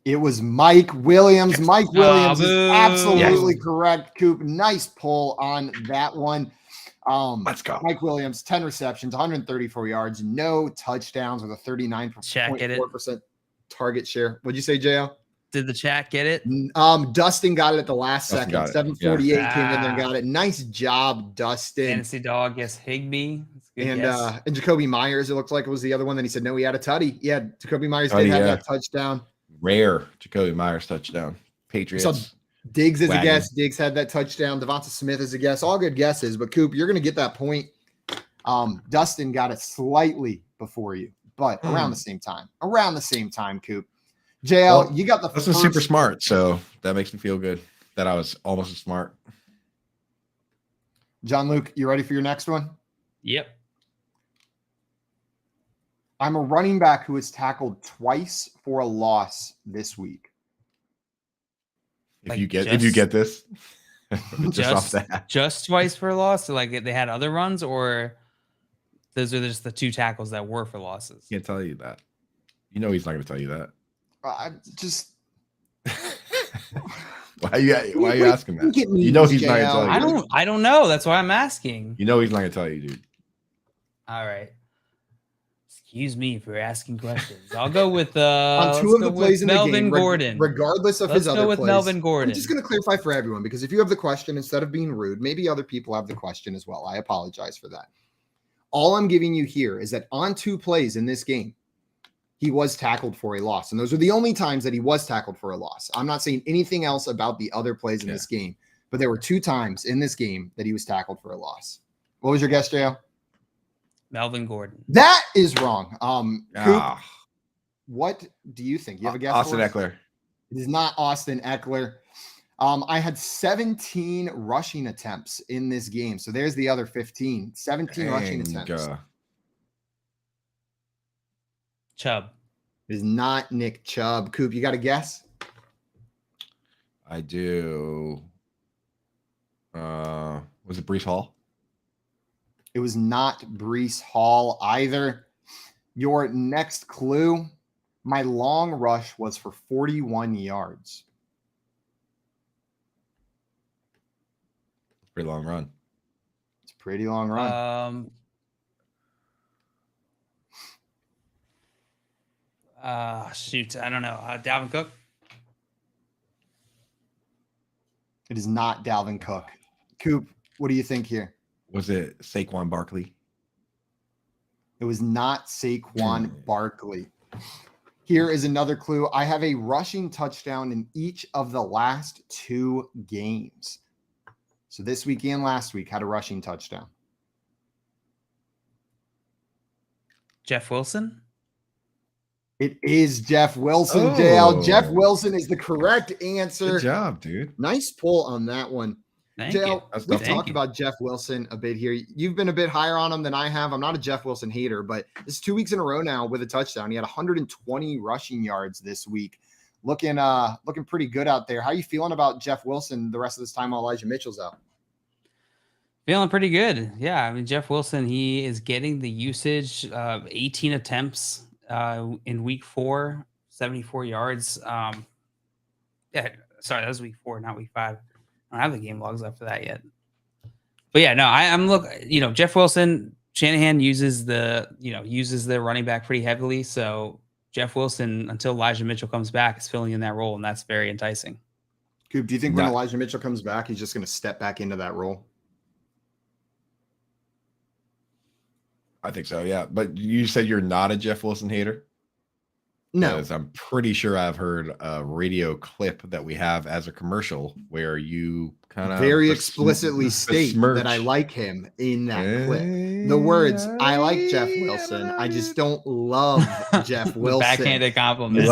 It was Mike Williams. Mike Williams is absolutely Yes. correct, Coop. Nice pull on that one. Let's go. Mike Williams, 10 receptions, 134 yards, no touchdowns with a 39.4% target share. What'd you say, JL? Did the chat get it? Dustin got it at the last Dustin second. got it. 748 came in there and got it. Nice job, Dustin. Fantasy dog, yes, Higby. And Jacoby Myers, it looked like it was the other one. Then he said, no, he had a tutty. Yeah, Jacoby Myers did have that touchdown. Rare Jacoby Myers touchdown. Patriots. So Diggs is a guess. Diggs had that touchdown. Devonta Smith is a guess. All good guesses. But Coop, you're going to get that point. Dustin got it slightly before you, but around the same time. Around the same time, Coop. JL, you got the first. That's super smart, so that makes me feel good that I was almost as smart. John Luke, you ready for your next one? Yep. I'm a running back who was tackled twice for a loss this week. If you get this, just twice for a loss. So like they had other runs, or those are just the two tackles that were for losses. Can't tell you that. You know he's not going to tell you that. I just why are you asking that? You know he's not going to tell you. I don't know. That's why I'm asking. You know he's not going to tell you, dude. All right. Excuse me for asking questions. I'll go with on two of the plays in Melvin the game, Gordon. Regardless of his other plays. Let's go with Melvin Gordon. I'm just going to clarify for everyone, because if you have the question, instead of being rude, maybe other people have the question as well. I apologize for that. All I'm giving you here is that on two plays in this game, he was tackled for a loss. And those are the only times that he was tackled for a loss. I'm not saying anything else about the other plays in this game, but there were two times in this game that he was tackled for a loss. What was your guess, JL? Melvin Gordon. That is wrong. Coop, what do you think? You have a guess? Austin Eckler. It is not Austin Eckler. I had 17 rushing attempts in this game. So there's the other 15. 17 rushing attempts. Chubb. It is not Nick Chubb. Coop, you got a guess? I do. Was it Breece Hall? It was not Breece Hall either. Your next clue, my long rush was for 41 yards. Pretty long run. It's a pretty long run. Shoot, I don't know. Dalvin Cook? It is not Dalvin Cook. Coop, what do you think here? Was it Saquon Barkley? It was not Saquon Barkley. Here is another clue. I have a rushing touchdown in each of the last two games. So this week and last week had a rushing touchdown. Jeff Wilson? It is Jeff Wilson, JL. Jeff Wilson is the correct answer. Good job, dude. Nice pull on that one. Thank you. We've talked about Jeff Wilson a bit here. You've been a bit higher on him than I have. I'm not a Jeff Wilson hater, but this is 2 weeks in a row now with a touchdown. He had 120 rushing yards this week. Looking pretty good out there. How are you feeling about Jeff Wilson the rest of this time while Elijah Mitchell's out? Feeling pretty good. Yeah, I mean, Jeff Wilson, he is getting the usage of 18 attempts in week 4, 74 yards. Sorry, that was week 4, not week 5. I don't have the game logs up for that yet. But yeah, no, I'm Jeff Wilson, Shanahan uses the running back pretty heavily. So Jeff Wilson, until Elijah Mitchell comes back, is filling in that role, and that's very enticing. Coop, do you think when Elijah Mitchell comes back, he's just going to step back into that role? I think so, yeah. But you said you're not a Jeff Wilson hater? No. I'm pretty sure I've heard a radio clip that we have as a commercial where you kind of very explicitly state that I like him in that clip. The words, I like Jeff Wilson. I just don't love Jeff Wilson. Backhanded compliment.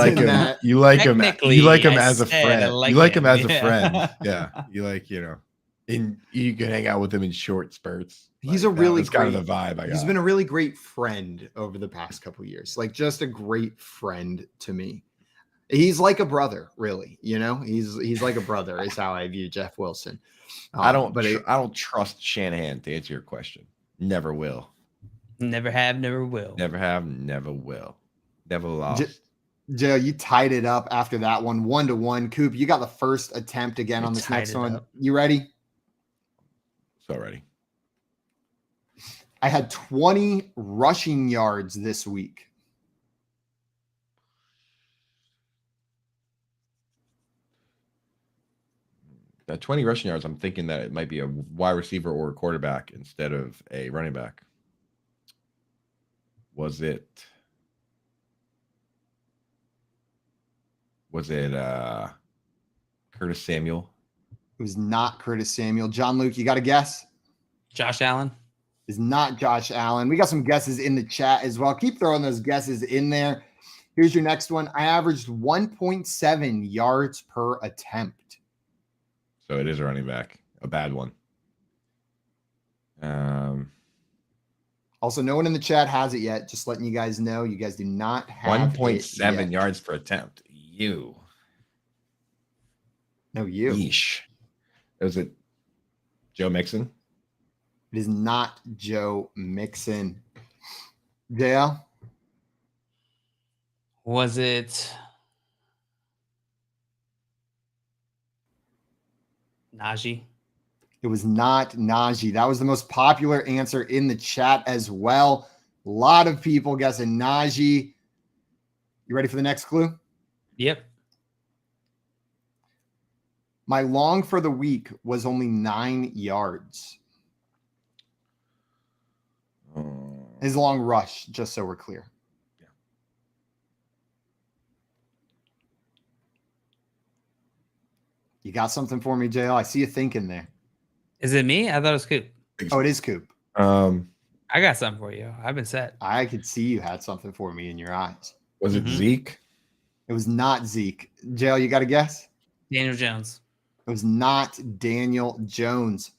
You like him as a friend. You like him as a friend. Yeah. You like, you can hang out with him in short spurts. He's a really great, kind of the vibe I got. He's been a really great friend over the past couple of years. Like, just a great friend to me. He's like a brother, really. He's like a brother is how I view Jeff Wilson. I don't trust Shanahan, to answer your question. Never will. Never have, never will. Never have, never will. Never lost. Joe, you tied it up after that one, 1-1. Coop, you got the first attempt again on this next one. You ready? So ready. I had 20 rushing yards this week. At 20 rushing yards, I'm thinking that it might be a wide receiver or a quarterback instead of a running back. Was it Curtis Samuel? It was not Curtis Samuel. John Luke, you got a guess? Josh Allen? Is not Josh Allen. We got some guesses in the chat as well. Keep throwing those guesses in there. Here's your next one. I averaged 1.7 yards per attempt. So it is a running back, a bad one. Also, no one in the chat has it yet. Just letting you guys know, you guys do not have 1.7 yards per attempt. You. No, you. Yeesh. Was it Joe Mixon? It is not Joe Mixon. JL? Was it Najee? It was not Najee. That was the most popular answer in the chat as well. A lot of people guessing Najee. You ready for the next clue? Yep. My long for the week was only 9 yards. His long rush, just so we're clear. Yeah. You got something for me, JL? I see you thinking there. Is it me? I thought it was Coop. Oh, it is Coop. I got something for you. I've been set. I could see you had something for me in your eyes. Was it Zeke? It was not Zeke. JL, you got a guess? Daniel Jones. It was not Daniel Jones.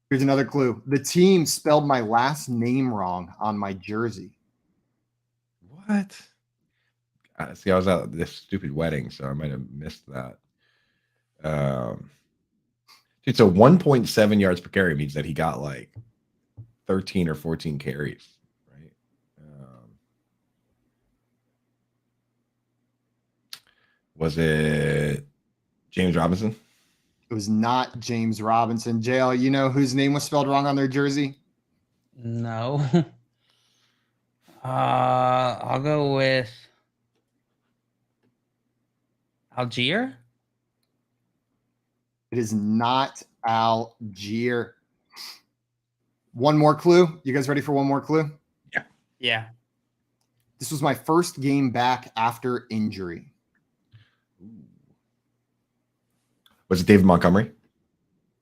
Here's another clue. The team spelled my last name wrong on my jersey. What? See, I was at this stupid wedding, so I might have missed that. Dude, so 1.7 yards per carry means that he got like 13 or 14 carries, right? Was it James Robinson? It was not James Robinson. JL, you know whose name was spelled wrong on their jersey? No. I'll go with Algier. It is not Algier. One more clue. You guys ready for one more clue? Yeah. Yeah. This was my first game back after injury. Was it David Montgomery?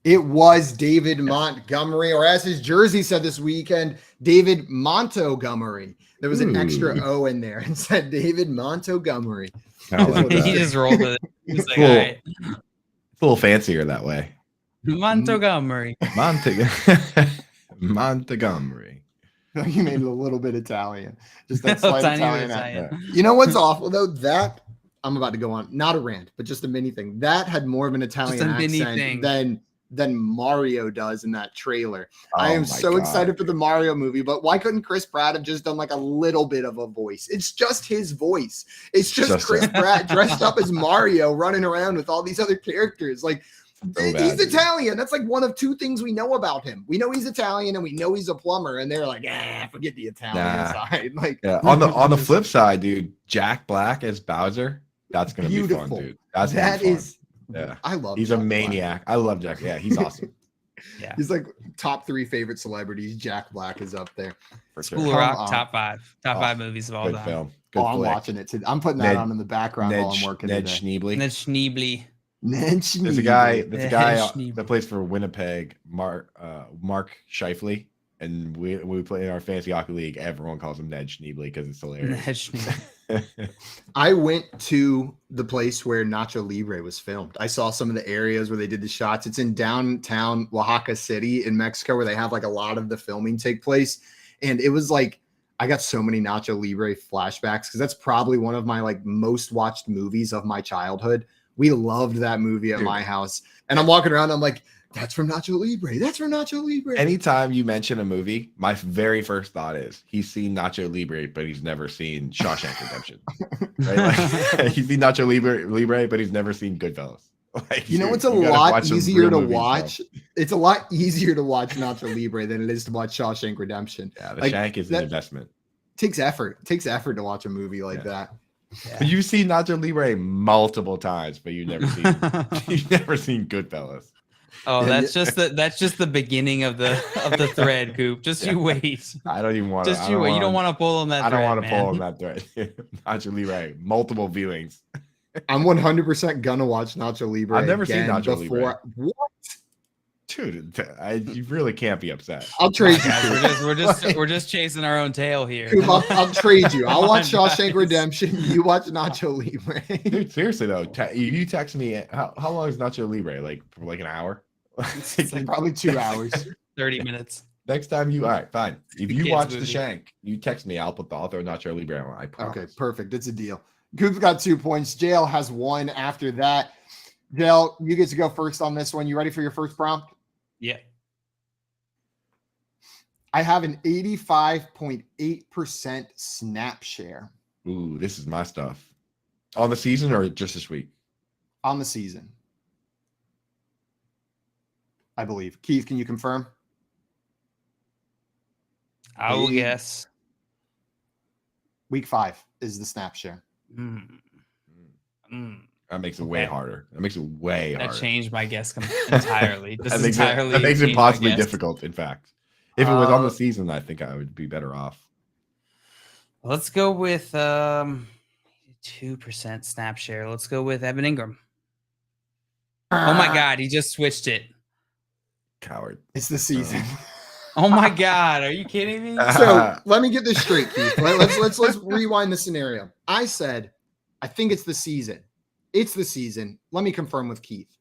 It was David Montgomery, or as his jersey said this weekend, David Montgomery. There was an extra O in there and said David Montgomery. He just rolled with it. He's like, cool. all right. It's a little fancier that way. Montgomery. Montgomery. You made it a little bit Italian. Just that slight Tiny Italian. Italian. You know what's awful though? That I'm about to go on, not a rant, but just a mini thing. That had more of an Italian accent than Mario does in that trailer. I am so excited for the Mario movie, but why couldn't Chris Pratt have just done like a little bit of a voice? It's just his voice. It's just Chris Pratt dressed up as Mario running around with all these other characters. Like, he's Italian. That's like one of two things we know about him. We know he's Italian and we know he's a plumber, and they're like, forget the Italian side. Like, on the flip side, dude, Jack Black as Bowser, that's gonna be fun, dude. That is yeah. I love he's Jack a maniac. Black. I love Jack. Yeah, he's awesome. Yeah. He's like top 3 favorite celebrities. Jack Black is up there. For School sure. Rock, top 5 movies of all Good time. film. Good I'm watching it too. I'm putting that on in the background while I'm working. Ned today. Schneebly. Ned Schneebly. There's a guy that plays for Winnipeg, Mark Scheifele, and we play in our fantasy hockey league. Everyone calls him Ned Schneebly because it's hilarious. Ned Schneebly. I went to the place where Nacho Libre was filmed. I saw some of the areas where they did the shots. It's in downtown Oaxaca City in Mexico, where they have like a lot of the filming take place. And it was like, I got so many Nacho Libre flashbacks because that's probably one of my like most watched movies of my childhood We loved that movie at my house. And I'm walking around, I'm like, that's from Nacho Libre. That's from Nacho Libre. Anytime you mention a movie, my very first thought is he's seen Nacho Libre, but he's never seen Shawshank Redemption. Right? Like, he's seen Nacho Libre, but he's never seen Goodfellas. Like, you know, it's a lot easier to watch. It's a lot easier to watch Nacho Libre than it is to watch Shawshank Redemption. Yeah, the Shank is an investment. Takes effort. It takes effort to watch a movie like that. Yeah. But you've seen Nacho Libre multiple times, but you've never seen Goodfellas. Oh, that's just the beginning of the thread, Coop. Just you wait. I don't even want to. Just you wait. You don't want to pull on that. I don't want to man. pull on that thread. Nacho Libre, multiple viewings. I'm 100% gonna watch Nacho Libre. I've never seen Nacho Libre. What? Dude, you really can't be upset. I'll trade you. We're just chasing our own tail here. Coop, I'll trade you. I'll watch Shawshank Redemption. You watch Nacho Libre. Dude, seriously though, you text me. How long is Nacho Libre? Like for like an hour? It's like probably 2 hours. 30 minutes. Next time all right, fine. If you watch the Shank, you text me. I'll throw Nacho Libre on. I promise. Okay, perfect. It's a deal. Coop's got 2 points. JL has 1 after that. JL, you get to go first on this one. You ready for your first prompt? Yeah. I have an 85.8% snap share. Ooh, this is my stuff. On the season or just this week? On the season, I believe. Keith, can you confirm? I will guess. Week 5 is the snap share. That makes it way harder. That makes it way harder. That changed my guess entirely. That makes it possibly difficult, in fact. If it was on the season, I think I would be better off. Let's go with 2% snap share. Let's go with Evan Ingram. Oh my God, he just switched it. Coward. It's the season. Oh my God, are you kidding me? So let me get this straight, Keith. Let's rewind the scenario. I said, I think it's the season. It's the season. Let me confirm with Keith.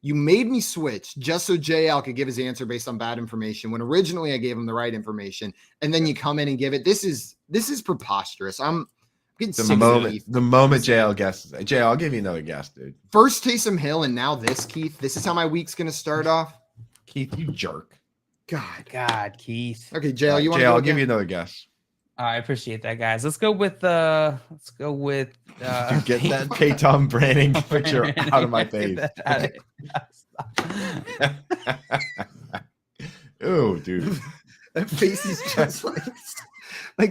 You made me switch just so JL could give his answer based on bad information when originally I gave him the right information, and then you come in and give it. This is preposterous. I'm getting sick of Keith. The moment JL guesses, JL, I'll give you another guess, dude. First Taysom Hill, and now this, Keith. This is how my week's gonna start off. Keith, you jerk. God, Keith. Okay, JL, you want JL, to go I'll give you another guess. I appreciate that, guys. Let's go with get that Peyton Branding picture out of my face. Oh, dude. That face is just like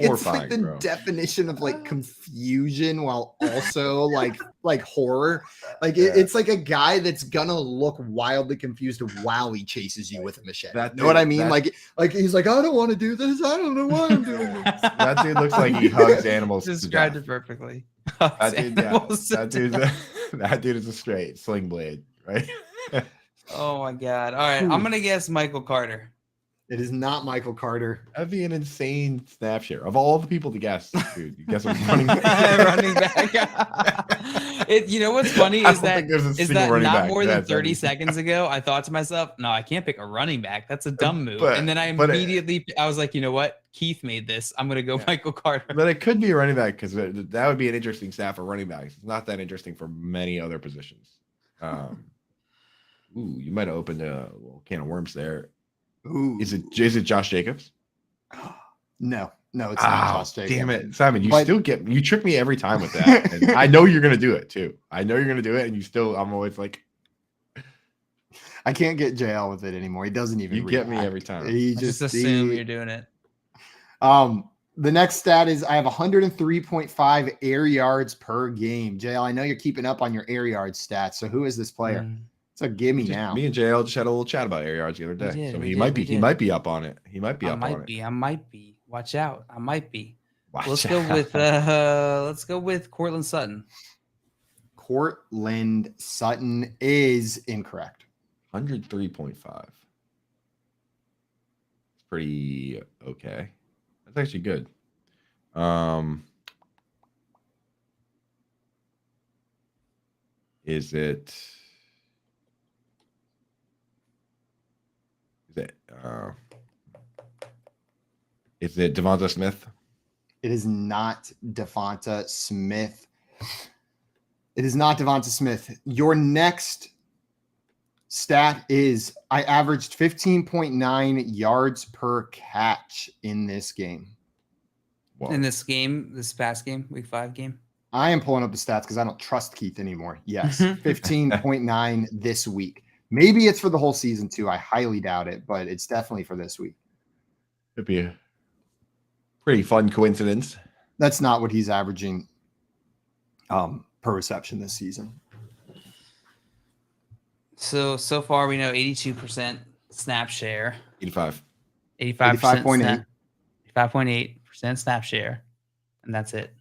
it's like the definition of like confusion while also like horror. Like it's like a guy that's gonna look wildly confused while he chases you with a machete. You know what I mean? Like he's like, I don't want to do this. I don't know why I'm doing this. That dude looks like he hugs animals. Described it perfectly. That dude is a straight sling blade, right? Oh my God. All right. I'm gonna guess Michael Carter. It is not Michael Carter. That'd be an insane snap share. Of all the people to guess, dude, you guess I'm running back. Running back. You know what's funny is that not more than 30 seconds ago, I thought to myself, no, I can't pick a running back. That's a dumb move. And then I was like, you know what? Keith made this. I'm going to go Michael Carter. But it could be a running back because that would be an interesting snap for running backs. It's not that interesting for many other positions. You might have opened a little can of worms there. Ooh. Is it Josh Jacobs? No, it's not Josh Jacobs. Damn it, Simon! You trick me every time with that. And I know you're gonna do it too. And I'm always like, I can't get JL with it anymore. He doesn't even. You get me every time. He just assume you're doing it. The next stat is I have 103.5 air yards per game. JL, I know you're keeping up on your air yards stats. So who is this player? It's a gimme now. Me and JL just had a little chat about air yards the other day. He might be up on it. He might be up on it. I might be. Watch out. I might be. Let's go with Cortland Sutton. Cortland Sutton is incorrect. 103.5. It's pretty okay. That's actually good. Is it Devonta Smith? It is not Devonta Smith. It is not Devonta Smith. Your next stat is I averaged 15.9 yards per catch in this game. Whoa. In this game, this past game, week 5 game? I am pulling up the stats because I don't trust Keith anymore. Yes, 15.9 this week. Maybe it's for the whole season too. I highly doubt it, but it's definitely for this week. Could be a pretty fun coincidence. That's not what he's averaging per reception this season. So far we know 82% snap share. 85. 85.8. 85.8% snap share. And that's it.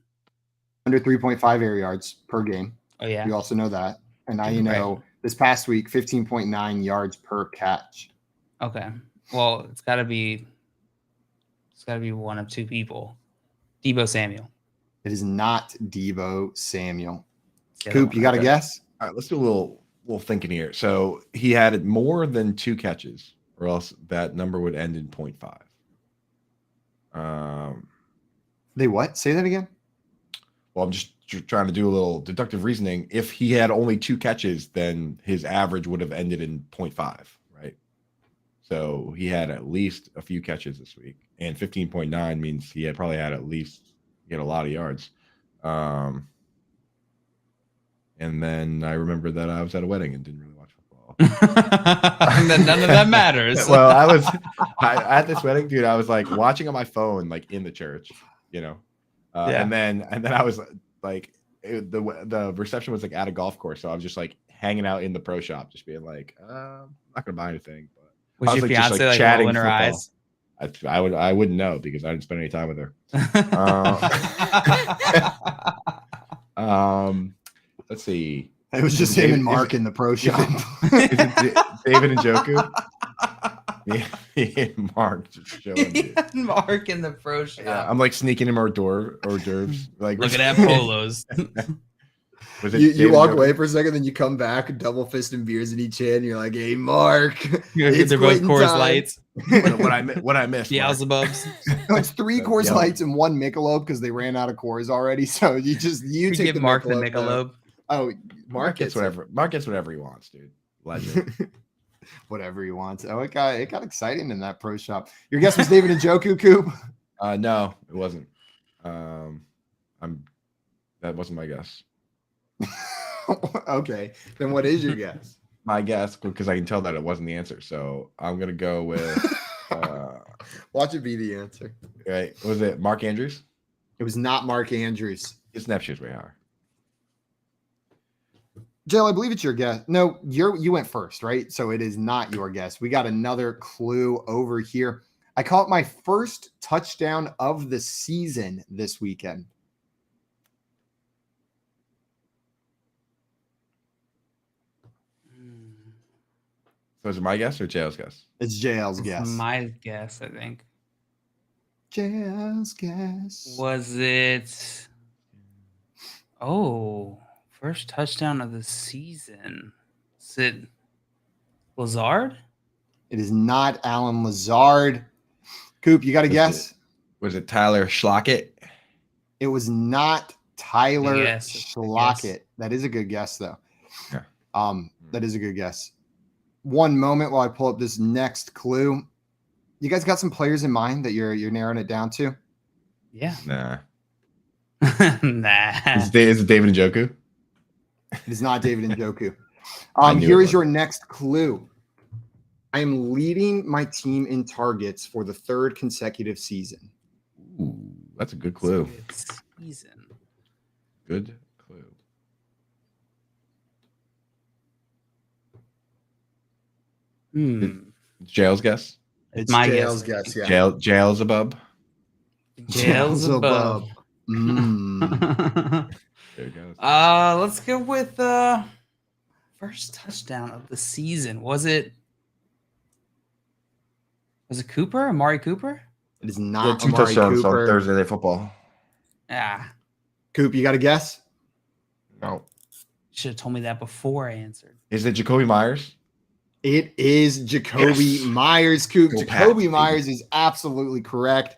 Under 3.5 air yards per game. Oh, yeah. We also know that. And now you know this past week, 15.9 yards per catch. Okay. Well, it's gotta be one of two people. Deebo Samuel. It is not Deebo Samuel. Coop, you got a guess? All right, let's do a little thinking here. So he had more than 2 catches, or else that number would end in 0.5. They what? Say that again. Well, I'm just trying to do a little deductive reasoning. If he had only 2 catches, then his average would have ended in 0.5, right? So he had at least a few catches this week, and 15.9 means he had probably had a lot of yards. And then I remember that I was at a wedding and didn't really watch football. And then none of that matters. Well, at this wedding, dude, I was like watching on my phone, like in the church, you know. And then I was like, the reception was like at a golf course, so I was just like hanging out in the pro shop, just being like, I'm not gonna buy anything. But was your fiance like chatting in her eyes? I wouldn't know because I didn't spend any time with her. Let's see. It was just him and Mark in the pro shop. Is it David and Joku? Me and Mark just showing. Mark in the pro shop. Yeah, I'm like sneaking him hors d'oeuvres. Like looking at polos. You walk away for a second, then you come back, double fisting beers in each hand. And you're like, "Hey, Mark, they're both Coors Lights." What I missed? Beelzebubs. It's 3 Coors Lights and 1 Michelob because they ran out of Coors already. So you take give the Mark Michelob, the Michelob. Oh, Mark gets whatever. Mark gets whatever he wants, dude. Legend. Whatever he wants. Oh, it got exciting in that pro shop. Your guess was David and Joku, Coop? No, it wasn't. That wasn't my guess. Okay, then what is your guess? My guess, because I can tell that it wasn't the answer, so I'm gonna go with. Watch it be the answer. Right? Was it Mark Andrews? It was not Mark Andrews. His snap share's way higher. Jill, I believe it's your guess. No, you went first, right? So it is not your guess. We got another clue over here. I caught my first touchdown of the season this weekend. So is it my guess or JL's guess? It's JL's guess. My guess, I think. JL's guess. Was it? Oh, first touchdown of the season. Is it Lazard? It is not Alan Lazard. Coop, you got a guess? Was it Tyler Schlockett? It was not Tyler Schlockett. That is a good guess, though. Yeah. That is a good guess. One moment while I pull up this next clue. You guys got some players in mind that you're narrowing it down to? Yeah. Nah. Nah. Is it David Njoku? It is not David Njoku. Here is your next clue. I am leading my team in targets for the 3rd consecutive season. Ooh, that's a good clue. Good clue. Jail's guess? It's my Jail's guess. Yeah. Jail's above. Jail's above. There it goes. Let's go with first touchdown of the season. Was it Cooper? Amari Cooper? It is not 2 Amari touchdowns Cooper. on Thursday Night Football. Yeah. Coop, you got a guess? No. Should have told me that before I answered. Is it Jacoby Myers? It is Jacoby Myers, Coop. Go Jacoby Pats, Myers is absolutely correct.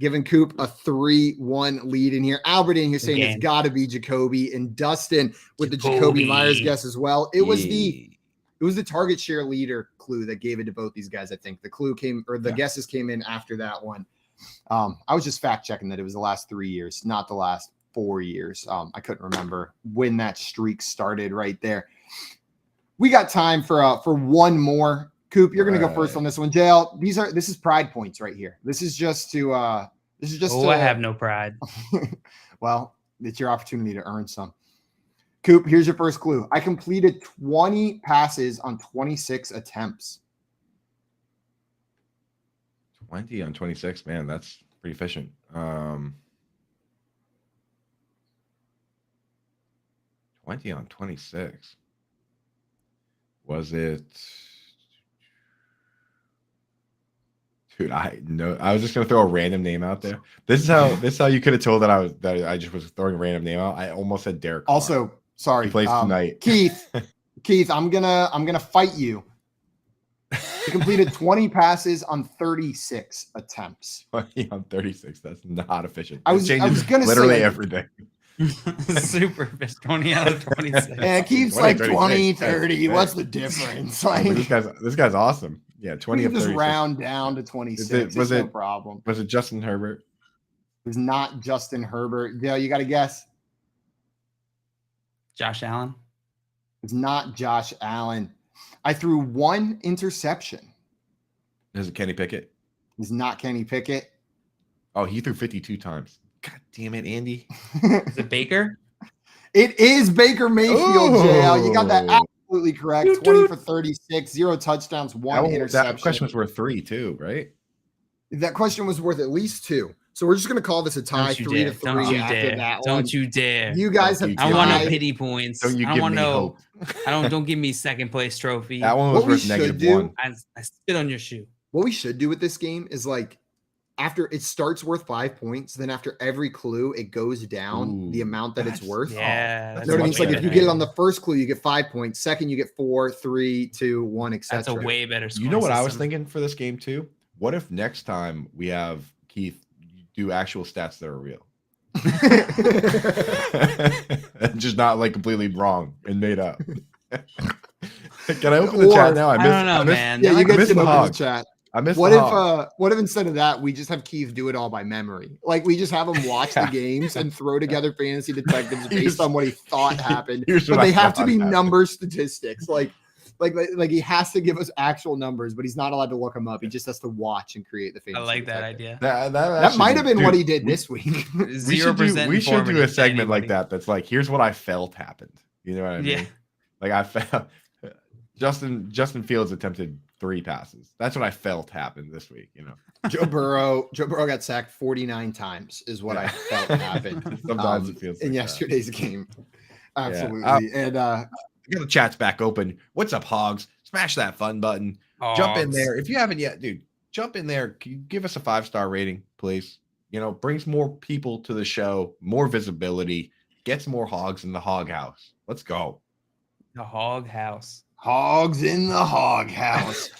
giving Coop a 3-1 lead in here. Albert in here saying it's got to be Jacoby, and Dustin with the Jacoby Myers guess as well. It was the target share leader clue that gave it to both these guys. I think the clue came, or the guesses came in after that one. I was just fact checking that it was the last 3 years, not the last 4 years. I couldn't remember when that streak started right there. We got time for one more. Coop, you're going to go first on this one. JL, this is pride points right here. This is just to I have no pride. Well, it's your opportunity to earn some. Coop, here's your first clue. I completed 20 passes on 26 attempts. 20 on 26, man, that's pretty efficient. 20 on 26. Was it? Dude, I was just gonna throw a random name out there. This is how you could have told that I just was throwing a random name out. I almost said Derek Carr. Also, sorry, he plays tonight. Keith, I'm gonna fight you. He completed 20 passes on 36 attempts. 20 on 36. That's not efficient. I was gonna literally say every day. Super fish, 20 out of 26. Yeah, it keeps 20, like 36. 20, 30. What's the difference? Like, this guy's awesome. Yeah, 20 of 36. Just round down to 26. Was it no problem? Was it Justin Herbert? It was not Justin Herbert. Dale, you got to guess. Josh Allen. It's not Josh Allen. I threw one interception. Is it Kenny Pickett? It's not Kenny Pickett. Oh, he threw 52 times. God damn it, Andy. Is it Baker? It is Baker Mayfield, JL. You got that absolutely correct. 20 for 36, 0 touchdowns, 1 interception. That question was worth 3 too, right? That question was worth at least 2. So we're just going to call this a tie, 3 to 3 after that one. Don't you dare. You guys have I want no pity points. Don't you I give want me no hope. don't give me second place trophy. That one was worth -1. I spit on your shoe. What we should do with this game is like after it starts worth 5 points, then after every clue, it goes down the amount that it's worth. Yeah. You know what I mean? It's like if you get it on the first clue, you get 5 points. Second, you get 4, 3, 2, 1, etc. That's a way better scoring You know what system. I was thinking for this game too? What if next time we have Keith do actual stats that are real? Just not like completely wrong and made up. Can I open the chat now? I don't know, man. Yeah, you guys missed can the open hog. the chat. I missed what the if hog. what if instead of that we just have Keith do it all by memory? Like we just have him watch the games and throw together fantasy detectives based on what he thought happened. But they have to be number statistics. Like he has to give us actual numbers, but he's not allowed to look them up. He just has to watch and create the fantasy. I like that detective. idea. That might have been what he did this week. 0% We should do a segment like anybody. that. That's like, here's what I felt happened. You know what I mean? Yeah. Like I felt Justin Fields attempted 3 passes. That's what I felt happened this week. You know, Joe Burrow got sacked 49 times is what I felt happened. Sometimes it feels in like yesterday's game. Absolutely. Yeah. And I got the chat's back open. What's up, Hogs? Smash that fun button. Jump in there. If you haven't yet, dude, jump in there. Can you give us a 5-star rating, please? You know, brings more people to the show, more visibility, gets more hogs in the hog house. Let's go. The hog house. Hogs in the hog house.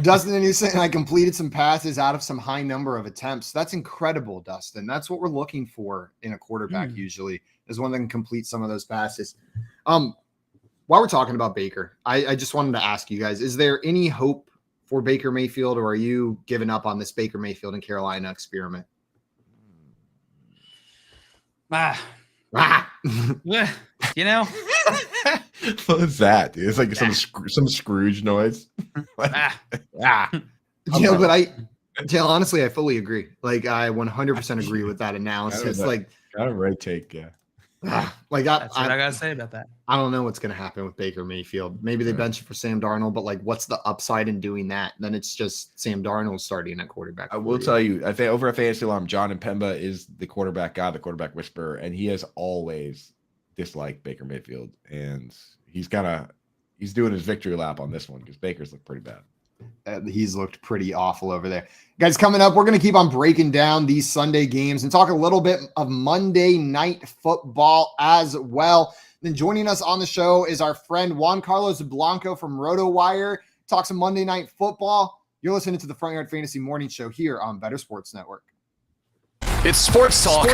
Dustin, and you're saying I completed some passes out of some high number of attempts. That's incredible, Dustin. That's what we're looking for in a quarterback usually, is one that can complete some of those passes. While we're talking about Baker, I just wanted to ask you guys, is there any hope for Baker Mayfield, or are you giving up on this Baker Mayfield and Carolina experiment? You know, What is that, dude? It's like some Scrooge noise. Jill, honestly, I fully agree. Like I 100% agree with that analysis. Kind of right take, yeah. That's what I gotta say about that. I don't know what's going to happen with Baker Mayfield. Maybe they bench it for Sam Darnold, but like, what's the upside in doing that? Then it's just Sam Darnold starting at quarterback. I will tell you, I think over at Fantasy Alarm, John and Pemba is the quarterback guy, the quarterback whisperer, and he has always disliked Baker Mayfield, and he's doing his victory lap on this one because Baker's looked pretty bad. He's looked pretty awful over there. Guys, coming up, we're going to keep on breaking down these Sunday games and talk a little bit of Monday Night Football as well. Then joining us on the show is our friend Juan Carlos Blanco from RotoWire. Talk some Monday Night Football. You're listening to the Front Yard Fantasy Morning Show here on Bettor Sports Network. It's sports talk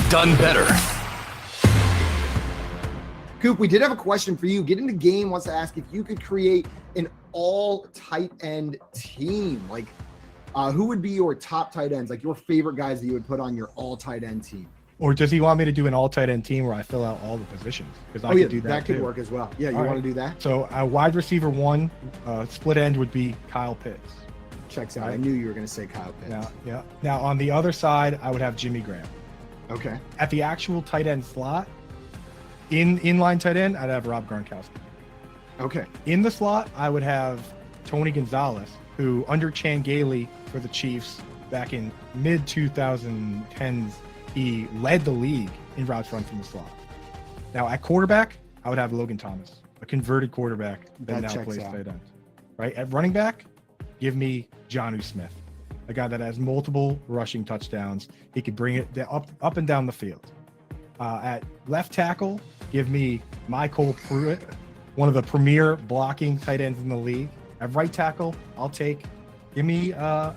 done better. Coop, we did have a question for you. Get into Game wants to ask if you could create an all tight end team. Like, who would be your top tight ends? Like your favorite guys that you would put on your all tight end team? Or does he want me to do an all tight end team where I fill out all the positions? Because I could do that. That could too. work as well. Yeah, you All want right. to do that? So wide receiver 1, split end would be Kyle Pitts. Checks out. Right. I knew you were going to say Kyle Pitts. Now on the other side, I would have Jimmy Graham. Okay. At the actual tight end slot, inline tight end, I'd have Rob Gronkowski. Okay. In the slot, I would have Tony Gonzalez, who under Chan Gailey for the Chiefs back in mid 2010s, he led the league in routes run from the slot. Now at quarterback, I would have Logan Thomas, a converted quarterback that now plays tight end. Right at running back, give me Jonnu Smith, a guy that has multiple rushing touchdowns. He could bring it up and down the field. At left tackle, give me Michael Pruitt, one of the premier blocking tight ends in the league. At right tackle, give me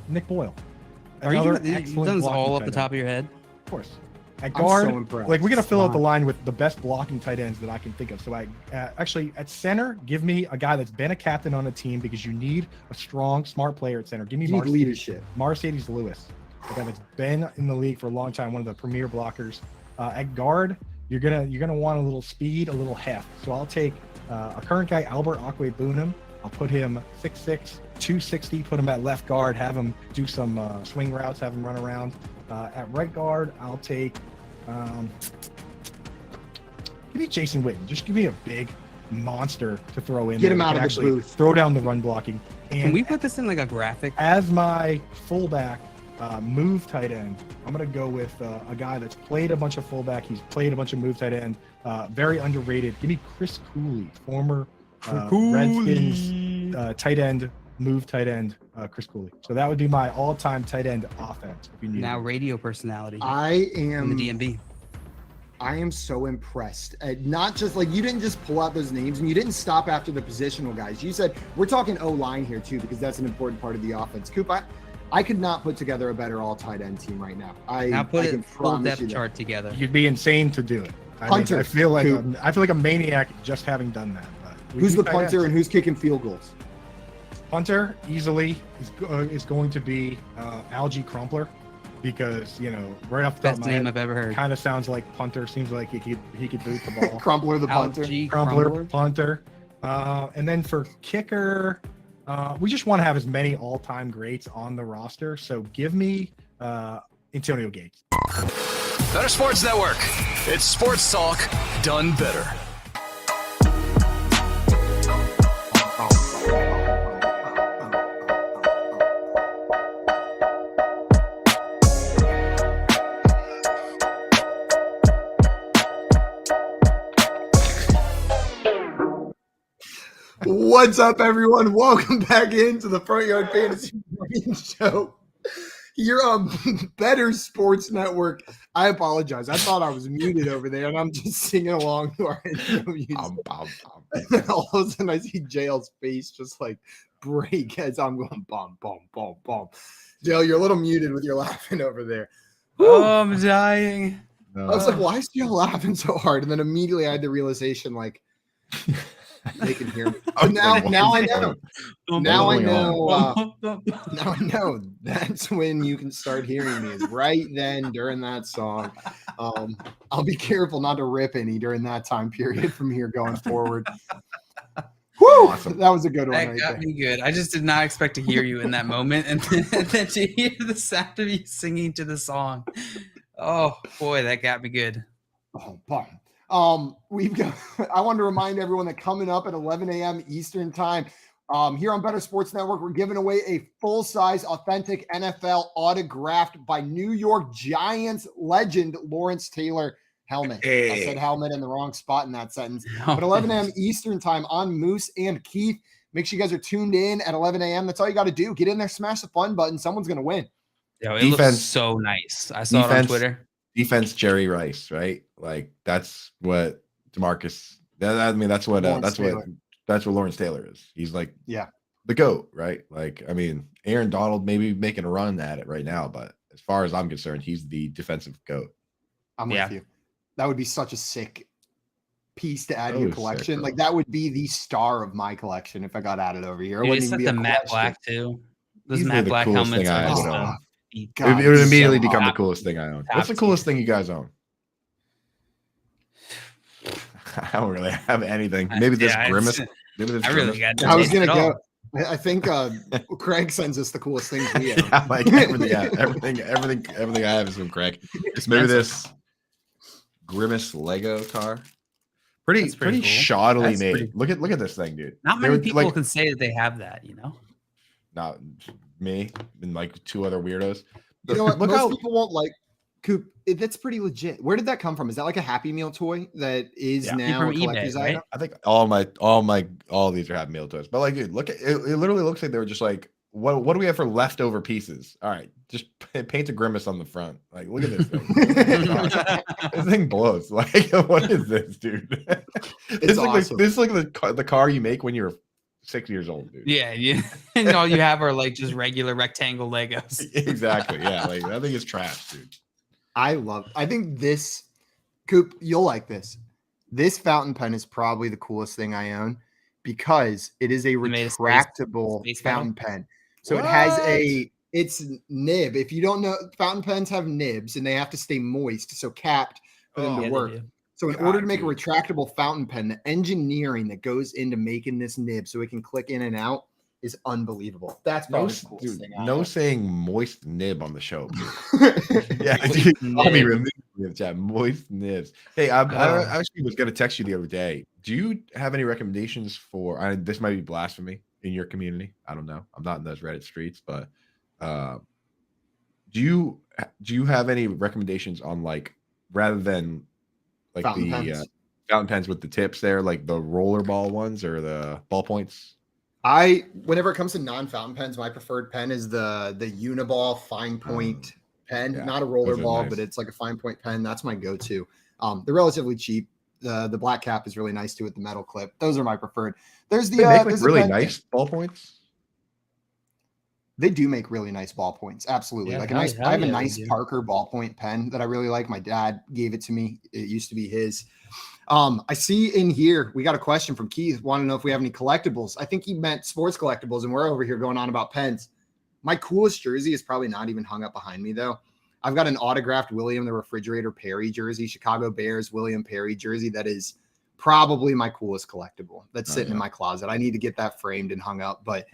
Nick Boyle. You've done this all off the top of your head? Of course. At guard, so impressed. like we're gonna fill out the line with the best blocking tight ends that I can think of. So actually at center, give me a guy that's been a captain on a team because you need a strong, smart player at center. Give me Mercedes Lewis, a guy that's been in the league for a long time, one of the premier blockers. At guard, you're gonna want a little speed, a little heft. So I'll take a current guy, Albert Akwe-Bunam. I'll put him 6'6", 260. Put him at left guard. Have him do some swing routes. Have him run around. At right guard, I'll take. Give me Jason Witten. Just give me a big monster to throw in. Get him out of the booth. Throw down the run blocking. And can we put this in like a graphic? As my fullback, move tight end, I'm gonna go with a guy that's played a bunch of fullback. He's played a bunch of move tight end. Very underrated. Give me Chris Cooley, former Redskins tight end, move tight end, Chris Cooley. So that would be my all-time tight end offense. If you need now radio personality. I am in the DMV. I am so impressed. Not just like you didn't just pull out those names and you didn't stop after the positional guys. You said we're talking O-line here too because that's an important part of the offense. Coop, I could not put together a better all tight end team right now. Now put it full depth chart together. You'd be insane to do it. Punter. I feel like a maniac just having done that. But who's the punter and who's kicking field goals? Punter easily is going to be Algie Crumpler because right off the top of my head, I've ever heard. Kind of sounds like punter. Seems like he could boot the ball. Crumpler the punter. Crumpler punter. And then for kicker, we just want to have as many all-time greats on the roster. So give me Antonio Gates. Better Sports Network. It's sports talk done better. What's up, everyone? Welcome back into the Front Yard Fantasy Show here on Better Sports Network. I apologize. I thought I was muted over there, and I'm just singing along to our intro music. And then all of a sudden, I see JL's face just like break as I'm going bum, bum, bum, bum. JL, you're a little muted with your laughing over there. Oh, I'm dying. I was like, why is JL laughing so hard? And then immediately I had the realization, like, they can hear me. Now I know. Now I know. Now I know. That's when you can start hearing me. Is right then during that song. I'll be careful not to rip any during that time period from here going forward. Woo! Awesome. That was a good one. That got me good. I just did not expect to hear you in that moment, and then to hear the sound of you singing to the song. Oh boy, that got me good. Oh, boy. We've got, I want to remind everyone that coming up at 11 a.m. Eastern time, here on Better Sports Network, we're giving away a full-size authentic NFL autographed by New York Giants legend Lawrence Taylor helmet. Hey. I said helmet in the wrong spot in that sentence. But 11 a.m. Eastern time on Moose and Keith. Make sure you guys are tuned in at 11 a.m. That's all you got to do. Get in there, smash the fun button. Someone's going to win. Yo, it looks so nice. I saw it on Twitter. Defense Jerry Rice, right? Like that's what DeMarcus. That's what Lawrence Taylor is. He's like the GOAT, right? Like Aaron Donald maybe making a run at it right now, but as far as I'm concerned, he's the defensive GOAT. I'm with you. That would be such a sick piece to add to your collection. Sick, like that would be the star of my collection if I got added over here. Dude, it's like the matte black too. Those Easily matte the black coolest helmets thing I are just own. God, It would immediately so become the hot. coolest thing I own. What's the coolest thing you guys own? I don't really have anything. Maybe this grimace. Maybe this I really got. I was gonna go. I think Craig sends us the coolest things we have. Yeah, like everything I have is from Craig. Just maybe this grimace Lego car. Pretty cool. shoddily That's made. Look at this thing, dude. Not many people can say that they have that, you know. Not me and like two other weirdos. You know what? Most people won't like Coop. That's pretty legit. Where did that come from? Is that like a Happy Meal toy that is now from a collector's eBay, right? item? I think all these are Happy Meal toys. But like, dude, look at it. It literally looks like they were just like, what do we have for leftover pieces? All right, just paint a grimace on the front. Like, look at this thing. This thing blows. Like, what is this, dude? It's like awesome. this is like the car you make when you're 6 years old, dude. Yeah. And all you have are like just regular rectangle Legos. Exactly. Yeah, like that thing is trash, dude. I think this, Coop, you'll like this. This fountain pen is probably the coolest thing I own because it is a retractable space fountain pen. So it has it's nib. If you don't know, fountain pens have nibs and they have to stay moist, so capped for them to work. So in order to make a retractable fountain pen, the engineering that goes into making this nib so it can click in and out is unbelievable. That's probably the coolest thing. No saying moist nib on the show. Yeah, dude, let me remove in the chat. Moist nibs. Hey, I actually was going to text you the other day. Do you have any recommendations for? This might be blasphemy in your community. I don't know. I'm not in those Reddit streets, but do you have any recommendations on like rather than like fountain the pens? Fountain pens with the tips there, like the rollerball ones or the ballpoints? Whenever it comes to non-fountain pens, my preferred pen is the Uniball fine point pen, not a roller ball, nice. but it's like a fine point pen. That's my go-to. They're relatively cheap. The black cap is really nice too with the metal clip. Those are my preferred. There's the They make like there's really pen- nice ballpoints. They do make really nice ballpoints. Absolutely. Yeah, like a hell- nice, hell I have a yeah, they nice do. Parker ballpoint pen that I really like. My dad gave it to me. It used to be his. I see in here, we got a question from Keith. Want to know if we have any collectibles. I think he meant sports collectibles, and we're over here going on about pens. My coolest jersey is probably not even hung up behind me, though. I've got an autographed William the Refrigerator Perry jersey, Chicago Bears William Perry jersey. That is probably my coolest collectible that's sitting in my closet. I need to get that framed and hung up. But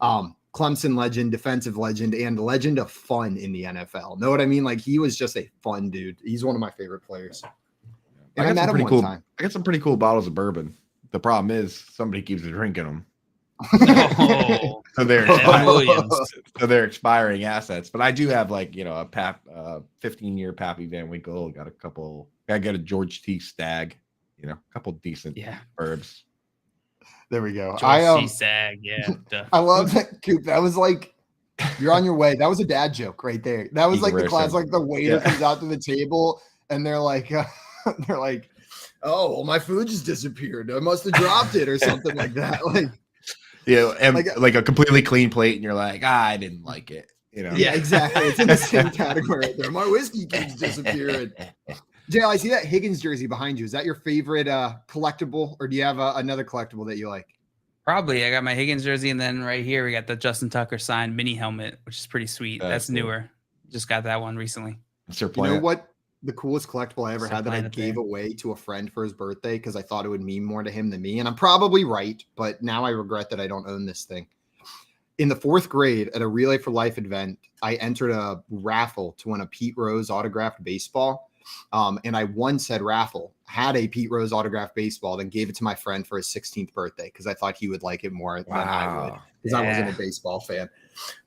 Clemson legend, defensive legend, and legend of fun in the NFL. Know what I mean? Like, he was just a fun dude. He's one of my favorite players. And I met him one time. I got some pretty cool bottles of bourbon. The problem is somebody keeps drinking them. Oh, So they're Ed Williams. so they're expiring assets. But I do have like, a 15-year Pappy Van Winkle. Got a couple. I got a George T. Stagg. A couple decent herbs. There we go. George Sag, I love that, Coop. That was like, you're on your way. That was a dad joke right there. That was like the class, like the waiter comes out to the table and they're like, oh, well, my food just disappeared. I must have dropped it or something like that. Like, and like a completely clean plate, and you're like, I didn't like it. Yeah, exactly. It's in the same category right there. My whiskey keeps disappearing. JL, I see that Higgins jersey behind you. Is that your favorite collectible, or do you have another collectible that you like? Probably. I got my Higgins jersey, and then right here we got the Justin Tucker signed mini helmet, which is pretty sweet. That's cool. newer. Just got that one recently. Sir You know Plant. what? The coolest collectible I ever Sir had that I Planet gave there. away to a friend for his birthday because I thought it would mean more to him than me. And I'm probably right, but now I regret that I don't own this thing. In the 4th grade at a Relay for Life event, I entered a raffle to win a Pete Rose autographed baseball. And I won said raffle, had a Pete Rose autographed baseball, then gave it to my friend for his 16th birthday because I thought he would like it more than I would because I wasn't a baseball fan.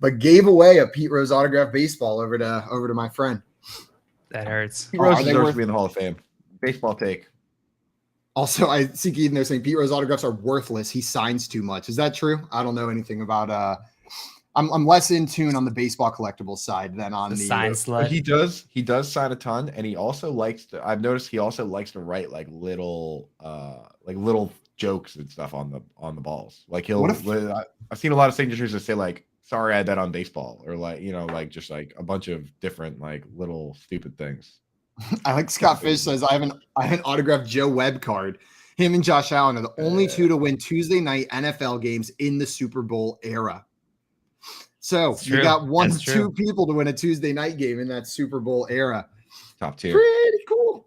But gave away a Pete Rose autographed baseball over to my friend. That hurts. Pete Rose are they deserves worth- to be in the Hall of Fame. Baseball take. Also, I see Keith in there saying Pete Rose autographs are worthless. He signs too much. Is that true? I don't know anything about I'm less in tune on the baseball collectibles side than on the sign slut. He does sign a ton, and he also likes to. I've noticed he also likes to write like little jokes and stuff on the balls. Like I've seen a lot of signatures that say like sorry I bet on baseball, or like, like just like a bunch of different like little stupid things. I like Scott Fish says I have an autographed Joe Webb card. Him and Josh Allen are the only two to win Tuesday night NFL games in the Super Bowl era. So you got two people to win a Tuesday night game in that Super Bowl era. Top tier.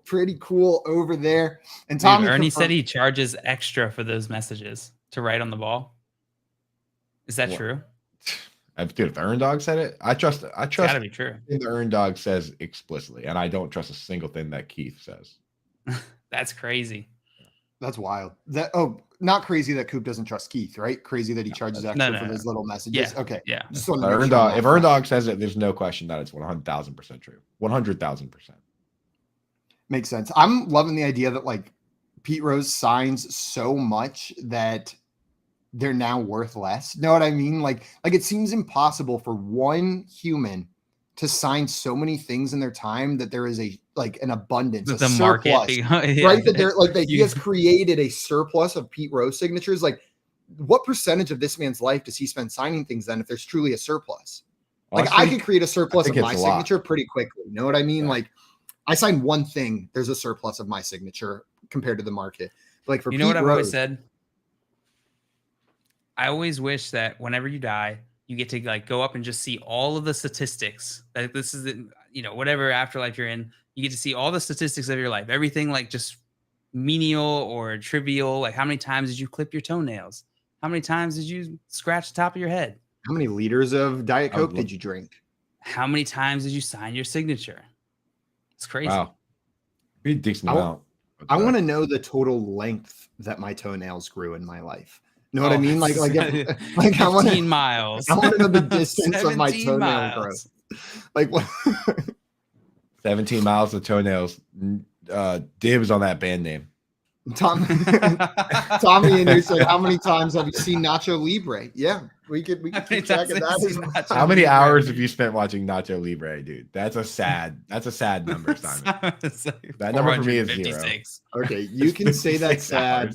Pretty cool over there. And Tommy, Ernie said he charges extra for those messages to write on the ball. Is that true? Dude, if Earn Dog said it, I trust. It's gotta be true. The Earn Dog says explicitly, and I don't trust a single thing that Keith says. That's crazy. That's wild. Not crazy that Coop doesn't trust Keith, right? Crazy that he charges extra for those little messages. Yeah. Okay. Yeah. Just if Earn Dog says it, there's no question that it's 100,000% true. 100,000%. Makes sense. I'm loving the idea that like Pete Rose signs so much that they're now worth less. Know what I mean? Like it seems impossible for one human to sign so many things in their time that there is an abundance, the market, right? That he has created a surplus of Pete Rose signatures. Like, what percentage of this man's life does he spend signing things then if there's truly a surplus? Honestly, like I could create a surplus of my signature pretty quickly. You know what I mean? Yeah. Like I sign one thing, there's a surplus of my signature compared to the market. Like for Pete what I've Rose, always said? I always wish that whenever you die, you get to like go up and just see all of the statistics. Like this is whatever afterlife you're in, you get to see all the statistics of your life. Everything like just menial or trivial. Like how many times did you clip your toenails? How many times did you scratch the top of your head? How many liters of Diet Coke did you drink? How many times did you sign your signature? It's crazy. Wow. Pretty decent amount. I want to know the total length that my toenails grew in my life. Know what I mean? Like I want 15 miles. I want to know the distance of my toenail growth. Like what? 17 miles of toenails. Dibs on that band name. Tommy in here said, "How many times have you seen Nacho Libre?" Yeah, we could keep track of that. How many hours have you spent watching Nacho Libre, dude? That's a sad number, Simon. That number for me is 0. Okay, you can say that's sad,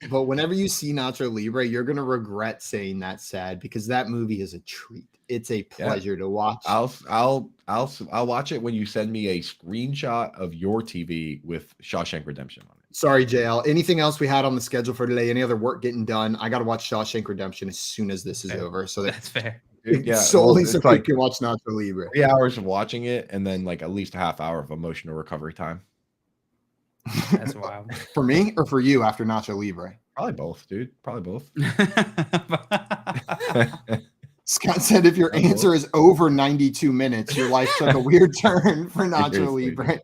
but whenever you see Nacho Libre, you're gonna regret saying that's sad because that movie is a treat. It's a pleasure to watch. I'll watch it when you send me a screenshot of your TV with Shawshank Redemption on it. Sorry, JL. Anything else we had on the schedule for today? Any other work getting done? I got to watch Shawshank Redemption as soon as this is over. So that's fair. Yeah, solely so like, you can watch Nacho Libre. 3 hours of watching it, and then like at least a half hour of emotional recovery time. That's wild. For me or for you after Nacho Libre? Probably both, dude. Probably both. Scott said, if your answer is over 92 minutes, your life took a weird turn for Nacho Libre.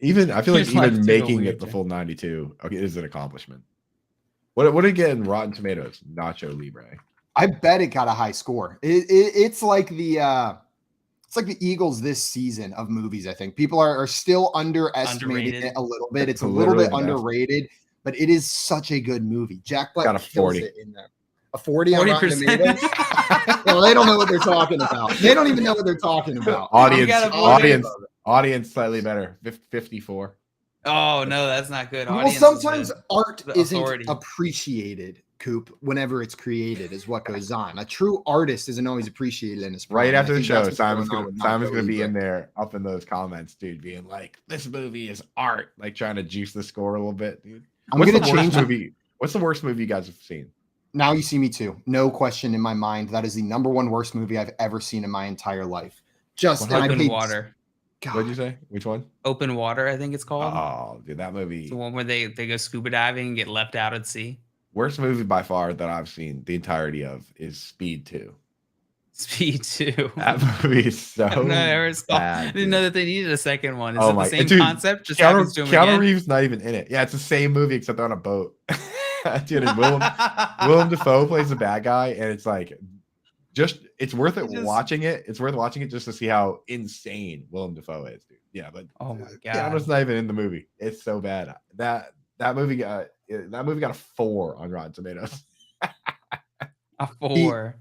I feel like even making it the full 92 is an accomplishment. What did it get in Rotten Tomatoes? Nacho Libre. I bet it got a high score. It's like the Eagles this season of movies. I think people are still underestimating it a little bit. It's a little bit underrated, but it is such a good movie. Jack Black got a 40 in there. A 40 on Rotten Tomatoes. Well, they don't know what they're talking about. They don't even know what they're talking about. Audience slightly better. 54. Oh no, that's not good. Well, sometimes art isn't appreciated, Coop, whenever it's created is what goes on. A true artist isn't always appreciated in his prime. Right after the show, Simon's gonna be in there up in those comments, dude, being like, this movie is art, like trying to juice the score a little bit, dude. What's the worst movie you guys have seen? Now You See Me Too. No question in my mind. That is the number one worst movie I've ever seen in my entire life. Open Water. God. What'd you say? Which one? Open Water, I think it's called. Oh, dude, that movie. It's the one where they go scuba diving and get left out at sea. Worst movie by far that I've seen the entirety of is Speed 2. Speed 2. That movie is so bad. I didn't know that they needed a second one. Is it the same concept? Just Keanu Reeves not even in it. Yeah, it's the same movie except they're on a boat. Dude, Willem Dafoe plays the bad guy, and it's like it's worth it watching it. It's worth watching it just to see how insane Willem Dafoe is, dude. Yeah, but oh my god, Keanu's not even in the movie. It's so bad. That movie got a 4 on Rotten Tomatoes. A 4.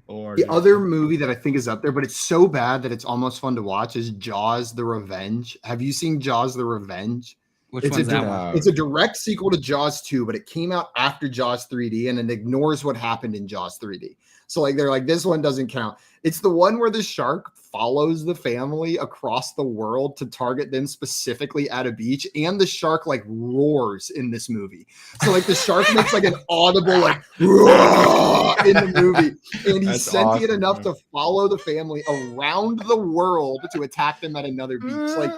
The other movie that I think is up there, but it's so bad that it's almost fun to watch, is Jaws: The Revenge. Have you seen Jaws: The Revenge? It's a direct sequel to Jaws 2, but it came out after Jaws 3D and it ignores what happened in Jaws 3D. So like they're like, this one doesn't count. It's the one where the shark follows the family across the world to target them specifically at a beach, and the shark like roars in this movie. So like the shark makes like an audible like roar in the movie, and he's sentient enough to follow the family around the world to attack them at another beach. Like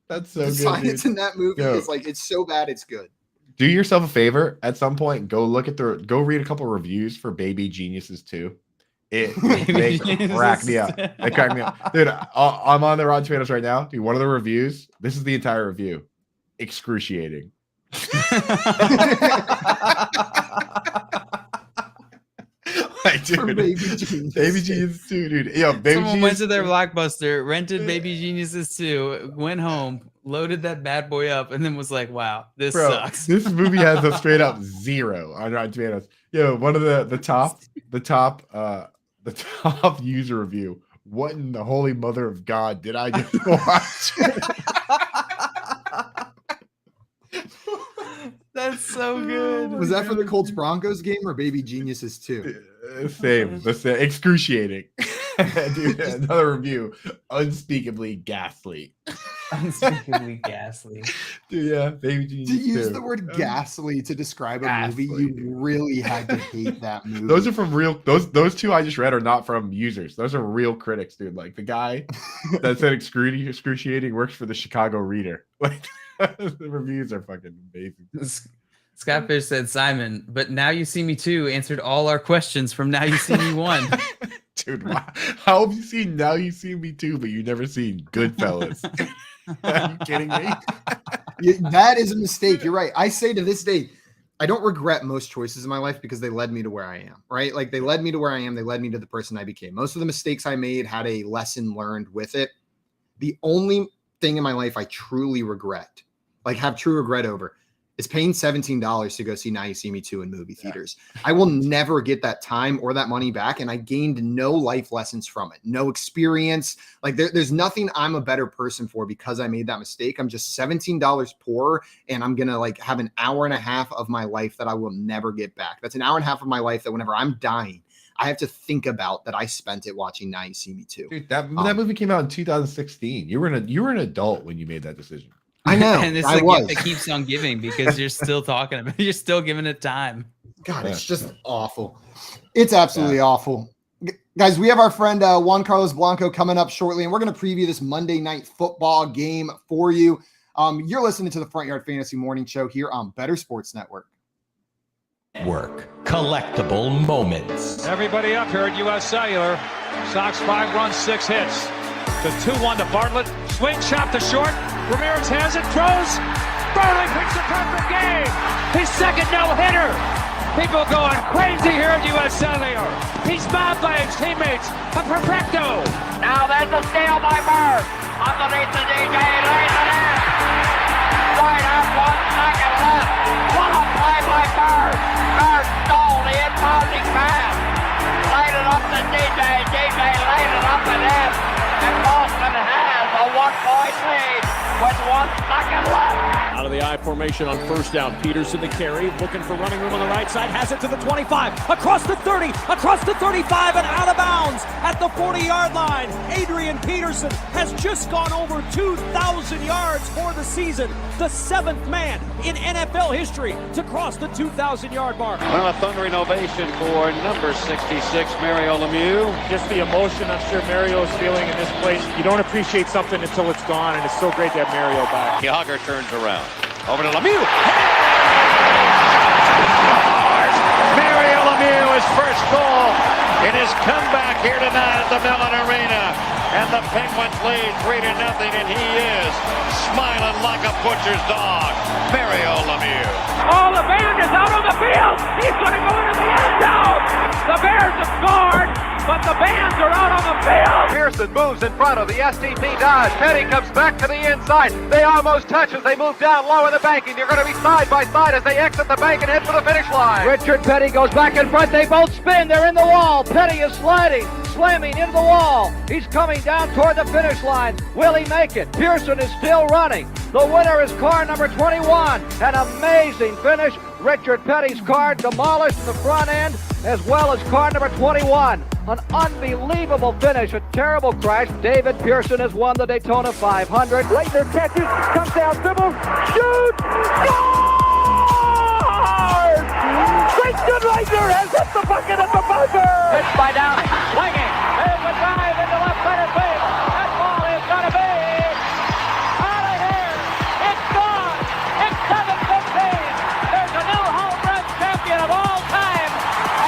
that's so the good. Science in that movie is like, it's so bad it's good. Do yourself a favor at some point. Go read a couple reviews for Baby Geniuses 2. They crack me up. They crack me up, dude. I'm on the Rotten Tomatoes right now. Dude, one of the reviews. This is the entire review. Excruciating. Like, dude, Baby Geniuses 2, dude. Yo, Someone went to their Blockbuster, rented Baby Geniuses 2, went home, loaded that bad boy up, and then was like, "Wow, this sucks." This movie has a straight up 0 on Rotten Tomatoes. Yo, one of the top user review. What in the holy mother of God did I just watch? That's so good. Was that for the Colts Broncos game or Baby Geniuses 2? Same. The same. Excruciating. Dude, another review. Unspeakably ghastly. Unspeakably ghastly. Dude, yeah, Baby Geniuses. To use the word ghastly to describe a movie, you really had to hate that movie. Those are from real. Those two I just read are not from users. Those are real critics, dude. Like the guy that said excruciating works for the Chicago Reader. Like the reviews are fucking amazing. Scott Fish said, Simon, but Now You See Me 2 answered all our questions from Now You See Me 1. Dude, how have you seen Now You See Me 2, but you've never seen Goodfellas? Are you kidding me? That is a mistake. You're right. I say to this day, I don't regret most choices in my life because they led me to where I am, right? Like they led me to where I am. They led me to the person I became. Most of the mistakes I made had a lesson learned with it. The only thing in my life I truly regret, like have true regret over, is paying $17 to go see Now You See Me 2 in movie theaters. I will never get that time or that money back, and I gained no life lessons from it, no experience. Like there's nothing I'm a better person for because I made that mistake. I'm just $17 poorer, and I'm gonna like have an hour and a half of my life that I will never get back. That's an hour and a half of my life that whenever I'm dying, I have to think about that I spent it watching Now You See Me 2. Dude, that movie came out in 2016. You were an adult when you made that decision. I know. And it's I the was. gift that keeps on giving because you're still talking about it. You're still giving it time. God, it's just awful. It's absolutely awful. Guys, we have our friend Juan Carlos Blanco coming up shortly, and we're going to preview this Monday Night Football game for you. You're listening to the Front Yard Fantasy Morning Show here on Bettor Sports Network. Collectible moments. Everybody up here at U.S. Cellular. Sox 5 runs, 6 hits. The 2-1 to Bartlett. Swing shot to short. Ramirez has it, throws. Burley picks the perfect game. His second no-hitter. People going crazy here at U.S. Cellular. He's mobbed by his teammates. A perfecto. Now there's a steal by Bird. Underneath the DJ, lays it in. Right up, 1 second left. What a play by Bird. Bird stole the imposing pass. Laid it up to DJ. DJ laid it up and in. And Boston has a 1-point lead with 1 second left. Out of the I formation on first down. Peterson the carry, looking for running room on the right side. Has it to the 25, across the 30, across the 35, and out of bounds at the 40-yard line. Adrian Peterson has just gone over 2,000 yards for the season. The 7th man in NFL history to cross the 2,000-yard mark. Well, a thundering ovation for number 66, Mario Lemieux. Just the emotion I'm sure Mario is feeling in this place. You don't appreciate something until it's gone, and it's so great to have Mario back. Yager turns around. Over to Lemieux. Mario Lemieux, his first goal in his comeback here tonight at the Mellon Arena. And the Penguins lead 3-0, and he is smiling like a butcher's dog. Mario Lemieux. Oh, the band is out on the field. He's going to go into the end zone. The Bears have scored. but the bands are out on the field. Pearson moves in front of the STP Dodge. Petty comes back to the inside. They almost touch as they move down low in the bank, and you're going to be side by side as they exit the bank and head for the finish line. Richard Petty goes back in front. They both spin. They're in the wall. Petty is sliding, slamming into the wall. He's coming down toward the finish line. Will he make it? Pearson is still running. The winner is car number 21. An amazing finish. Richard Petty's car demolished in the front end, as well as car number 21. An unbelievable finish, a terrible crash. David Pearson has won the Daytona 500. Leitner catches, comes down, dribbles, shoots, scores! Christian Leitner has hit the bucket at the buzzer! Pitched by Downing, swinging, there's a drive into left center field. That ball is going to be out of here. It's gone. It's 7-15. There's a new home run champion of all time,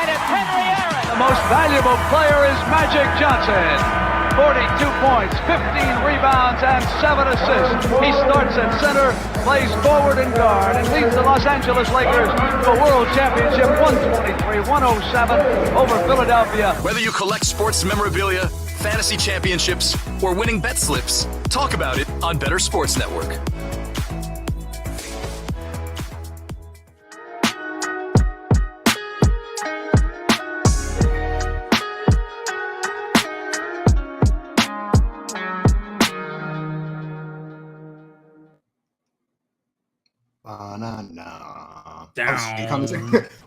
and it's Henry Aaron. The most valuable player is Magic Johnson. 42 points, 15 rebounds, and 7 assists. He starts at center, plays forward and guard, and leads the Los Angeles Lakers to a world championship 123-107 over Philadelphia. Whether you collect sports memorabilia, fantasy championships, or winning bet slips, talk about it on Bettor Sports Network.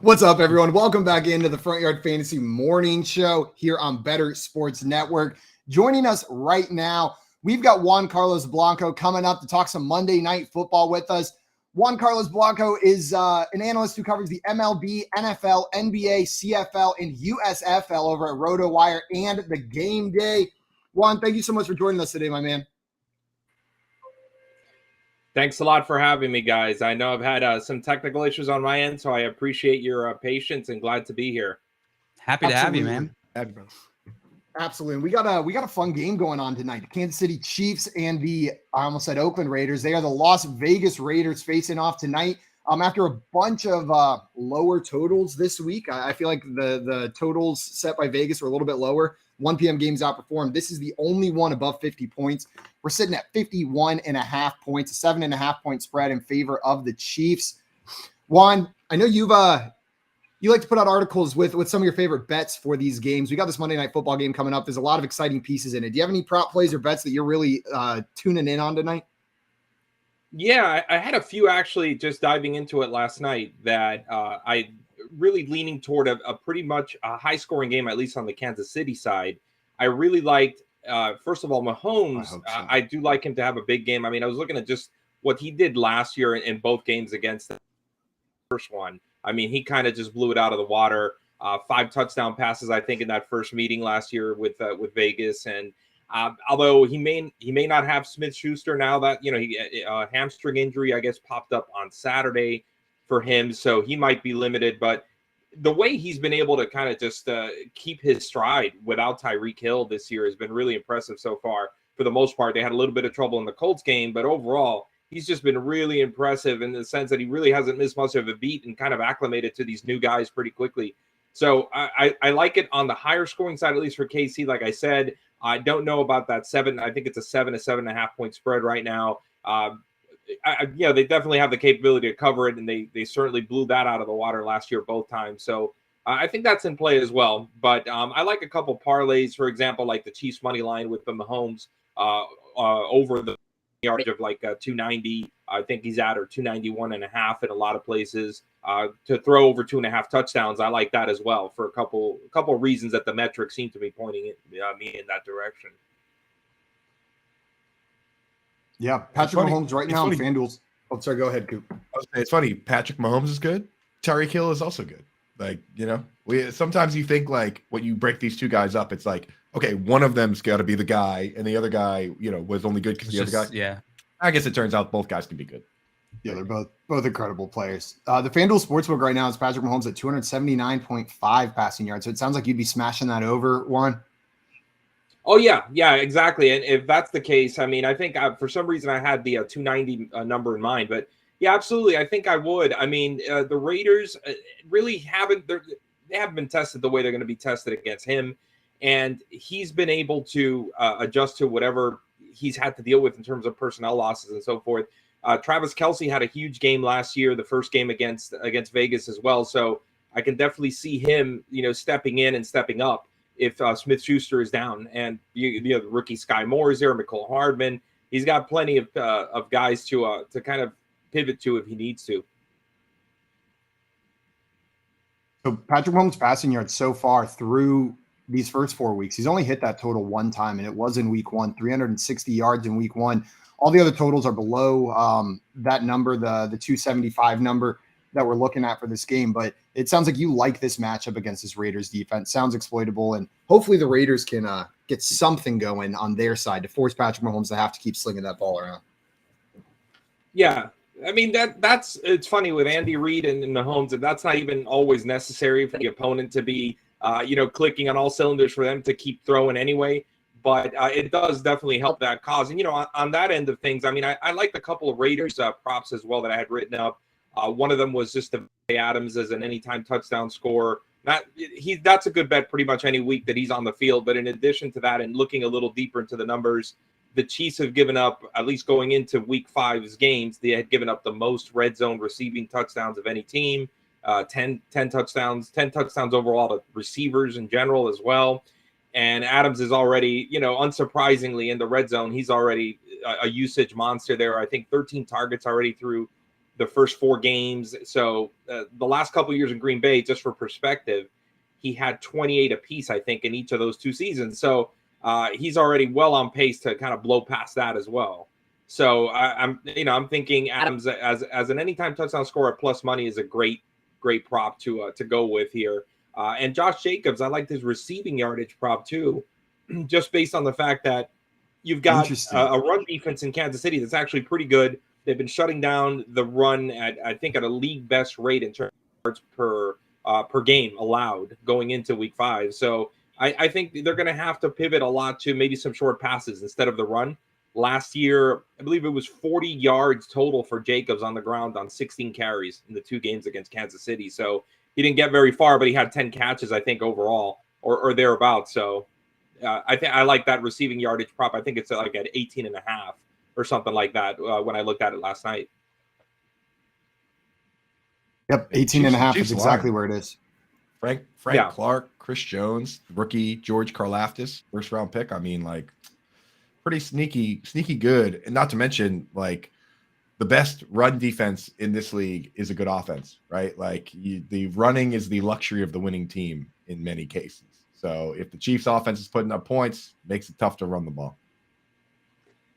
What's up, everyone? Welcome back into the Front Yard Fantasy Morning Show here on Bettor Sports Network. Joining us right now, we've got Juan Carlos Blanco coming up to talk some Monday Night Football with us. Juan Carlos Blanco is an analyst who covers the MLB, NFL, NBA, CFL, and USFL over at RotoWire and the Game Day. Juan, thank you so much for joining us today, my man. Thanks a lot for having me, guys. I know I've had some technical issues on my end, so I appreciate your patience and glad to be here. Happy to have you, man. Absolutely. We got a fun game going on tonight. The Kansas City Chiefs and the, I almost said Oakland Raiders. They are the Las Vegas Raiders facing off tonight. After a bunch of lower totals this week, I feel like the totals set by Vegas were a little bit lower. 1 p.m. games outperformed. This is the only one above 50 points. We're sitting at 51.5 points, a 7.5 point spread in favor of the Chiefs. Juan, I know you like to put out articles with some of your favorite bets for these games. We got this Monday Night Football game coming up. There's a lot of exciting pieces in it. Do you have any prop plays or bets that you're really tuning in on tonight? Yeah, I had a few actually just diving into it last night that I really leaning toward a pretty much a high scoring game, at least on the Kansas City side. I really liked, first of all, Mahomes. I do like him to have a big game. I mean, I was looking at just what he did last year in both games against the first one. I mean, he kind of just blew it out of the water. 5 touchdown passes, I think, in that first meeting last year with Vegas. And although he may not have Smith-Schuster now that, he hamstring injury, I guess, popped up on Saturday for him, so he might be limited. But the way he's been able to kind of just keep his stride without Tyreek Hill this year has been really impressive so far. For the most part, they had a little bit of trouble in the Colts game, but overall, he's just been really impressive in the sense that he really hasn't missed much of a beat and kind of acclimated to these new guys pretty quickly. So I like it on the higher scoring side, at least for KC. Like I said, I don't know about that 7. I think it's a 7.5 point spread right now. They definitely have the capability to cover it, and they certainly blew that out of the water last year both times. So I think that's in play as well. But I like a couple parlays, for example, like the Chiefs money line with the Mahomes over the yardage of like 290. I think he's at or 291.5 in a lot of places. To throw over 2.5 touchdowns, I like that as well for a couple of reasons that the metrics seem to be pointing me in that direction. Yeah, Patrick Mahomes right now on FanDuel's. Oh, sorry, go ahead, Coop. It's funny. Patrick Mahomes is good. Tyreek Hill is also good. Like, we sometimes you think like when you break these two guys up, it's like, okay, one of them's got to be the guy, and the other guy, was only good because the other guy. Yeah. I guess it turns out both guys can be good. Yeah, they're both incredible players. The FanDuel Sportsbook right now is Patrick Mahomes at 279.5 passing yards. So it sounds like you'd be smashing that over, Warren. Oh, yeah, exactly. And if that's the case, I mean, I think for some reason I had the 290 number in mind. But, yeah, absolutely, I think I would. I mean, the Raiders really haven't been tested the way they're going to be tested against him. and he's been able to adjust to whatever he's had to deal with in terms of personnel losses and so forth. Travis Kelce had a huge game last year, the first game against Vegas as well. So I can definitely see him, stepping in and stepping up if Smith-Schuster is down. And the rookie Sky Moore is there, McCole Hardman. He's got plenty of guys to kind of pivot to if he needs to. So Patrick Mahomes' passing yards so far through these first 4 weeks, he's only hit that total one time, and it was in week 1, 360 yards in week 1. All the other totals are below that number, the 275 number that we're looking at for this game. But it sounds like you like this matchup against this Raiders defense. Sounds exploitable, and hopefully the Raiders can get something going on their side to force Patrick Mahomes to have to keep slinging that ball around. Yeah. I mean, it's funny with Andy Reid and Mahomes, and that's not even always necessary for the opponent to be, clicking on all cylinders for them to keep throwing anyway. But it does definitely help that cause. And, on that end of things, I mean, I like a couple of Raiders props as well that I had written up. One of them was just Davante Adams as an anytime touchdown scorer. That's a good bet pretty much any week that he's on the field. But in addition to that, and looking a little deeper into the numbers, the Chiefs have given up, at least going into week 5's games, they had given up the most red zone receiving touchdowns of any team, 10 touchdowns overall to receivers in general as well. And Adams is already, unsurprisingly in the red zone, he's already a usage monster there. I think 13 targets already through the first 4 games. So the last couple of years in Green Bay, just for perspective, he had 28 apiece, I think, in each of those 2 seasons. So he's already well on pace to kind of blow past that as well. So I'm thinking Adams as an anytime touchdown scorer at plus money is a great prop to go with here. And Josh Jacobs, I like his receiving yardage prop too, just based on the fact that you've got a run defense in Kansas City that's actually pretty good. They've been shutting down the run at a league best rate in terms of yards per game allowed going into week 5. So I think they're going to have to pivot a lot to maybe some short passes instead of the run. Last year, I believe it was 40 yards total for Jacobs on the ground on 16 carries in the 2 games against Kansas City. So he didn't get very far, but he had 10 catches, I think, overall or thereabouts. So I like that receiving yardage prop. I think it's like at 18.5 or something like that when I looked at it last night. Yep, 18.5 is exactly where it is. Frank Clark, Chris Jones, rookie George Karlaftis, first round pick. I mean, like, pretty sneaky good. And not to mention, like, the best run defense in this league is a good offense, right? Like, the running is the luxury of the winning team in many cases. So if the Chiefs offense is putting up points, it makes it tough to run the ball.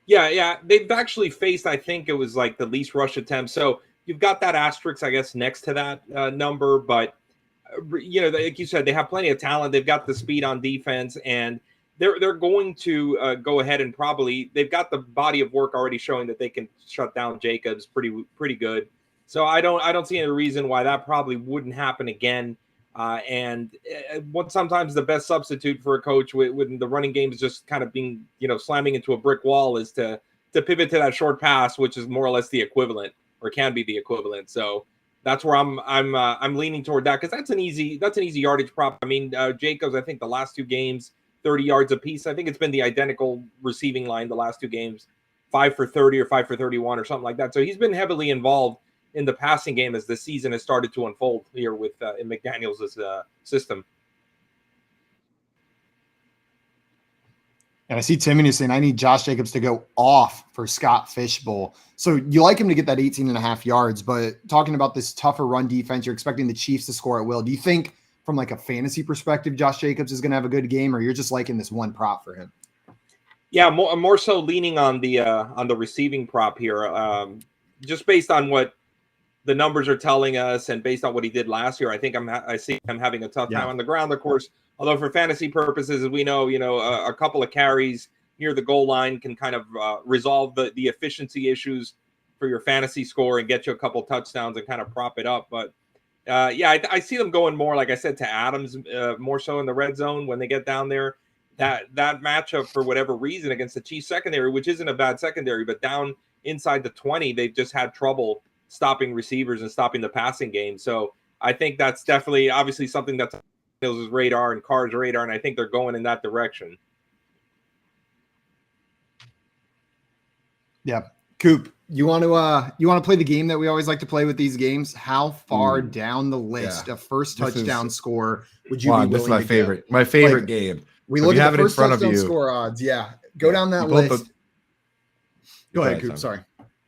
Yeah. They've actually faced, I think it was like the least rush attempts. So you've got that asterisk, I guess, next to that number, but like you said, they have plenty of talent. They've got the speed on defense, and they're going to go ahead and they've got the body of work already showing that they can shut down Jacobs pretty good. So I don't see any reason why that probably wouldn't happen again. And what sometimes the best substitute for a coach when the running game is just kind of being slamming into a brick wall is to pivot to that short pass, which is more or less the equivalent or can be the equivalent. So that's where I'm leaning toward that because that's an easy yardage prop. I mean, Jacobs, I think the last 2 games, 30 yards apiece. I think it's been the identical receiving line the last 2 games, 5 for 30 or 5 for 31 or something like that. So he's been heavily involved in the passing game as the season has started to unfold here with in McDaniels' system. And I see Timmy is saying, I need Josh Jacobs to go off for Scott Fishbowl. So you like him to get that 18.5 yards, but talking about this tougher run defense, you're expecting the Chiefs to score at will. Do you think from like a fantasy perspective, Josh Jacobs is going to have a good game, or you're just liking this one prop for him? Yeah, more so leaning on the receiving prop here, just based on what the numbers are telling us and based on what he did last year. I think I see him having a tough time on the ground, of course. Although for fantasy purposes, as we know, a couple of carries near the goal line can kind of resolve the efficiency issues for your fantasy score and get you a couple touchdowns and kind of prop it up. But I see them going more, like I said, to Adams, more so in the red zone when they get down there. That matchup, for whatever reason, against the Chiefs secondary, which isn't a bad secondary, but down inside the 20, they've just had trouble stopping receivers and stopping the passing game. So I think that's definitely, obviously, something that's Daniels' radar and Carr's radar, and I think they're going in that direction. Yeah. Coop, you want to play the game that we always like to play with these games? How far down the list of first touchdown score would you be willing this is my to favorite, go? My favorite game. We So look you at have the it in first front of touchdown you. score odds. Yeah. Go down that list. Go ahead, Coop. Tom. Sorry.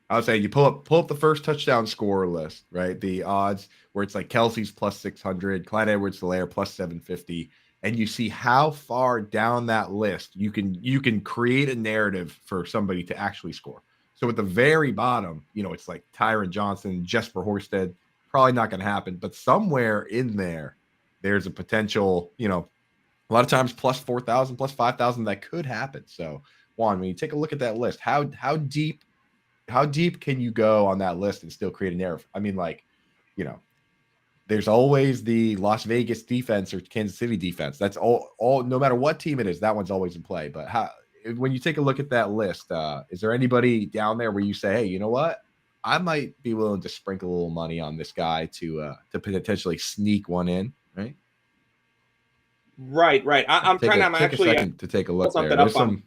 I would say you pull up the first touchdown scorer list, right? The odds where it's like Kelsey's plus 600, Clyde Edwards-Helaire plus 750, and you see how far down that list you can create a narrative for somebody to actually score. So at the very bottom, it's like Tyron Johnson, Jesper Horsted, probably not going to happen, but somewhere in there's a potential, a lot of times plus 4,000, plus 5,000 that could happen. So Juan, when you take a look at that list, how deep can you go on that list and still create a narrative? I mean, there's always the Las Vegas defense or Kansas City defense. That's all no matter what team it is, that one's always in play. But when you take a look at that list, is there anybody down there where you say, hey, you know what? I might be willing to sprinkle a little money on this guy to potentially sneak one in, right? Right. I'm take actually a second to take a look there. There's some.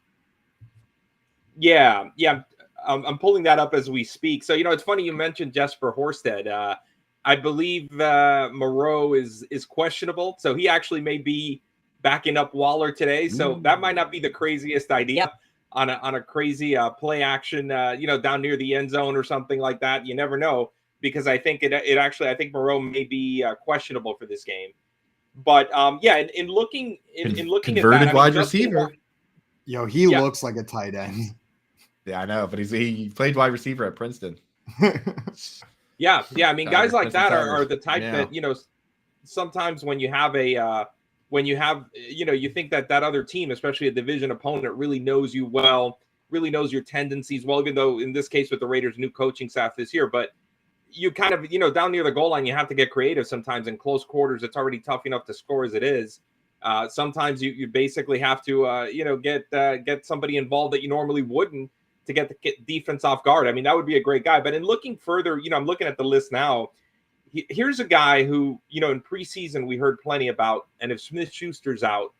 Yeah. I'm pulling that up as we speak. So it's funny you mentioned Jesper Horsted. I believe Moreau is questionable, so he actually may be backing up Waller today. So that might not be the craziest idea on a crazy play action, down near the end zone or something like that. You never know, because I think I think Moreau may be questionable for this game. But in looking converted at that, wide receiver. He looks like a tight end. Yeah, I know, but he played wide receiver at Princeton. Yeah. I mean, guys like that are the type that sometimes when you have you think that other team, especially a division opponent, really knows you well, really knows your tendencies well. Even though in this case with the Raiders' new coaching staff this year, but you kind of down near the goal line, you have to get creative sometimes. In close quarters, it's already tough enough to score as it is. Sometimes you basically have to get somebody involved that you normally wouldn't, to get the defense off guard. I mean, that would be a great guy. But in looking further, I'm looking at the list now. Here's a guy who, in preseason we heard plenty about, and if Smith-Schuster's out,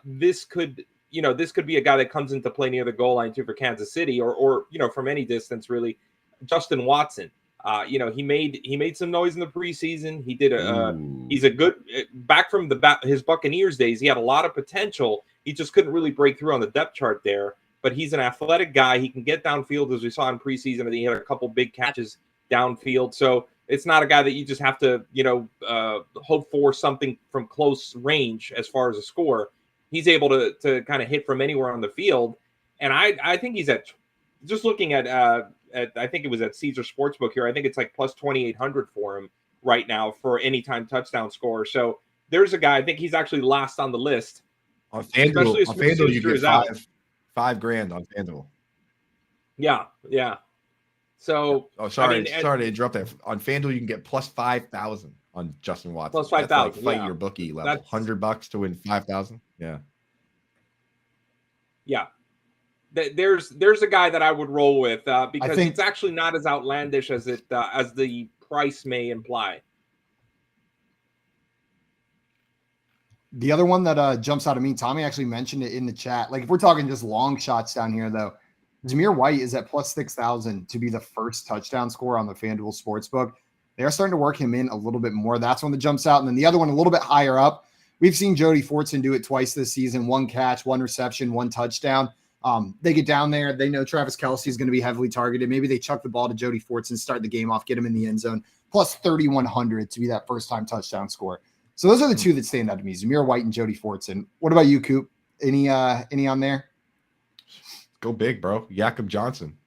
this could be a guy that comes into play near the goal line too for Kansas City, or from any distance really. Justin Watson. He made some noise in the preseason. He did he's a good back from his Buccaneers days. He had a lot of potential. He just couldn't really break through on the depth chart there. But he's an athletic guy. He can get downfield, as we saw in preseason. And he had a couple big catches downfield. So it's not a guy that you just have to, hope for something from close range as far as a score. He's able to kind of hit from anywhere on the field. And I think he's just looking at I think it was at Caesar Sportsbook here. I think it's like plus 2,800 for him right now for anytime touchdown score. So there's a guy. I think he's actually last on the list. On FanDuel, you get $5,000 on FanDuel. Yeah. So sorry to interrupt that. On FanDuel, you can get plus 5,000 on Justin Watson. Plus 5,000. Fight your bookie level. That's $100 to win 5,000. Yeah. There's a guy that I would roll with because it's actually not as outlandish as as the price may imply. The other one that jumps out at me, Tommy actually mentioned it in the chat. Like if we're talking just long shots down here, though, Zamir White is at plus 6,000 to be the first touchdown scorer on the FanDuel Sportsbook. They are starting to work him in a little bit more. That's one that jumps out. And then the other one a little bit higher up. We've seen Jody Fortson do it twice this season. 1 catch, 1 reception, 1 touchdown. They get down there. They know Travis Kelce is going to be heavily targeted. Maybe they chuck the ball to Jody Fortson, start the game off, get him in the end zone. Plus 3,100 to be that first-time touchdown score. So those are the two that stand out to me, Zamir White and Jody Fortson. What about you, Coop? Any on there? Go big, bro. Jakob Johnson.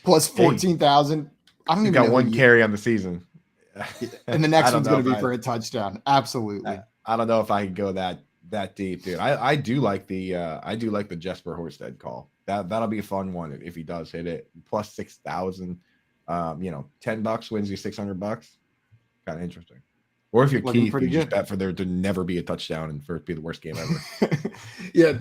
Plus 14,000. I don't even got know 1 carry on the season. And the next one's going to be for a touchdown. Absolutely. I don't know if I can go that deep, dude. I do like the Jesper Horsted call. That'll be a fun one if he does hit it. Plus 6,000. $10 wins you $600. Kind of interesting. Or if you're Keith, you just bet for there to never be a touchdown and for it to be the worst game ever. Yeah.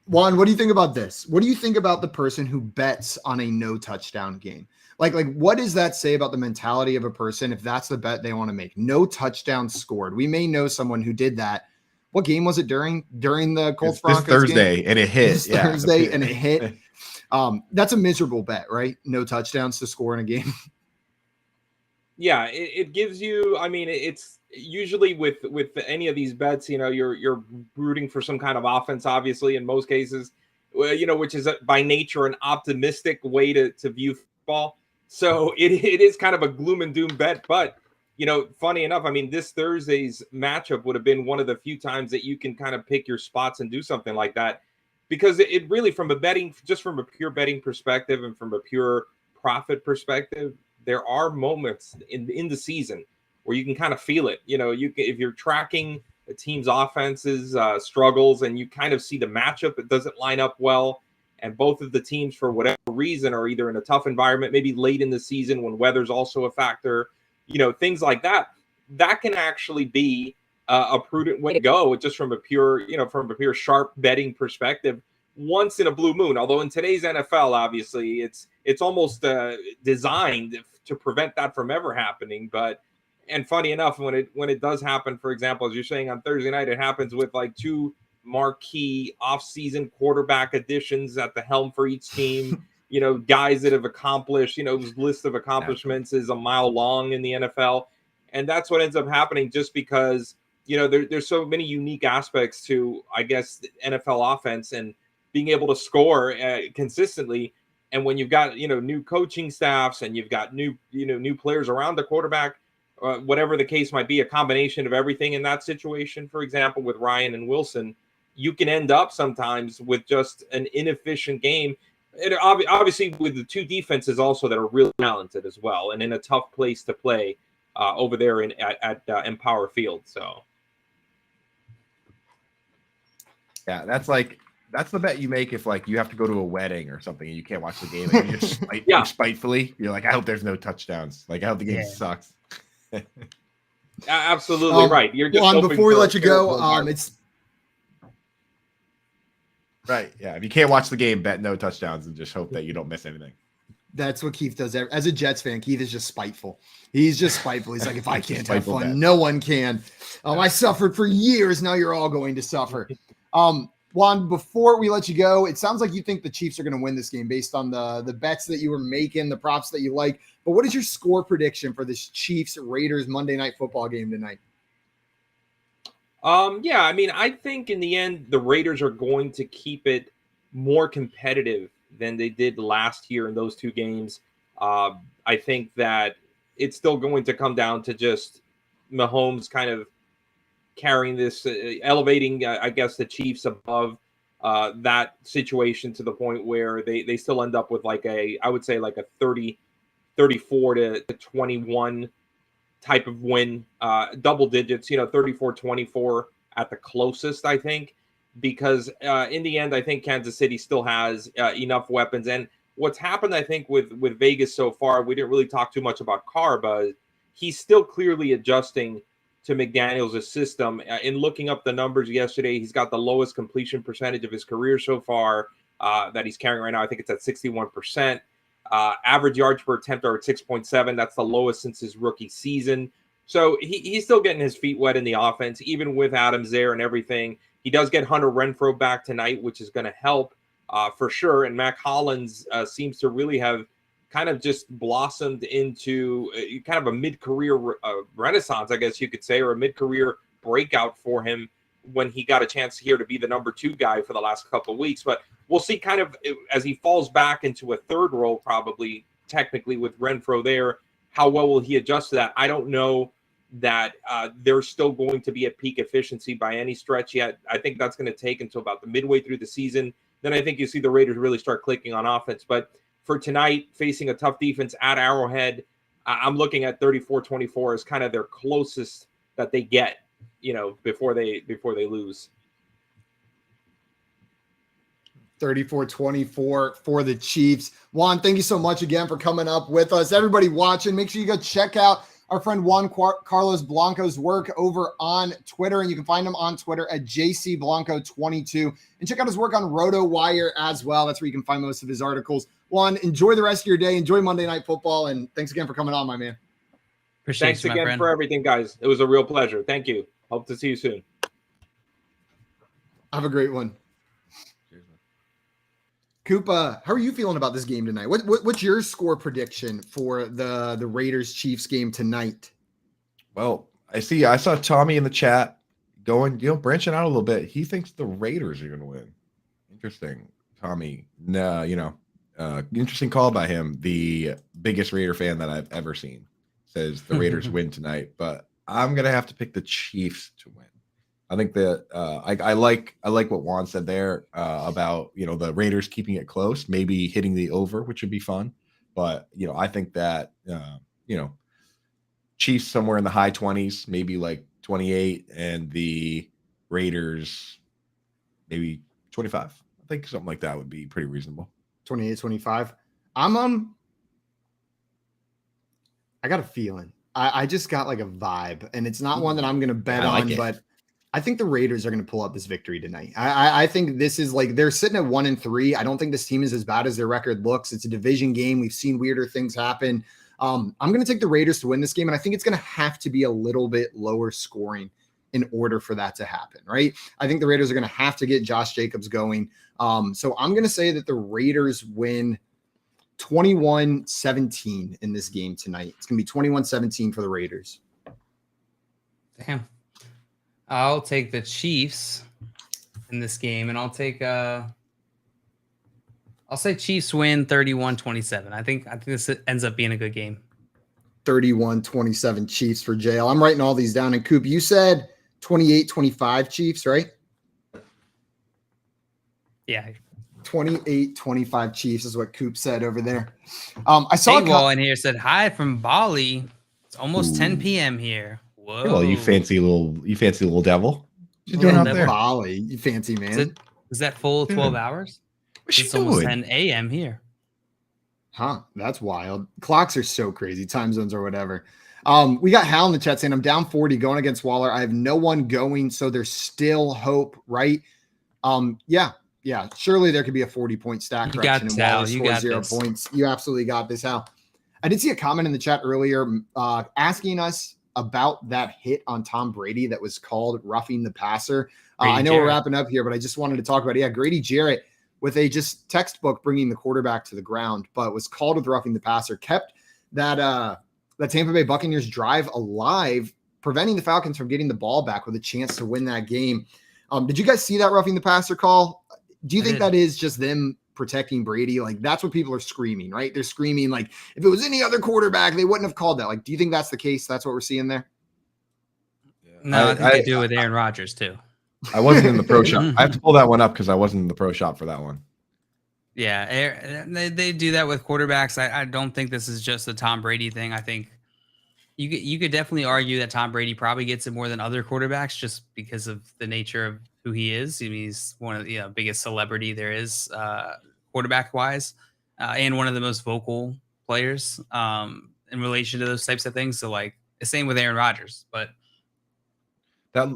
Juan, what do you think about this? What do you think about the person who bets on a no touchdown game? Like what does that say about the mentality of a person if that's the bet they want to make? No touchdowns scored. We may know someone who did that. What game was it during the Colts Broncos this Thursday game? and it hit. This Thursday and it hit. That's a miserable bet, right? No touchdowns to score in a game. Yeah, it gives you. I mean, it's usually with any of these bets, you're rooting for some kind of offense. Obviously, in most cases, which is by nature an optimistic way to view football. So it is kind of a gloom and doom bet. But funny enough, I mean, this Thursday's matchup would have been one of the few times that you can kind of pick your spots and do something like that, because it really, from a pure betting perspective and from a pure profit perspective, there are moments in the season where you can kind of feel it. If you're tracking a team's offenses struggles and you kind of see the matchup, it doesn't line up well. And both of the teams, for whatever reason, are either in a tough environment, maybe late in the season when weather's also a factor, things like that. That can actually be a prudent way to go, just from a pure sharp betting perspective, once in a blue moon. Although in today's NFL, obviously, it's almost designed to prevent that from ever happening. And funny enough, when it does happen, for example, as you're saying on Thursday night, it happens with like two marquee offseason quarterback additions at the helm for each team. Guys that have accomplished, whose list of accomplishments is a mile long in the NFL. And that's what ends up happening, just because, there's so many unique aspects to, I guess, the NFL offense and being able to score consistently. And when you've got, new coaching staffs and you've got new players around the quarterback, whatever the case might be, a combination of everything in that situation, for example, with Ryan and Wilson, you can end up sometimes with just an inefficient game. And obviously with the two defenses also that are really talented as well, and in a tough place to play over there at Empower Field. So. Yeah, that's the bet you make if like you have to go to a wedding or something and you can't watch the game and you just spitefully, you're like, I hope there's no touchdowns. Like, I hope the game sucks. Absolutely right. You're just before we let you go, it's right. Yeah, if you can't watch the game, bet no touchdowns and just hope that you don't miss anything. That's what Keith does. As a Jets fan, Keith is just spiteful. He's just spiteful. He's like, if I can't have fun, bet. no one can. I suffered for years. Now you're all going to suffer. Juan, before we let you go, it sounds like you think the Chiefs are going to win this game based on the bets that you were making, the props that you like. But what is your score prediction for this Chiefs-Raiders Monday Night Football game tonight? Yeah, I mean, I think in the end, the Raiders are going to keep it more competitive than they did last year in those two games. I think that it's still going to come down to just Mahomes kind of carrying this, elevating, I guess, the Chiefs above that situation to the point where they still end up with I would say like a 34 to 21 type of win, double digits, 34-24 at the closest, I think, because in the end, I think Kansas City still has enough weapons. And what's happened, I think, with Vegas so far, we didn't really talk too much about Carr, but he's still clearly adjusting to McDaniels' system. In looking up the numbers yesterday, he's got the lowest completion percentage of his career so far that he's carrying right now. I think it's at 61%. Average yards per attempt are at 6.7. That's the lowest since his rookie season. So he's still getting his feet wet in the offense, even with Adams there and everything. He does get Hunter Renfrow back tonight, which is going to help for sure. And Mac Hollins seems to really have kind of just blossomed into kind of a mid-career renaissance, I guess you could say, or a mid-career breakout for him when he got a chance here to be the number 2 guy for the last couple of weeks. But we'll see kind of as he falls back into a third role, probably technically with Renfrow there, how well will he adjust to that? I don't know that they're still going to be at peak efficiency by any stretch yet. I think that's going to take until about the midway through the season. Then I think you see the Raiders really start clicking on offense. But for tonight, facing a tough defense at Arrowhead, I'm looking at 34-24 as kind of their closest that they get, before they lose. 34-24 for the Chiefs. Juan, thank you so much again for coming up with us. Everybody watching, make sure you go check out our friend Juan Carlos Blanco's work over on Twitter, and you can find him on Twitter at JCBlanco22. And check out his work on RotoWire as well. That's where you can find most of his articles. Juan, enjoy the rest of your day. Enjoy Monday Night Football, and thanks again for coming on, my man. Thanks again for everything, guys. It was a real pleasure. Thank you. Hope to see you soon. Have a great one. Koopa, how are you feeling about this game tonight? What's your score prediction for the Raiders Chiefs game tonight? Well, I saw Tommy in the chat going, branching out a little bit. He thinks the Raiders are going to win. Interesting, Tommy. No, interesting call by him. The biggest Raider fan that I've ever seen says the Raiders win tonight, but I'm gonna have to pick the Chiefs to win. I think that I like what Juan said there about the Raiders keeping it close, maybe hitting the over, which would be fun. But I think that Chiefs somewhere in the high 20s, maybe like 28, and the Raiders maybe 25. I think something like that would be pretty reasonable. 28-25. I got a feeling. I just got like a vibe, and it's not one that I'm going to bet on, but I think the Raiders are going to pull up this victory tonight. I think this is like they're sitting at 1-3. I don't think this team is as bad as their record looks. It's a division game. We've seen weirder things happen. I'm going to take the Raiders to win this game, and I think it's going to have to be a little bit lower scoring in order for that to happen, right? I think the Raiders are going to have to get Josh Jacobs going. So I'm going to say that the Raiders win 21-17 in this game tonight. It's going to be 21-17 for the Raiders. Damn. I'll take the Chiefs in this game, and I'll say Chiefs win 31-27. I think this ends up being a good game. 31-27 Chiefs for JL. I'm writing all these down. And Coop, you said 28-25 Chiefs, right? Yeah. 28-25 Chiefs is what Coop said over there. I saw Wall in here said, hi from Bali. It's almost 10 p.m. here. Whoa. Well, you fancy little devil. What you doing out there? Bali, you fancy man. Is that full 12 hours? It's almost 10 a.m. here. Huh, that's wild. Clocks are so crazy. Time zones or whatever. We got Hal in the chat saying, I'm down 40 going against Waller. I have no one going, so there's still hope, right? Yeah. Surely there could be a 40-point stack correction and Waller scores 0 points. You absolutely got this, Hal. I did see a comment in the chat earlier asking us about that hit on Tom Brady that was called roughing the passer. I know we're wrapping up here, but I just wanted to talk about it. Grady Jarrett with a just textbook bringing the quarterback to the ground, but was called with roughing the passer, kept that Tampa Bay Buccaneers drive alive, preventing the Falcons from getting the ball back with a chance to win that game. Did you guys see that roughing the passer call? Do you think that is just them protecting Brady? Like, that's what people are screaming, right? They're screaming like, if it was any other quarterback, they wouldn't have called that. Like, do you think that's the case? That's what we're seeing there? No, I think they do it with Aaron Rodgers too. I wasn't in the pro shop. I have to pull that one up because I wasn't in the pro shop for that one. Yeah, they do that with quarterbacks. I don't think this is just a Tom Brady thing. I think you could definitely argue that Tom Brady probably gets it more than other quarterbacks just because of the nature of who he is. I mean, he's one of the biggest celebrity there is quarterback wise, and one of the most vocal players in relation to those types of things. So like the same with Aaron Rodgers, but that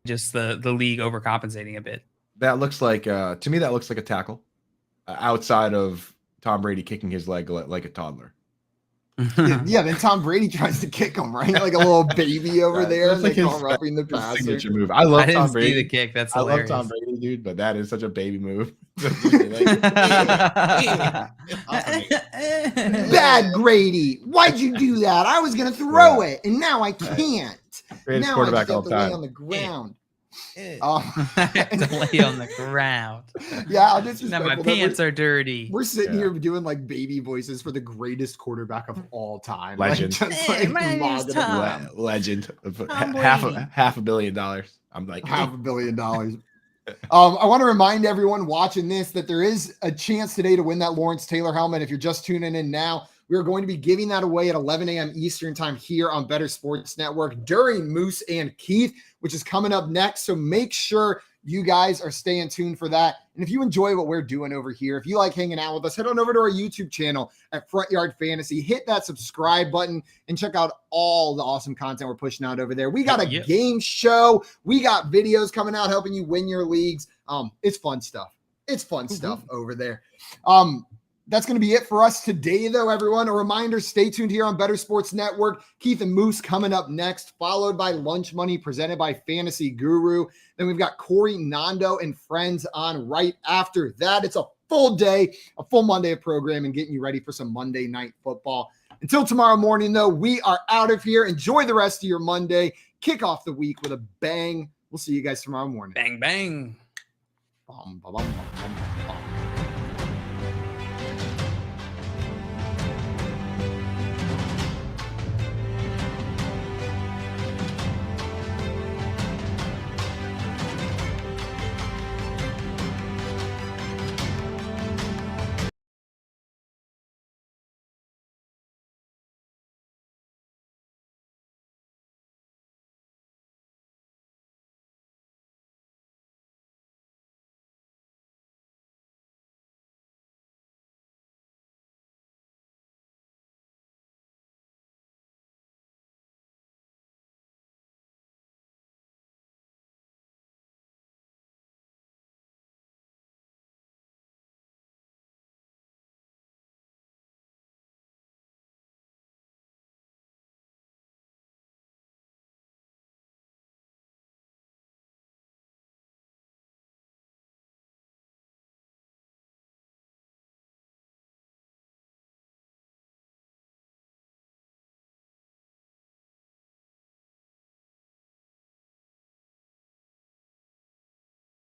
just the league overcompensating a bit. That looks like to me that looks like a tackle outside of Tom Brady kicking his leg like a toddler. Yeah, then Tom Brady tries to kick him, right? Like a little baby over there. That's like his roughing the passer. Signature move. I love Tom Brady. See the kick. That's hilarious. I love Tom Brady, dude, but that is such a baby move. Bad Grady. Why'd you do that? I was gonna throw it, and now I can't. Greatest now quarterback I all have to lay time. on the ground. To lay on the ground. Yeah, now my pants are dirty. We're sitting here doing like baby voices for the greatest quarterback of all time. Legend. Like, just, like, my name is Tom. Legend. Half $500 million. I'm like $500 million. I want to remind everyone watching this that there is a chance today to win that Lawrence Taylor helmet. If you're just tuning in now, we We are going to be giving that away at 11 a.m. Eastern time here on Bettor Sports Network during Moose and Keith, which is coming up next. So make sure you guys are staying tuned for that. And if you enjoy what we're doing over here, if you like hanging out with us, head on over to our YouTube channel at Front Yard Fantasy, hit that subscribe button, and check out all the awesome content we're pushing out over there. We got a game show. We got videos coming out helping you win your leagues. It's fun stuff. It's fun stuff over there. That's going to be it for us today, though, everyone. A reminder, stay tuned here on Bettor Sports Network. Keith and Moose coming up next, followed by Lunch Money presented by Fantasy Guru. Then we've got Corey, Nando, and friends on right after that. It's a full day, a full Monday of programming, getting you ready for some Monday Night Football. Until tomorrow morning, though, we are out of here. Enjoy the rest of your Monday. Kick off the week with a bang. We'll see you guys tomorrow morning. Bang, bang. Bum, bum, bum, bum, bum.